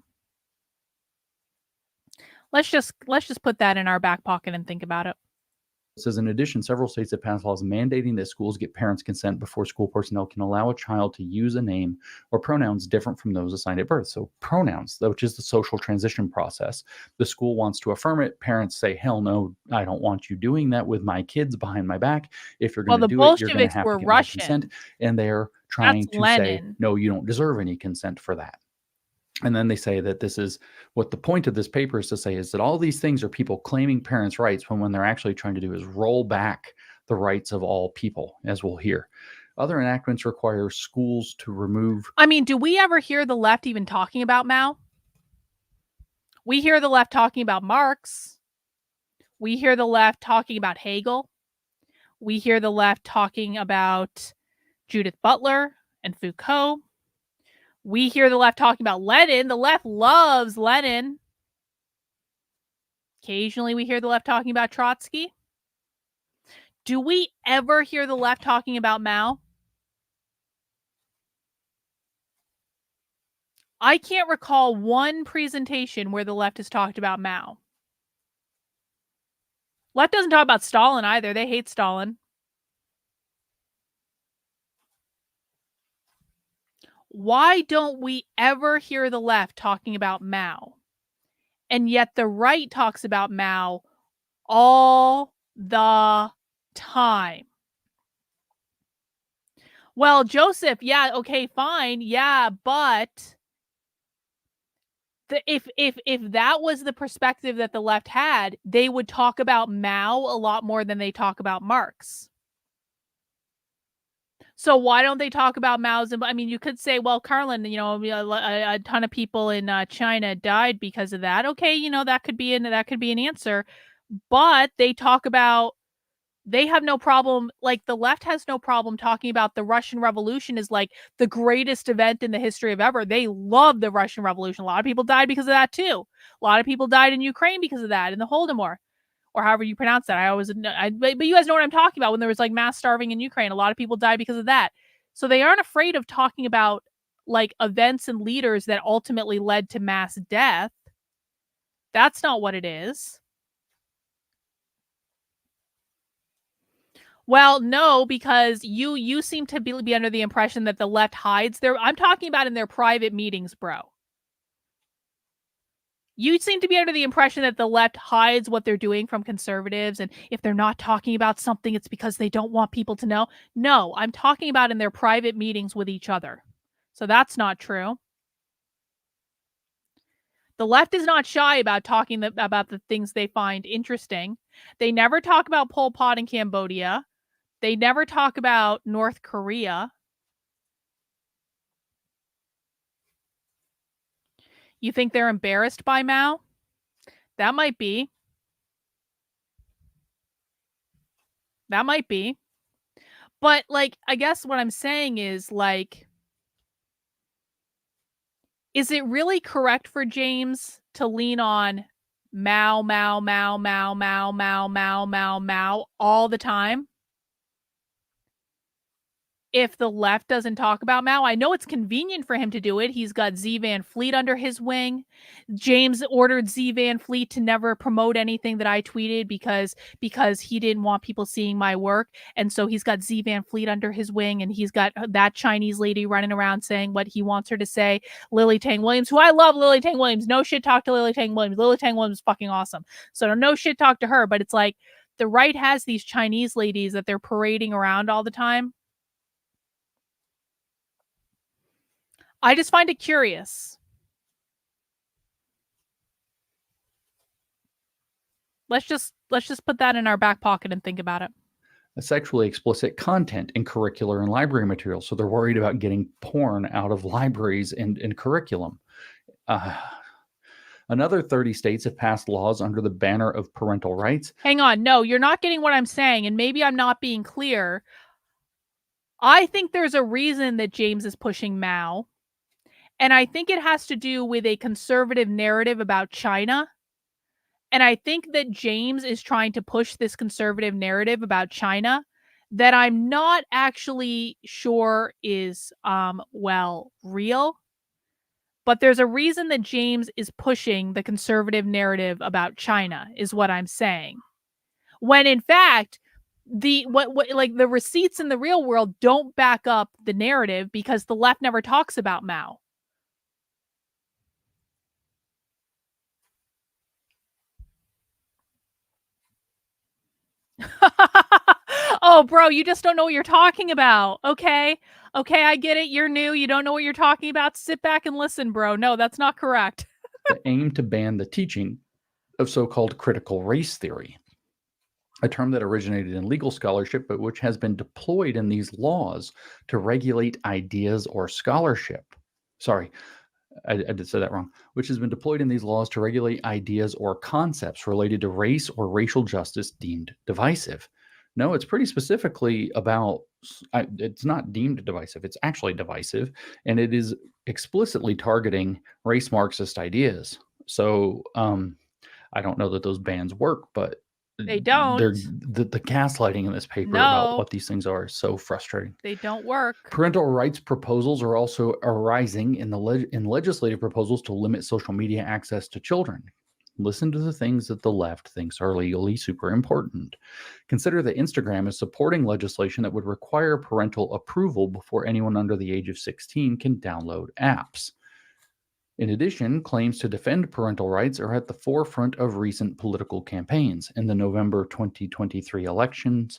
Let's just put that in our back pocket and think about it. It says, in addition, several states have passed laws mandating that schools get parents' consent before school personnel can allow a child to use a name or pronouns different from those assigned at birth. So pronouns, which is the social transition process. The school wants to affirm it. Parents say, hell no, I don't want you doing that with my kids behind my back. If you're going to do it, you're going to have to get my consent. And they're trying to say, no, you don't deserve any consent for that. And then they say that this is what the point of this paper is to say is that all these things are people claiming parents' rights when they're actually trying to do is roll back the rights of all people, as we'll hear. Other enactments require schools to remove. I mean, do we ever hear the left even talking about Mao? We hear the left talking about Marx. We hear the left talking about Hegel. We hear the left talking about Judith Butler and Foucault. We hear the left talking about Lenin. The left loves Lenin. Occasionally we hear the left talking about Trotsky. Do we ever hear the left talking about Mao? I can't recall one presentation where the left has talked about Mao. Left doesn't talk about Stalin either. They hate Stalin. Why don't we ever hear the left talking about Mao? And yet the right talks about Mao all the time. Well, Joseph, yeah, okay, fine. Yeah, but if that was the perspective that the left had, they would talk about Mao a lot more than they talk about Marx. So why don't they talk about Mao's? I mean, you could say, well, Carlin, a ton of people in China died because of that. Okay, that could be an answer, but they talk about. They have no problem, like the left has no problem talking about the Russian Revolution is like the greatest event in the history of ever. They love the Russian Revolution. A lot of people died because of that too. A lot of people died in Ukraine because of that, in the Holodomor, or however you pronounce that. But you guys know what I'm talking about when there was like mass starving in Ukraine. A lot of people died because of that. So they aren't afraid of talking about like events and leaders that ultimately led to mass death. That's not what it is. Well, no, because you seem to be under the impression that the left hides their. I'm talking about in their private meetings, bro. You seem to be under the impression that the left hides what they're doing from conservatives, and if they're not talking about something, it's because they don't want people to know. No, I'm talking about in their private meetings with each other. So that's not true. The left is not shy about talking about the things they find interesting. They never talk about Pol Pot in Cambodia. They never talk about North Korea. You think they're embarrassed by Mao? That might be. That might be. But, like, I guess what I'm saying is, like, is it really correct for James to lean on Mao, Mao, Mao, Mao, Mao, Mao, Mao, Mao, Mao all the time? If the left doesn't talk about Mao, I know it's convenient for him to do it. He's got Z Van Fleet under his wing. James ordered Z Van Fleet to never promote anything that I tweeted because he didn't want people seeing my work. And so he's got Z Van Fleet under his wing, and he's got that Chinese lady running around saying what he wants her to say. Lily Tang Williams, who I love. Lily Tang Williams. No shit talk to Lily Tang Williams. Lily Tang Williams is fucking awesome. So no shit talk to her. But it's like the right has these Chinese ladies that they're parading around all the time. I just find it curious. Let's just put that in our back pocket and think about it. A sexually explicit content in curricular and library material. So they're worried about getting porn out of libraries and curriculum. Another 30 states have passed laws under the banner of parental rights. Hang on. No, you're not getting what I'm saying, and maybe I'm not being clear. I think there's a reason that James is pushing Mao. And I think it has to do with a conservative narrative about China. And I think that James is trying to push this conservative narrative about China that I'm not actually sure is, real. But there's a reason that James is pushing the conservative narrative about China, is what I'm saying. When in fact, the receipts in the real world don't back up the narrative because the left never talks about Mao. Oh, bro, you just don't know what you're talking about. Okay, I get it. You're new. You don't know what you're talking about. Sit back and listen, bro. No, that's not correct. That aim to ban the teaching of so-called critical race theory, a term that originated in legal scholarship, but which has been deployed in these laws to regulate ideas or scholarship. Sorry, I did say that wrong. Which has been deployed in these laws to regulate ideas or concepts related to race or racial justice deemed divisive. No, it's pretty specifically about, it's not deemed divisive. It's actually divisive, and it is explicitly targeting race Marxist ideas. So I don't know that those bans work, but They don't. the gaslighting in this paper No. about what these things are is so frustrating. They don't work. Parental rights proposals are also arising in legislative proposals to limit social media access to children. Listen to the things that the left thinks are legally super important. Consider that Instagram is supporting legislation that would require parental approval before anyone under the age of 16 can download apps. In addition, claims to defend parental rights are at the forefront of recent political campaigns. In the November 2023 elections,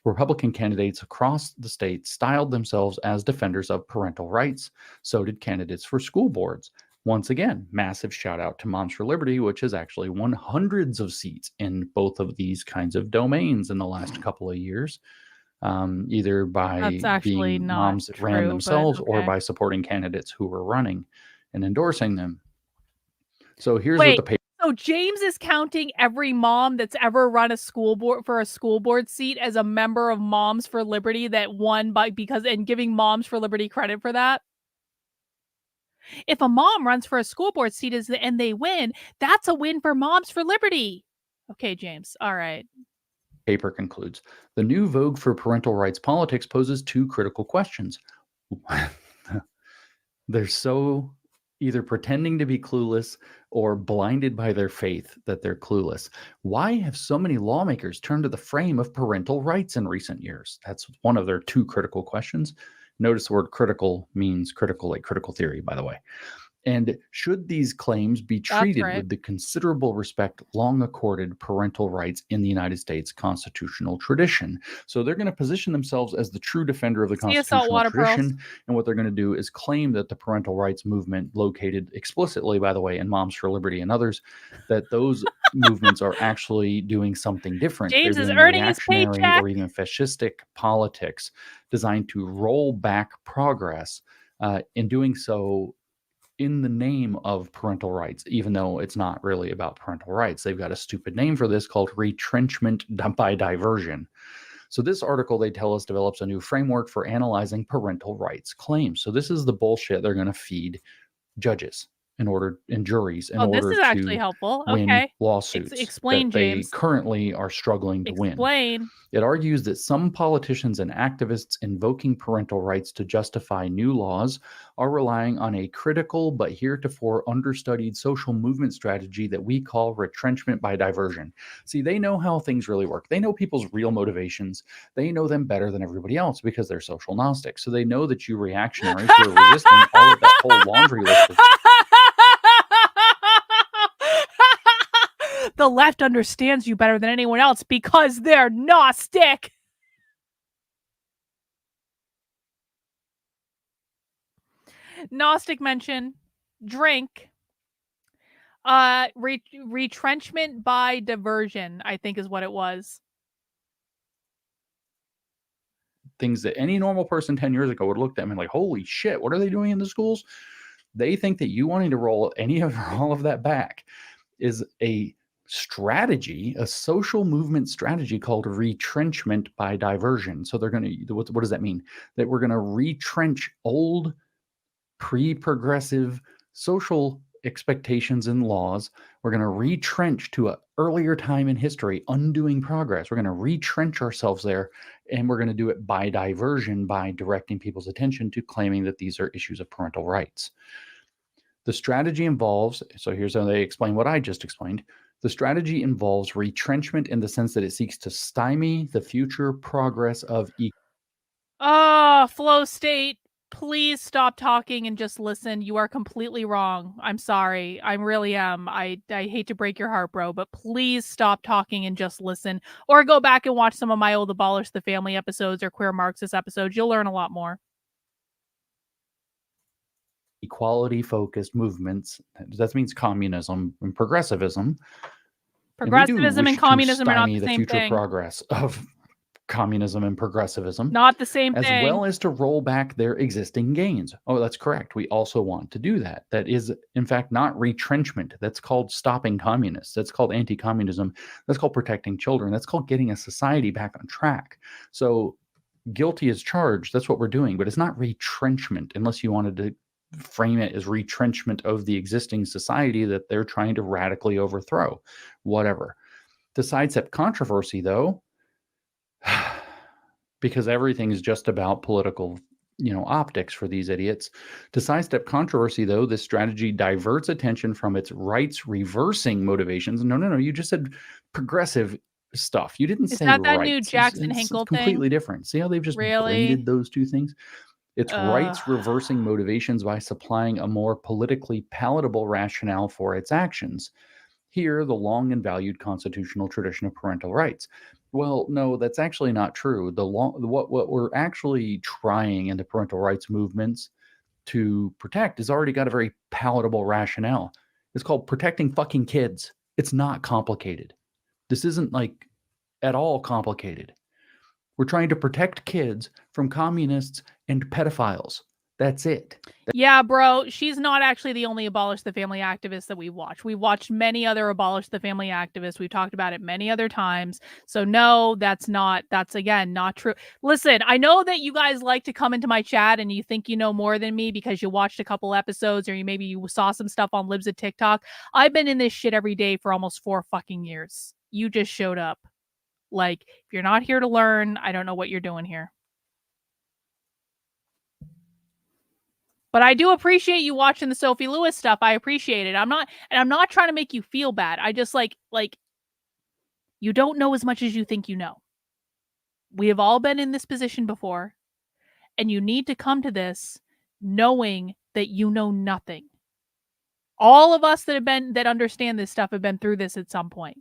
Republican candidates across the state styled themselves as defenders of parental rights. So did candidates for school boards. Once again, massive shout out to Moms for Liberty, which has actually won hundreds of seats in both of these kinds of domains in the last couple of years, either by being moms that ran themselves or by supporting candidates who were running and endorsing them. So here's what the paper. So James is counting every mom that's ever run a school board for a school board seat as a member of Moms for Liberty that won and giving Moms for Liberty credit for that. If a mom runs for a school board seat and they win, that's a win for Moms for Liberty. Okay, James. All right. Paper concludes, the new vogue for parental rights politics poses two critical questions. They're so either pretending to be clueless or blinded by their faith that they're clueless. Why have so many lawmakers turned to the frame of parental rights in recent years? That's one of their two critical questions. Notice the word critical means critical, like critical theory, by the way. And should these claims be treated with the considerable respect long accorded parental rights in the United States constitutional tradition? So they're going to position themselves as the true defender of the constitutional tradition. And what they're going to do is claim that the parental rights movement, located explicitly, by the way, in Moms for Liberty and others, that those movements are actually doing something different. James is earning his paycheck. Or even fascistic politics designed to roll back progress. In doing so, in the name of parental rights, even though it's not really about parental rights. They've got a stupid name for this called retrenchment by diversion. So this article, they tell us, develops a new framework for analyzing parental rights claims. So this is the bullshit they're going to feed judges and juries in order this is actually helpful. win lawsuits Explain, that they James. currently are struggling to win. It argues that some politicians and activists invoking parental rights to justify new laws are relying on a critical but heretofore understudied social movement strategy that we call retrenchment by diversion. See, they know how things really work. They know people's real motivations. They know them better than everybody else because they're social gnostics. So they know that you reactionaries who are resisting all of that whole laundry list of the left understands you better than anyone else because they're Gnostic. Gnostic mention, drink, retrenchment by diversion, I think is what it was. Things that any normal person 10 years ago would have looked at me like, holy shit, what are they doing in the schools? They think that you wanting to roll all of that back is a strategy, a social movement strategy called retrenchment by diversion. So they're going to, what does that mean? That we're going to retrench old pre-progressive social expectations and laws. We're going to retrench to an earlier time in history, undoing progress. We're going to retrench ourselves there, and we're going to do it by diversion, by directing people's attention to claiming that these are issues of parental rights. The strategy involves, so here's how they explain what I just explained. The strategy involves retrenchment in the sense that it seeks to stymie the future progress of flow state. Please stop talking and just listen. You are completely wrong. I'm sorry. I really am. I hate to break your heart, bro, but please stop talking and just listen. Or go back and watch some of my old Abolish the Family episodes or Queer Marxist episodes. You'll learn a lot more. Equality-focused movements. That means communism and progressivism. Progressivism and communism are not the future same thing. Progress of communism and progressivism, Not the same as thing. well as to roll back their existing gains. Oh, that's correct. We also want to do that. That is, in fact, not retrenchment. That's called stopping communists. That's called anti-communism. That's called protecting children. That's called getting a society back on track. So guilty as charged. That's what we're doing. But it's not retrenchment, unless you wanted to frame it as retrenchment of the existing society that they're trying to radically overthrow. Whatever. To sidestep controversy, though, because everything is just about political, optics for these idiots. To sidestep controversy, though, this strategy diverts attention from its rights reversing motivations. No, you just said progressive stuff. You didn't say that rights. new Jackson It's Hinkle completely thing? different. See how they've just Really? braided those two things? It's rights reversing motivations by supplying a more politically palatable rationale for its actions. Here, the long and valued constitutional tradition of parental rights. Well, no, that's actually not true. What we're actually trying in the parental rights movements to protect has already got a very palatable rationale. It's called protecting fucking kids. It's not complicated. This isn't like at all complicated. We're trying to protect kids from communists and pedophiles. That's it. Yeah, bro, she's not actually the only abolish the family activist that we watch. We watched many other abolish the family activists. We've talked about it many other times. So no, that's again not true. Listen, I know that you guys like to come into my chat and you think you know more than me because you watched a couple episodes or maybe you saw some stuff on Libs at TikTok. I've been in this shit every day for almost 4 fucking years. You just showed up. Like, if you're not here to learn, I don't know what you're doing here. But I do appreciate you watching the Sophie Lewis stuff. I appreciate it. I'm not trying to make you feel bad. I just like you don't know as much as you think you know. We have all been in this position before, and you need to come to this knowing that you know nothing. All of us that understand this stuff have been through this at some point.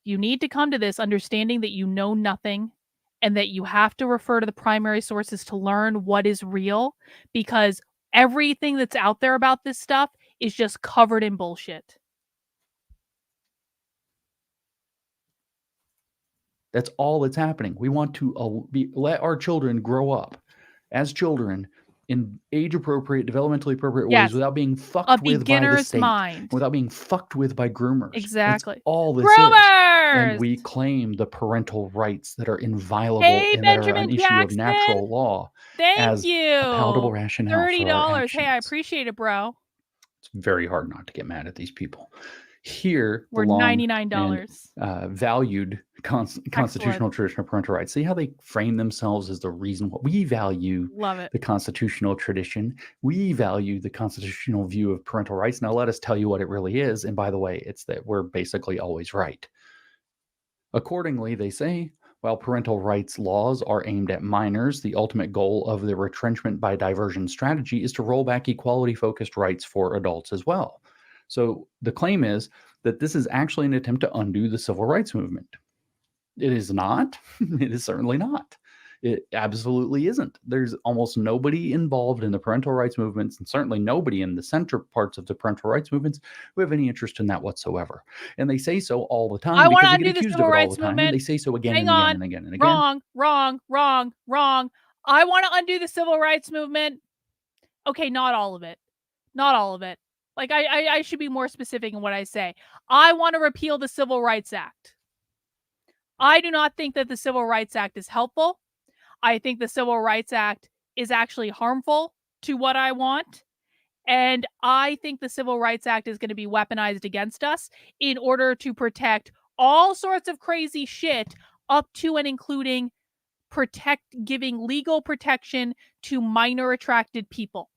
You need to come to this understanding that you know nothing and that you have to refer to the primary sources to learn what is real, because everything that's out there about this stuff is just covered in bullshit. That's all that's happening. We want to let our children grow up as children in age-appropriate, developmentally appropriate ways without being fucked with by the state, without being fucked with by groomers. Exactly. That's all this Groomers! is. And we claim the parental rights that are inviolable and that are an issue of natural law as a palatable rationale $30. for our actions. Hey, I appreciate it, bro. It's very hard not to get mad at these people. Here, we're the long $99 and valued constitutional tradition of parental rights. See how they frame themselves as the reason what we value. Love it. The constitutional tradition. We value the constitutional view of parental rights. Now let us tell you what it really is. And by the way, it's that we're basically always right. Accordingly, they say, while parental rights laws are aimed at minors, the ultimate goal of the retrenchment by diversion strategy is to roll back equality-focused rights for adults as well. So the claim is that this is actually an attempt to undo the civil rights movement. It is not. It is certainly not. It absolutely isn't. There's almost nobody involved in the parental rights movements, and certainly nobody in the center parts of the parental rights movements who have any interest in that whatsoever. And they say so all the time because they get accused of it all the time. And they say so again and again and again and again. Wrong. I want to undo the civil rights movement. Okay, not all of it. Not all of it. Like, I should be more specific in what I say. I want to repeal the Civil Rights Act. I do not think that the Civil Rights Act is helpful. I think the Civil Rights Act is actually harmful to what I want. And I think the Civil Rights Act is going to be weaponized against us in order to protect all sorts of crazy shit up to and including giving legal protection to minor attracted people.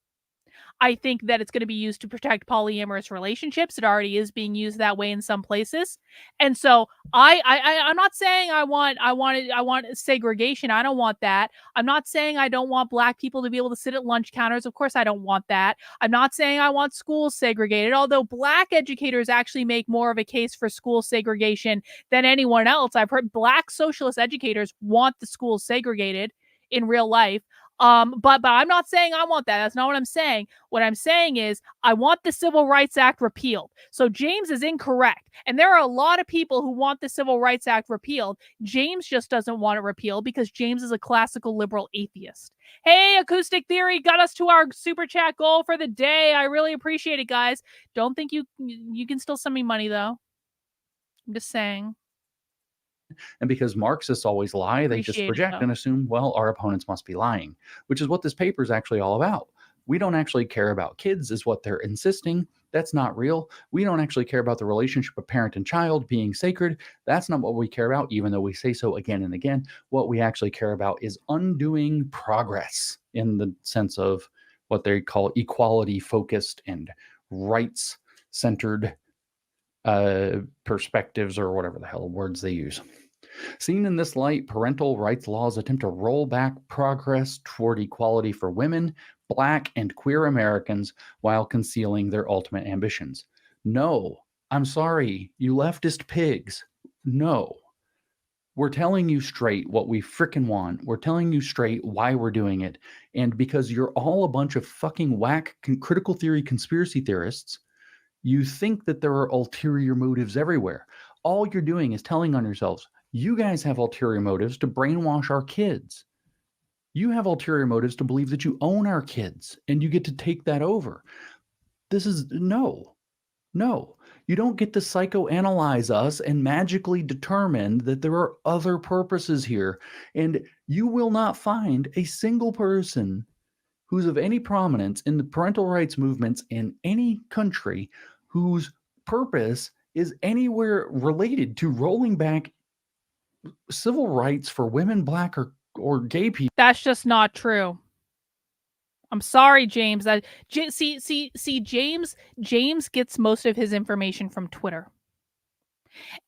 I think that it's going to be used to protect polyamorous relationships. It already is being used that way in some places. And so I'm not saying I want segregation. I don't want that. I'm not saying I don't want Black people to be able to sit at lunch counters. Of course, I don't want that. I'm not saying I want schools segregated, although Black educators actually make more of a case for school segregation than anyone else. I've heard Black socialist educators want the schools segregated in real life. But I'm not saying I want that. That's not what I'm saying. What I'm saying is I want the Civil Rights Act repealed. So James is incorrect. And there are a lot of people who want the Civil Rights Act repealed. James just doesn't want it repealed because James is a classical liberal atheist. Hey, Acoustic Theory got us to our super chat goal for the day. I really appreciate it, guys. Don't think you can still send me money, though. I'm just saying. And because Marxists always lie, they just Appreciate it, project though. and assume, well, our opponents must be lying, which is what this paper is actually all about. We don't actually care about kids, is what they're insisting. That's not real. We don't actually care about the relationship of parent and child being sacred. That's not what we care about, even though we say so again and again. What we actually care about is undoing progress in the sense of what they call equality focused and rights centered perspectives, or whatever the hell words they use. Seen in this light, parental rights laws attempt to roll back progress toward equality for women, Black, and queer Americans while concealing their ultimate ambitions. No, I'm sorry, you leftist pigs. No. We're telling you straight what we frickin' want. We're telling you straight why we're doing it. And because you're all a bunch of fucking whack critical theory conspiracy theorists, you think that there are ulterior motives everywhere. All you're doing is telling on yourselves, you guys have ulterior motives to brainwash our kids. You have ulterior motives to believe that you own our kids and you get to take that over. This is no. You don't get to psychoanalyze us and magically determine that there are other purposes here. And you will not find a single person who's of any prominence in the parental rights movements in any country whose purpose is anywhere related to rolling back civil rights for women, Black, or gay people. That's just not true. I'm sorry, James. James gets most of his information from Twitter.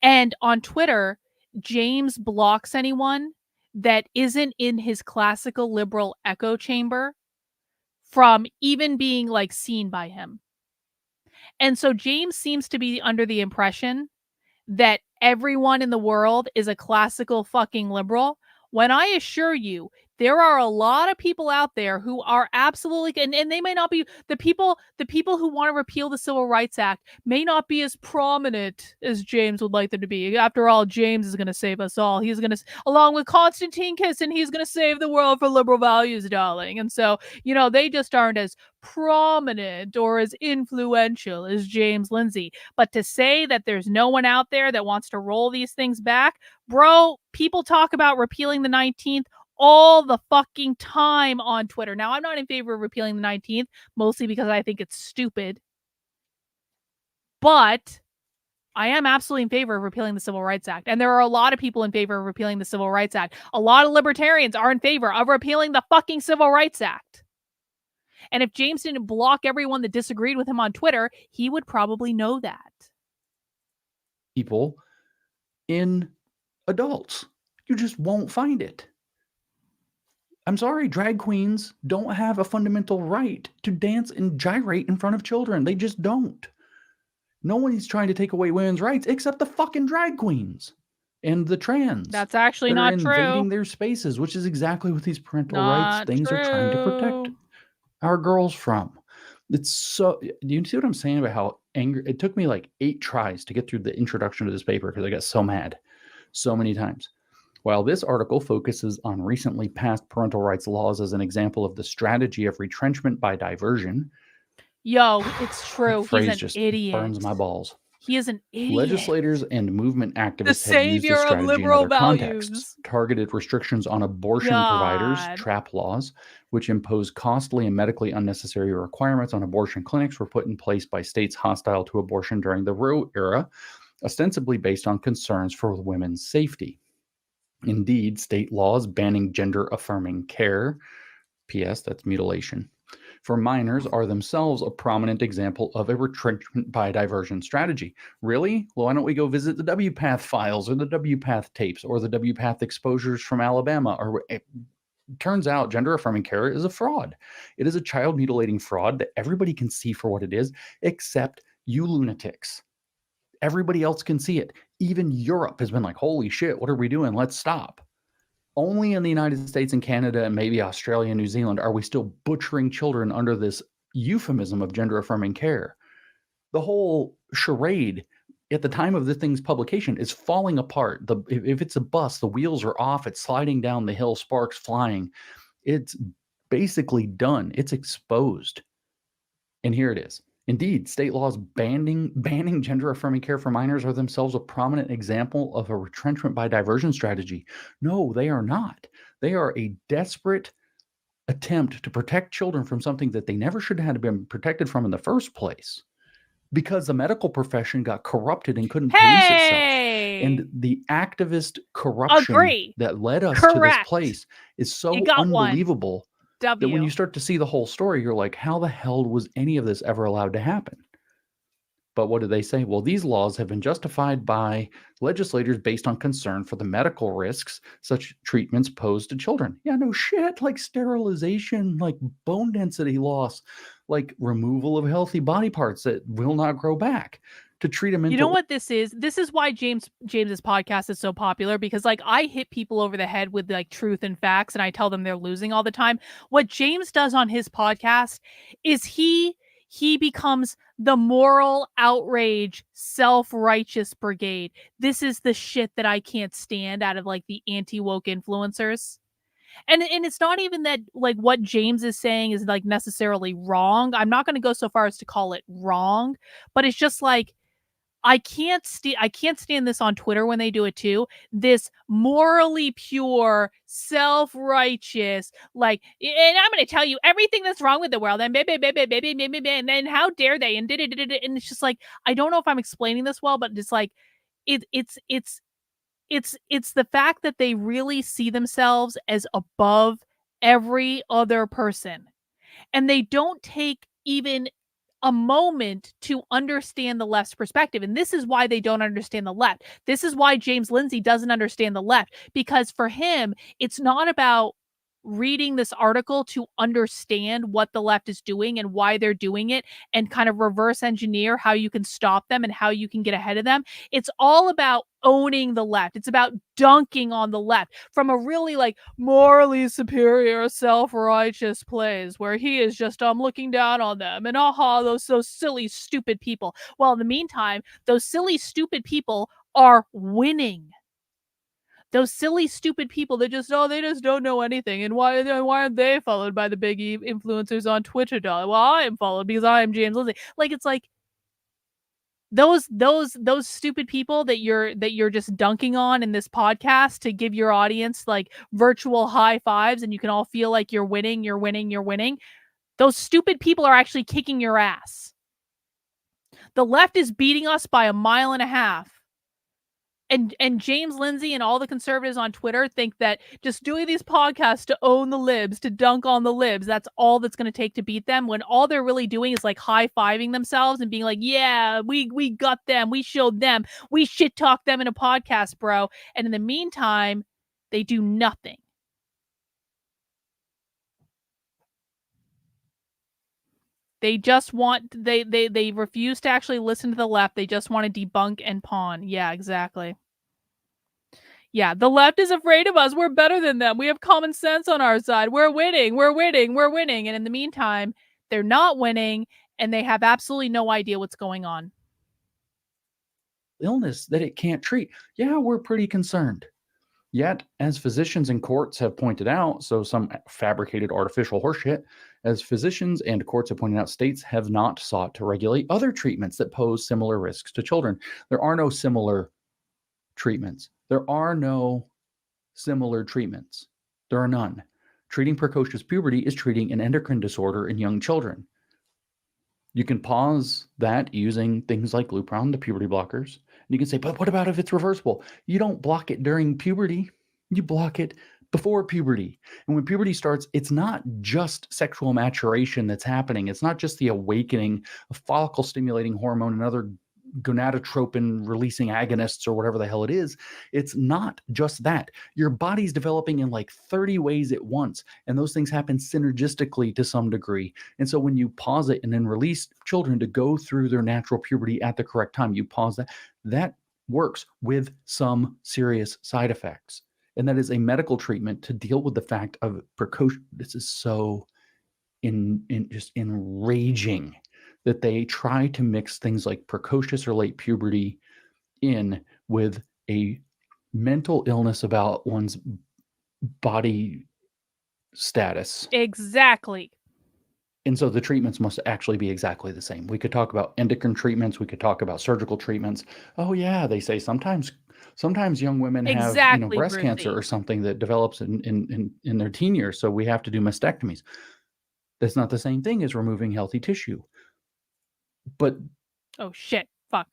And on Twitter, James blocks anyone that isn't in his classical liberal echo chamber from even being like seen by him. And so James seems to be under the impression that everyone in the world is a classical fucking liberal, when I assure you, there are a lot of people out there who are absolutely, and they may not be the people who want to repeal the Civil Rights Act may not be as prominent as James would like them to be. After all, James is going to save us all. He's going to, along with Konstantin Kissin, he's going to save the world for liberal values, darling. And so, they just aren't as prominent or as influential as James Lindsay. But to say that there's no one out there that wants to roll these things back, bro, people talk about repealing the 19th all the fucking time on Twitter. Now, I'm not in favor of repealing the 19th, mostly because I think it's stupid. But I am absolutely in favor of repealing the Civil Rights Act. And there are a lot of people in favor of repealing the Civil Rights Act. A lot of libertarians are in favor of repealing the fucking Civil Rights Act. And if James didn't block everyone that disagreed with him on Twitter, he would probably know that. People in adults. You just won't find it. I'm sorry, drag queens don't have a fundamental right to dance and gyrate in front of children. They just don't. No one's trying to take away women's rights except the fucking drag queens and the trans. That's actually not true. Invading their spaces, which is exactly what these parental rights things are trying to protect our girls from. It's so. Do you see what I'm saying about how angry? It took me like 8 tries to get through the introduction to this paper because I got so mad so many times. While this article focuses on recently passed parental rights laws as an example of the strategy of retrenchment by diversion. Yo, it's true. Phrase He's an just idiot. burns my balls. He is an idiot. Legislators and movement activists The have used this savior of strategy in liberal other contexts. values. Targeted restrictions on abortion providers, TRAP laws, which impose costly and medically unnecessary requirements on abortion clinics, were put in place by states hostile to abortion during the Roe era, ostensibly based on concerns for women's safety. Indeed, state laws banning gender-affirming care, P.S. that's mutilation, for minors are themselves a prominent example of a retrenchment by diversion strategy. Really? Well, why don't we go visit the WPATH files or the WPATH tapes or the WPATH exposures from Alabama? Or it turns out gender-affirming care is a fraud. It is a child-mutilating fraud that everybody can see for what it is, except you lunatics. Everybody else can see it. Even Europe has been like, holy shit, what are we doing? Let's stop. Only in the United States and Canada and maybe Australia and New Zealand are we still butchering children under this euphemism of gender affirming care. The whole charade at the time of this thing's publication is falling apart. If it's a bus, the wheels are off, it's sliding down the hill, sparks flying. It's basically done. It's exposed. And here it is. Indeed, state laws banning gender affirming care for minors are themselves a prominent example of a retrenchment by diversion strategy. No, they are not. They are a desperate attempt to protect children from something that they never should have been protected from in the first place, because the medical profession got corrupted and couldn't police itself. And the activist corruption Agree. that led us to this Correct. place is so You got one. unbelievable that when you start to see the whole story, you're like, how the hell was any of this ever allowed to happen? But what do they say? Well, these laws have been justified by legislators based on concern for the medical risks such treatments pose to children. Yeah, no shit, like sterilization, like bone density loss, like removal of healthy body parts that will not grow back to treat them into. You know what this is? This is why James's podcast is so popular, because like I hit people over the head with like truth and facts and I tell them they're losing all the time. What James does on his podcast is he becomes the moral outrage, self-righteous brigade. This is the shit that I can't stand out of like the anti-woke influencers. And it's not even that like what James is saying is like necessarily wrong. I'm not going to go so far as to call it wrong, but it's just like I can't stand this on Twitter when they do it too. This morally pure, self-righteous, like, and I'm going to tell you everything that's wrong with the world, and and then how dare they, and and it's just like, I don't know if I'm explaining this well, but it's like, it's the fact that they really see themselves as above every other person, and they don't take even a moment to understand the left's perspective. And this is why they don't understand the left. This is why James Lindsay doesn't understand the left, because for him, it's not about reading this article to understand what the left is doing and why they're doing it and kind of reverse engineer how you can stop them and how you can get ahead of them. It's all about owning the left. It's about dunking on the left from a really like morally superior, self-righteous place where he is just looking down on them and those silly, stupid people. Well, in the meantime, those silly, stupid people are winning. Those silly, stupid people that just don't know anything. And why aren't they followed by the big influencers on Twitter? Well, I am followed because I am James Lindsay. Like, it's like those stupid people that you're just dunking on in this podcast to give your audience like virtual high fives and you can all feel like you're winning. Those stupid people are actually kicking your ass. The left is beating us by 1.5 miles. And James Lindsay and all the conservatives on Twitter think that just doing these podcasts to own the libs, to dunk on the libs, that's all that's going to take to beat them, when all they're really doing is like high-fiving themselves and being like, yeah, we got them, we showed them, we shit-talked them in a podcast, bro. And in the meantime, they do nothing. They just want, they refuse to actually listen to the left. They just want to debunk and pawn. Yeah, exactly. Yeah, the left is afraid of us. We're better than them. We have common sense on our side. We're winning. And in the meantime, they're not winning and they have absolutely no idea what's going on. Illness that it can't treat. Yeah, we're pretty concerned. Yet, as physicians and courts have pointed out, so some fabricated artificial horseshit, as physicians and courts have pointed out, states have not sought to regulate other treatments that pose similar risks to children. There are no similar treatments. There are none. Treating precocious puberty is treating an endocrine disorder in young children. You can pause that using things like Lupron, the puberty blockers. And you can say, but what about if it's reversible? You don't block it during puberty. You block it before puberty. And when puberty starts, it's not just sexual maturation that's happening. It's not just the awakening of follicle-stimulating hormone and other gonadotropin-releasing agonists or whatever the hell it is. It's not just that. Your body's developing in like 30 ways at once, and those things happen synergistically to some degree. And so when you pause it and then release children to go through their natural puberty at the correct time, you pause that. That works with some serious side effects. And that is a medical treatment to deal with the fact of precocious. This is so just enraging that they try to mix things like precocious or late puberty in with a mental illness about one's body status. Exactly. And so the treatments must actually be exactly the same. We could talk about endocrine treatments. We could talk about surgical treatments. Oh yeah, they say sometimes young women have Exactly, breast cancer Brucey. or something that develops in their teen years, so we have to do mastectomies. That's not the same thing as removing healthy tissue. But Oh shit! Fuck!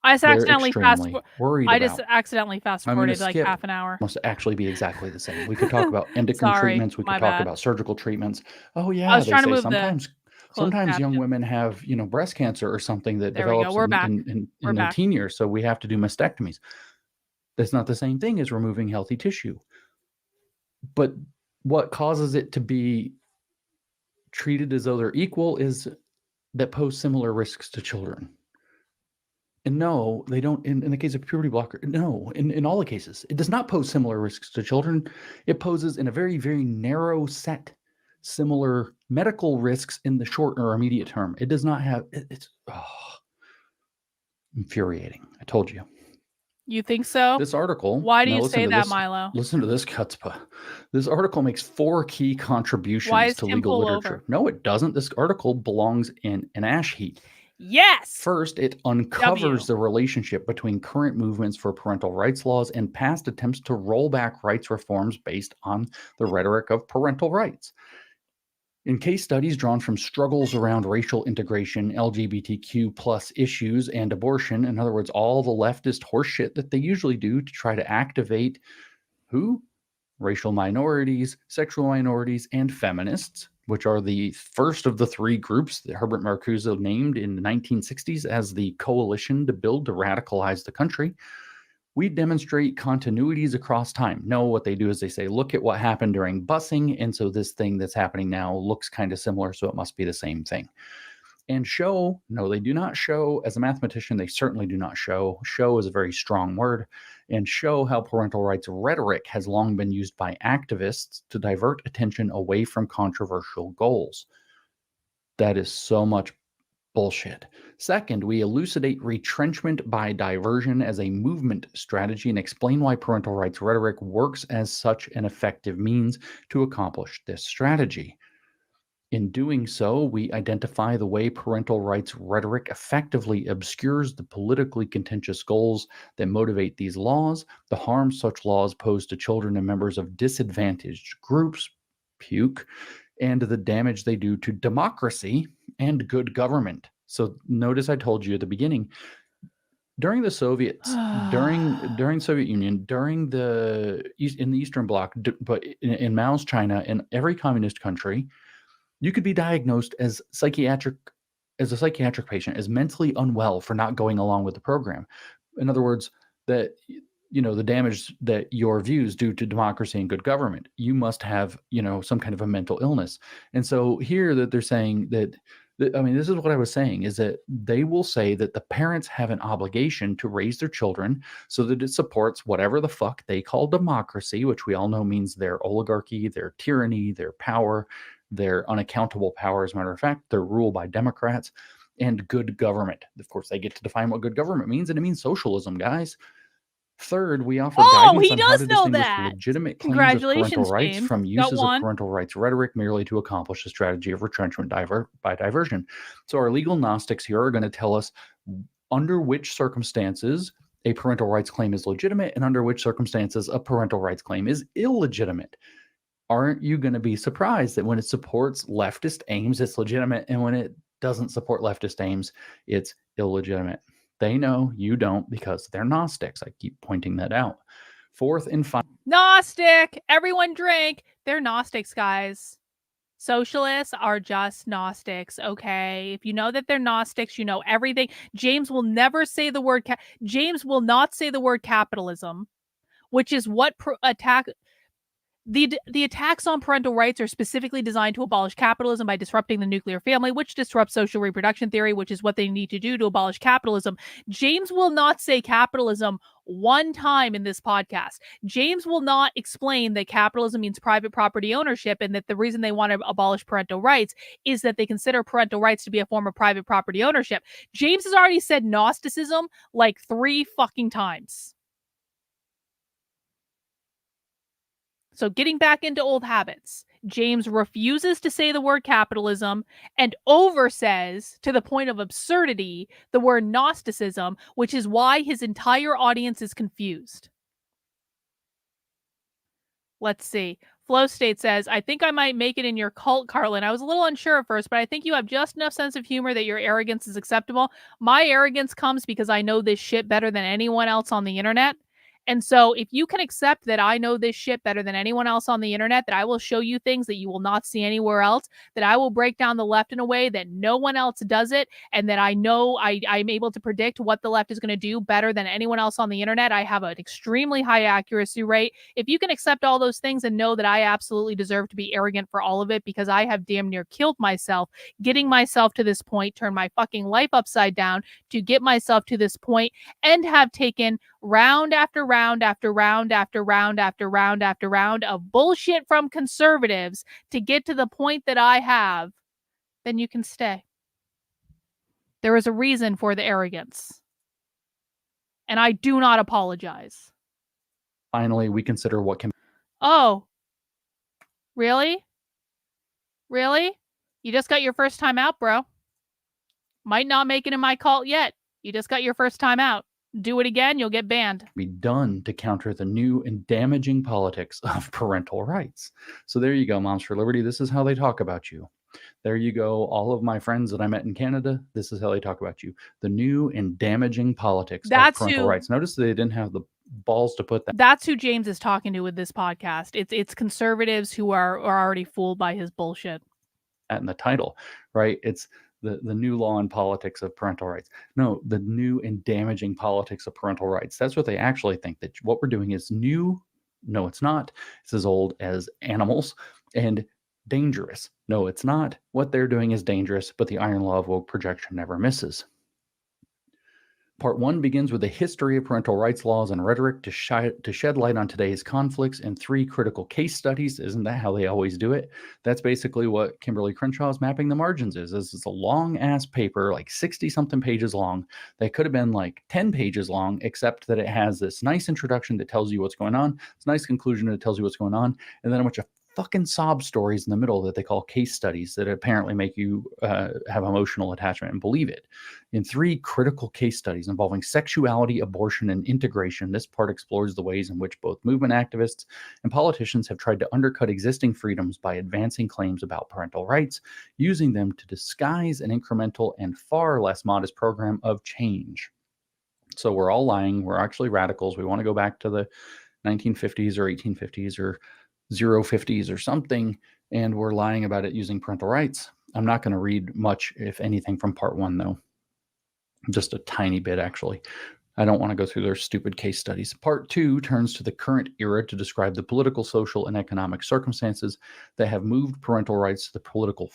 I just they're accidentally extremely worried I about. just accidentally fast I'm going to forwarded like skip. half an hour. Must actually be exactly the same. We could talk about endocrine Sorry, treatments. We my could talk bad. about surgical treatments. Oh I yeah, was they trying to say move the closed sometimes young caption. women have breast cancer or something that There we go. develops We're back. in We're their back. teen years, so we have to do mastectomies. That's not the same thing as removing healthy tissue. But what causes it to be treated as though they're equal is that pose similar risks to children. And no, they don't. In the case of puberty blocker, no. In all the cases, it does not pose similar risks to children. It poses in a very, very narrow set similar medical risks in the short or immediate term. It does not have. It's infuriating. I told you. You think so? This article. Why do now you listen say to that, this, Milo? Listen to this, Chutzpah. This article makes 4 key Why contributions is to Tim legal pull literature. over? No, it doesn't. This article belongs in an ash heap. Yes. First, it uncovers the relationship between current movements for parental rights laws and past attempts to roll back rights reforms based on the rhetoric of parental rights. In case studies drawn from struggles around racial integration, LGBTQ plus issues, and abortion, in other words, all the leftist horseshit that they usually do to try to activate who? Racial minorities, sexual minorities, and feminists, which are the first of the 3 groups that Herbert Marcuse named in the 1960s as the coalition to build to radicalize the country. We demonstrate continuities across time. No, what they do is they say, look at what happened during busing, and so this thing that's happening now looks kind of similar, so it must be the same thing. And show, no, they do not show. As a mathematician, they certainly do not show. Show is a very strong word. And show how parental rights rhetoric has long been used by activists to divert attention away from controversial goals. That is so much bullshit. Second, we elucidate retrenchment by diversion as a movement strategy and explain why parental rights rhetoric works as such an effective means to accomplish this strategy. In doing so, we identify the way parental rights rhetoric effectively obscures the politically contentious goals that motivate these laws, the harm such laws pose to children and members of disadvantaged groups, puke, and the damage they do to democracy and good government. So notice I told you at the beginning, during the Soviets, during Soviet Union, in the Eastern Bloc, but in Mao's China, in every communist country, you could be diagnosed as a psychiatric patient, as mentally unwell for not going along with the program. In other words, that the damage that your views do to democracy and good government, you must have some kind of a mental illness. And so here that they're saying that this is what I was saying, is that they will say that the parents have an obligation to raise their children so that it supports whatever the fuck they call democracy, which we all know means their oligarchy, their tyranny, their power, their unaccountable power. As a matter of fact, they're ruled by Democrats, and good government. Of course, they get to define what good government means, and it means socialism, guys. Third, we offer guidance on how to distinguish legitimate claims of parental Congratulations, rights James. from You got uses of one. parental rights rhetoric merely to accomplish the strategy of retrenchment by diversion. So our legal Gnostics here are going to tell us under which circumstances a parental rights claim is legitimate and under which circumstances a parental rights claim is illegitimate. Aren't you going to be surprised that when it supports leftist aims, it's legitimate, and when it doesn't support leftist aims, it's illegitimate? They know, you don't, because they're Gnostics. I keep pointing that out. Fourth and final. Gnostic. Everyone drink. They're Gnostics, guys. Socialists are just Gnostics, okay? If you know that they're Gnostics, you know everything. James will never say the word James will not say the word capitalism, which is what The attacks on parental rights are specifically designed to abolish capitalism by disrupting the nuclear family, which disrupts social reproduction theory, which is what they need to do to abolish capitalism. James will not say capitalism one time in this podcast. James will not explain that capitalism means private property ownership and that the reason they want to abolish parental rights is that they consider parental rights to be a form of private property ownership. James has already said Gnosticism like 3 fucking times. So getting back into old habits, James refuses to say the word capitalism and oversays, to the point of absurdity, the word Gnosticism, which is why his entire audience is confused. Let's see. Flow State says, I think I might make it in your cult, Carlin. I was a little unsure at first, but I think you have just enough sense of humor that your arrogance is acceptable. My arrogance comes because I know this shit better than anyone else on the internet. And so if you can accept that I know this shit better than anyone else on the internet, that I will show you things that you will not see anywhere else, that I will break down the left in a way that no one else does it, and that I know I'm able to predict what the left is going to do better than anyone else on the internet. I have an extremely high accuracy rate. If you can accept all those things and know that I absolutely deserve to be arrogant for all of it because I have damn near killed myself, getting myself to this point, turned my fucking life upside down to get myself to this point, and have taken round after round after round after round after round after round of bullshit from conservatives to get to the point that I have, then you can stay. There is a reason for the arrogance. And I do not apologize. Finally, we consider what can. Oh, really? Really? You just got your first time out, bro. Might not make it in my cult yet. You just got your first time out. Do it again, you'll get banned. Be done to counter the new and damaging politics of parental rights. So there you go, Moms for Liberty. This is how they talk about you. There you go, all of my friends that I met in Canada. This is how they talk about you. The new and damaging politics of parental rights. Notice they didn't have the balls to put that. That's who James is talking to with this podcast. It's conservatives who are already fooled by his bullshit. In the title, right? It's the new law and politics of parental rights. No, the new and damaging politics of parental rights. That's what they actually think, that what we're doing is new. No, it's not. It's as old as animals and dangerous. No, it's not. What they're doing is dangerous, but the iron law of woke projection never misses. Part 1 begins with a history of parental rights laws and rhetoric to shed light on today's conflicts and 3 critical case studies. Isn't that how they always do it? That's basically what Kimberly Crenshaw's Mapping the Margins is. This is a long-ass paper, like 60-something pages long. That could have been like 10 pages long, except that it has this nice introduction that tells you what's going on, this nice conclusion that tells you what's going on, and then a bunch of fucking sob stories in the middle that they call case studies that apparently make you have emotional attachment and believe it. In 3 critical case studies involving sexuality, abortion, and integration, this part explores the ways in which both movement activists and politicians have tried to undercut existing freedoms by advancing claims about parental rights, using them to disguise an incremental and far less modest program of change. So we're all lying. We're actually radicals. We want to go back to the 1950s or 1850s or 050s or something, and we're lying about it using parental rights. I'm not going to read much, if anything, from part 1, though. Just a tiny bit, actually. I don't want to go through their stupid case studies. Part 2 turns to the current era to describe the political, social, and economic circumstances that have moved parental rights to the political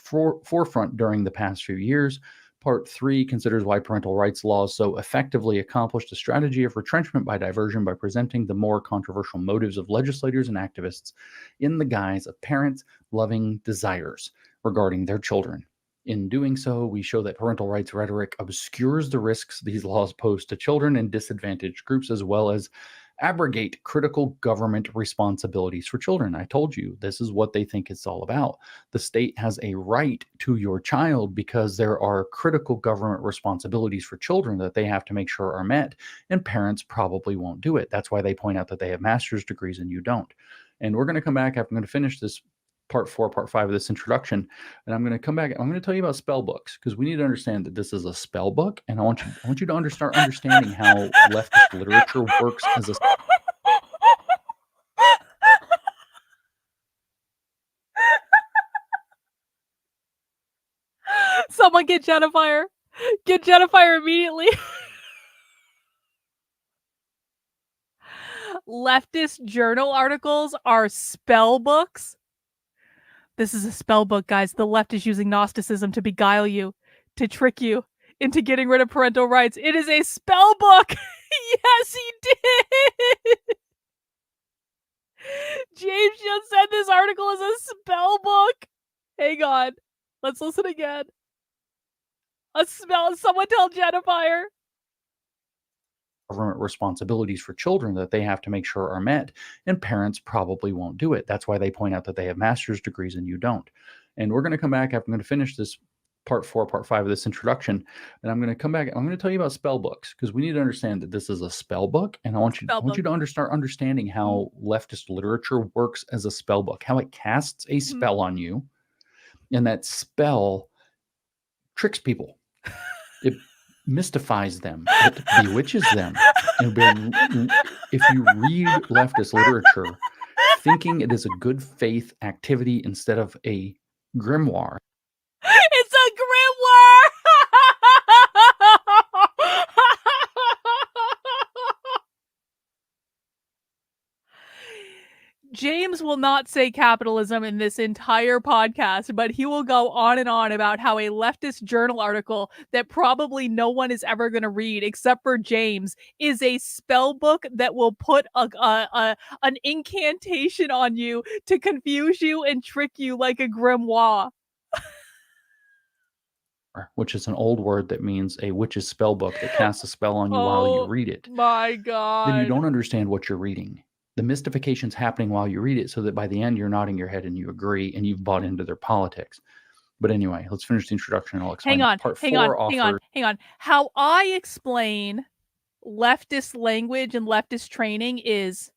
forefront during the past few years. Part 3 considers why parental rights laws so effectively accomplished a strategy of retrenchment by diversion by presenting the more controversial motives of legislators and activists in the guise of parents' loving desires regarding their children. In doing so, we show that parental rights rhetoric obscures the risks these laws pose to children and disadvantaged groups, as well as abrogate critical government responsibilities for children. I told you, this is what they think it's all about. The state has a right to your child because there are critical government responsibilities for children that they have to make sure are met, and parents probably won't do it. That's why they point out that they have master's degrees and you don't. And we're going to come back after I'm going to finish this part 4, part 5 of this introduction, and I'm going to come back. I'm going to tell you about spell books, because we need to understand that this is a spell book, and I want you to start understanding how leftist literature works as a. Someone get Jetafire. Get Jetafire immediately. leftist journal articles are spell books. This is a spell book, guys. The left is using Gnosticism to beguile you, to trick you into getting rid of parental rights. It is a spell book. Yes, he did. James just said this article is a spell book. Hang on. Let's listen again. A spell. Someone tell Jennifer. Government responsibilities for children that they have to make sure are met, and parents probably won't do it. That's why they point out that they have master's degrees and you don't. And we're going to come back after I'm going to finish this part 4, part 5 of this introduction, and I'm going to come back. I'm going to tell you about spell books, because we need to understand that this is a spell book, and I want you to start understanding how leftist literature works as a spell book, how it casts a spell on you, and that spell tricks people. It mystifies them. It bewitches them. If you read leftist literature thinking it is a good faith activity instead of a grimoire, it's a grimoire. James will not say capitalism in this entire podcast, but he will go on and on about how a leftist journal article that probably no one is ever going to read except for James is a spell book that will put an incantation on you to confuse you and trick you like a grimoire. which is an old word that means a witch's spell book that casts a spell on you while you read it. My God. Then you don't understand what you're reading. The mystification's happening while you read it, so that by the end you're nodding your head and you agree and you've bought into their politics. But anyway, let's finish the introduction and I'll explain. Hang on. How I explain leftist language and leftist training is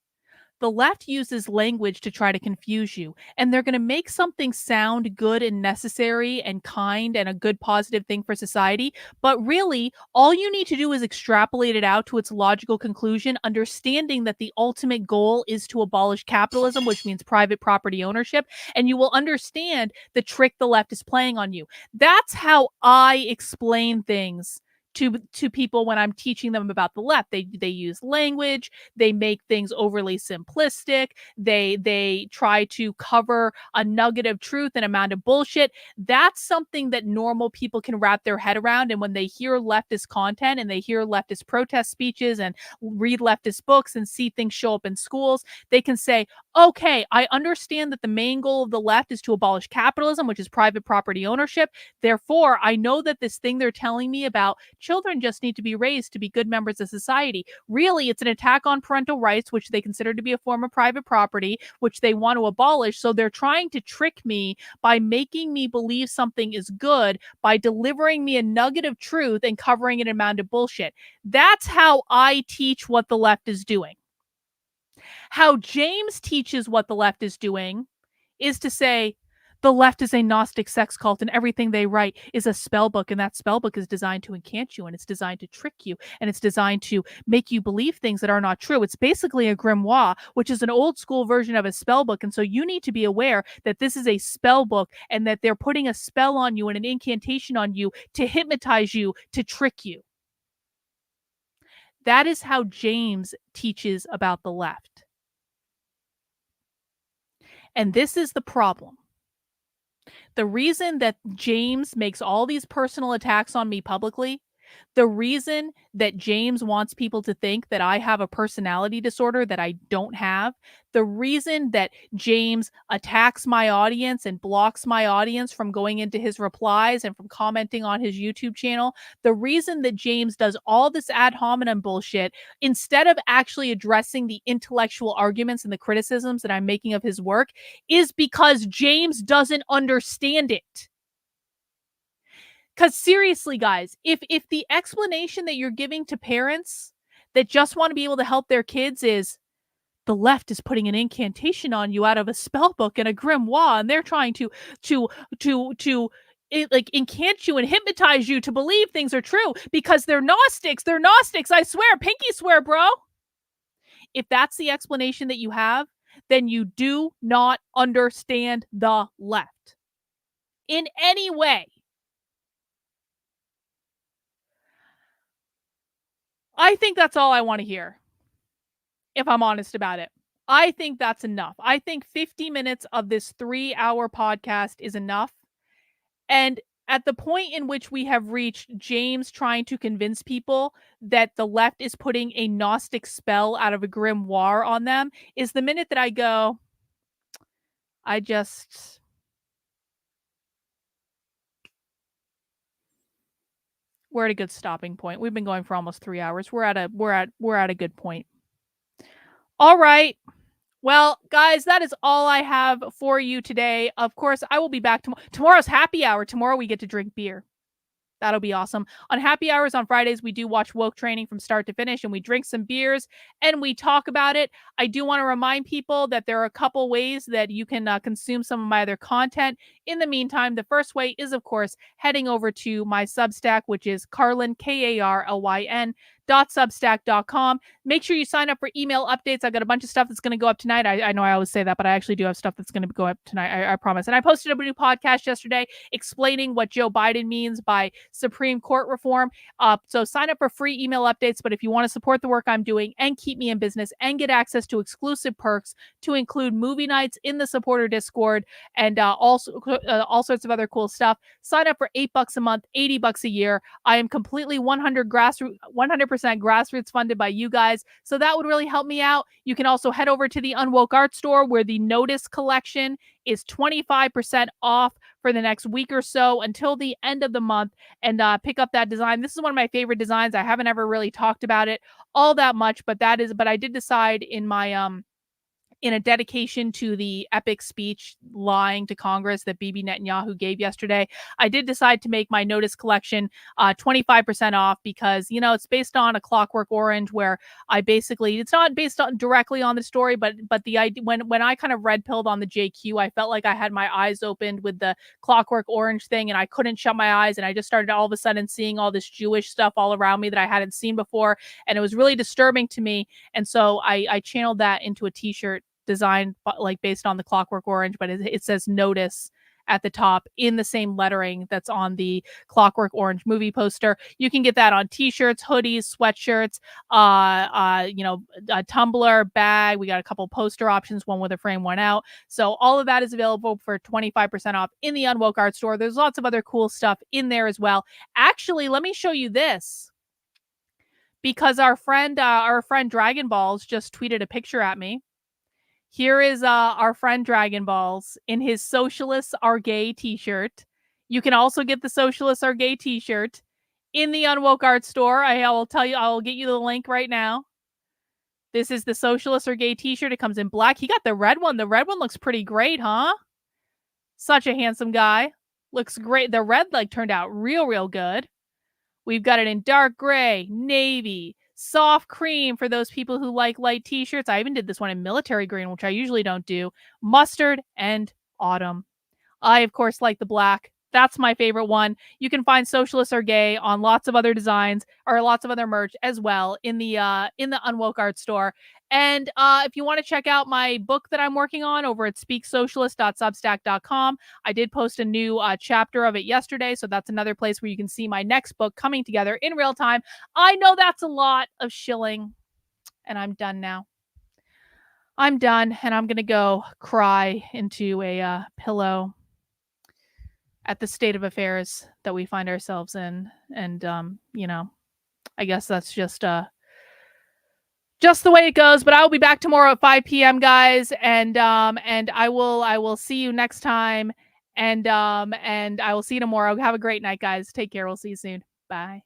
the left uses language to try to confuse you, and they're going to make something sound good and necessary and kind and a good positive thing for society. But really, all you need to do is extrapolate it out to its logical conclusion, understanding that the ultimate goal is to abolish capitalism, which means private property ownership, and you will understand the trick the left is playing on you. That's how I explain things to people when I'm teaching them about the left. They use language, they make things overly simplistic, they try to cover a nugget of truth and amount of bullshit. That's something that normal people can wrap their head around, and when they hear leftist content and they hear leftist protest speeches and read leftist books and see things show up in schools, they can say, okay, I understand that the main goal of the left is to abolish capitalism, which is private property ownership. Therefore, I know that this thing they're telling me about children just need to be raised to be good members of society. Really, it's an attack on parental rights, which they consider to be a form of private property, which they want to abolish. So they're trying to trick me by making me believe something is good, by delivering me a nugget of truth and covering it in amount of bullshit. That's how I teach what the left is doing. How James teaches what the left is doing is to say, the left is a Gnostic sex cult and everything they write is a spell book, and that spell book is designed to incant you, and it's designed to trick you, and it's designed to make you believe things that are not true. It's basically a grimoire, which is an old school version of a spell book, and so you need to be aware that this is a spell book and that they're putting a spell on you and an incantation on you to hypnotize you, to trick you. That is how James teaches about the left. And this is the problem. The reason that James makes all these personal attacks on me publicly, the reason that James wants people to think that I have a personality disorder that I don't have, the reason that James attacks my audience and blocks my audience from going into his replies and from commenting on his YouTube channel, the reason that James does all this ad hominem bullshit instead of actually addressing the intellectual arguments and the criticisms that I'm making of his work is because James doesn't understand it. Because seriously, guys, if the explanation that you're giving to parents that just want to be able to help their kids is the left is putting an incantation on you out of a spell book and a grimoire, and they're trying to incant you and hypnotize you to believe things are true because they're Gnostics. They're Gnostics, I swear. Pinky swear, bro. If that's the explanation that you have, then you do not understand the left in any way. I think that's all I want to hear. if I'm honest about it. I think that's enough. I think 50 minutes of this 3-hour podcast is enough. And at the point in which we have reached James trying to convince people that the left is putting a Gnostic spell out of a grimoire on them is the minute that I go, we're at a good stopping point. We've been going for almost 3 hours. We're at a good point. All right. Well, guys, that is all I have for you today. Of course, I will be back tomorrow. Tomorrow's happy hour. Tomorrow we get to drink beer. That'll be awesome. On happy hours on Fridays, we do watch Woke Training from start to finish, and we drink some beers and we talk about it. I do want to remind people that there are a couple ways that you can consume some of my other content. In the meantime, the first way is, of course, heading over to my Substack, which is Carlyn, Karlyn, .substack.com. Make sure you sign up for email updates. I've got a bunch of stuff that's going to go up tonight. I know I always say that, but I actually do have stuff that's going to go up tonight. I promise. And I posted a new podcast yesterday explaining what Joe Biden means by Supreme Court reform. So sign up for free email updates. But if you want to support the work I'm doing and keep me in business and get access to exclusive perks to include movie nights in the supporter Discord and also all sorts of other cool stuff, sign up for $8 a month, $80 a year. I am completely 100% grassroots funded by you guys. So that would really help me out. You can also head over to the Unwoke art store where the Notice collection is 25% off for the next week or so until the end of the month, and pick up that design. This is one of my favorite designs. I haven't ever really talked about it all that much, but I did decide in my in a dedication to the epic speech lying to Congress that Bibi Netanyahu gave yesterday, I did decide to make my Notice collection 25% off because, it's based on A Clockwork Orange, where it's not based on directly on the story, but the idea, when I kind of red pilled on the JQ, I felt like I had my eyes opened with the Clockwork Orange thing and I couldn't shut my eyes. And I just started all of a sudden seeing all this Jewish stuff all around me that I hadn't seen before. And it was really disturbing to me. And so I channeled that into a t-shirt designed based on the Clockwork Orange, but it says Notice at the top in the same lettering that's on the Clockwork Orange movie poster. You can get that on t-shirts, hoodies, sweatshirts, a tumbler, bag. We got a couple poster options, one with a frame, one out. So all of that is available for 25% off in the Unwoke art store. There's lots of other cool stuff in there as well. Actually, let me show you this, because our friend Dragon Balls just tweeted a picture at me. Here is our friend Dragon Balls in his Socialists Are Gay t-shirt. You can also get the Socialists Are Gay t-shirt in the Unwoke art store. I will get you the link right now. This is the Socialists Are Gay t-shirt. It comes in black. He got the red one. The red one looks pretty great, huh? Such a handsome guy. Looks great. The red turned out real good. We've got it in dark gray, navy, soft cream for those people who like light t-shirts. I even did this one in military green, which I usually don't do. Mustard and autumn. I, of course, like the black. That's my favorite one. You can find Socialists Are Gay on lots of other designs or lots of other merch as well in the Unwoke art store. And if you want to check out my book that I'm working on over at speaksocialist.substack.com, I did post a new chapter of it yesterday. So that's another place where you can see my next book coming together in real time. I know that's a lot of shilling, and I'm done now. I'm done, and I'm going to go cry into a pillow at the state of affairs that we find ourselves in. And, I guess that's just the way it goes, but I will be back tomorrow at 5 p.m. guys. And I will see you next time. And I will see you tomorrow. Have a great night, guys. Take care. We'll see you soon. Bye.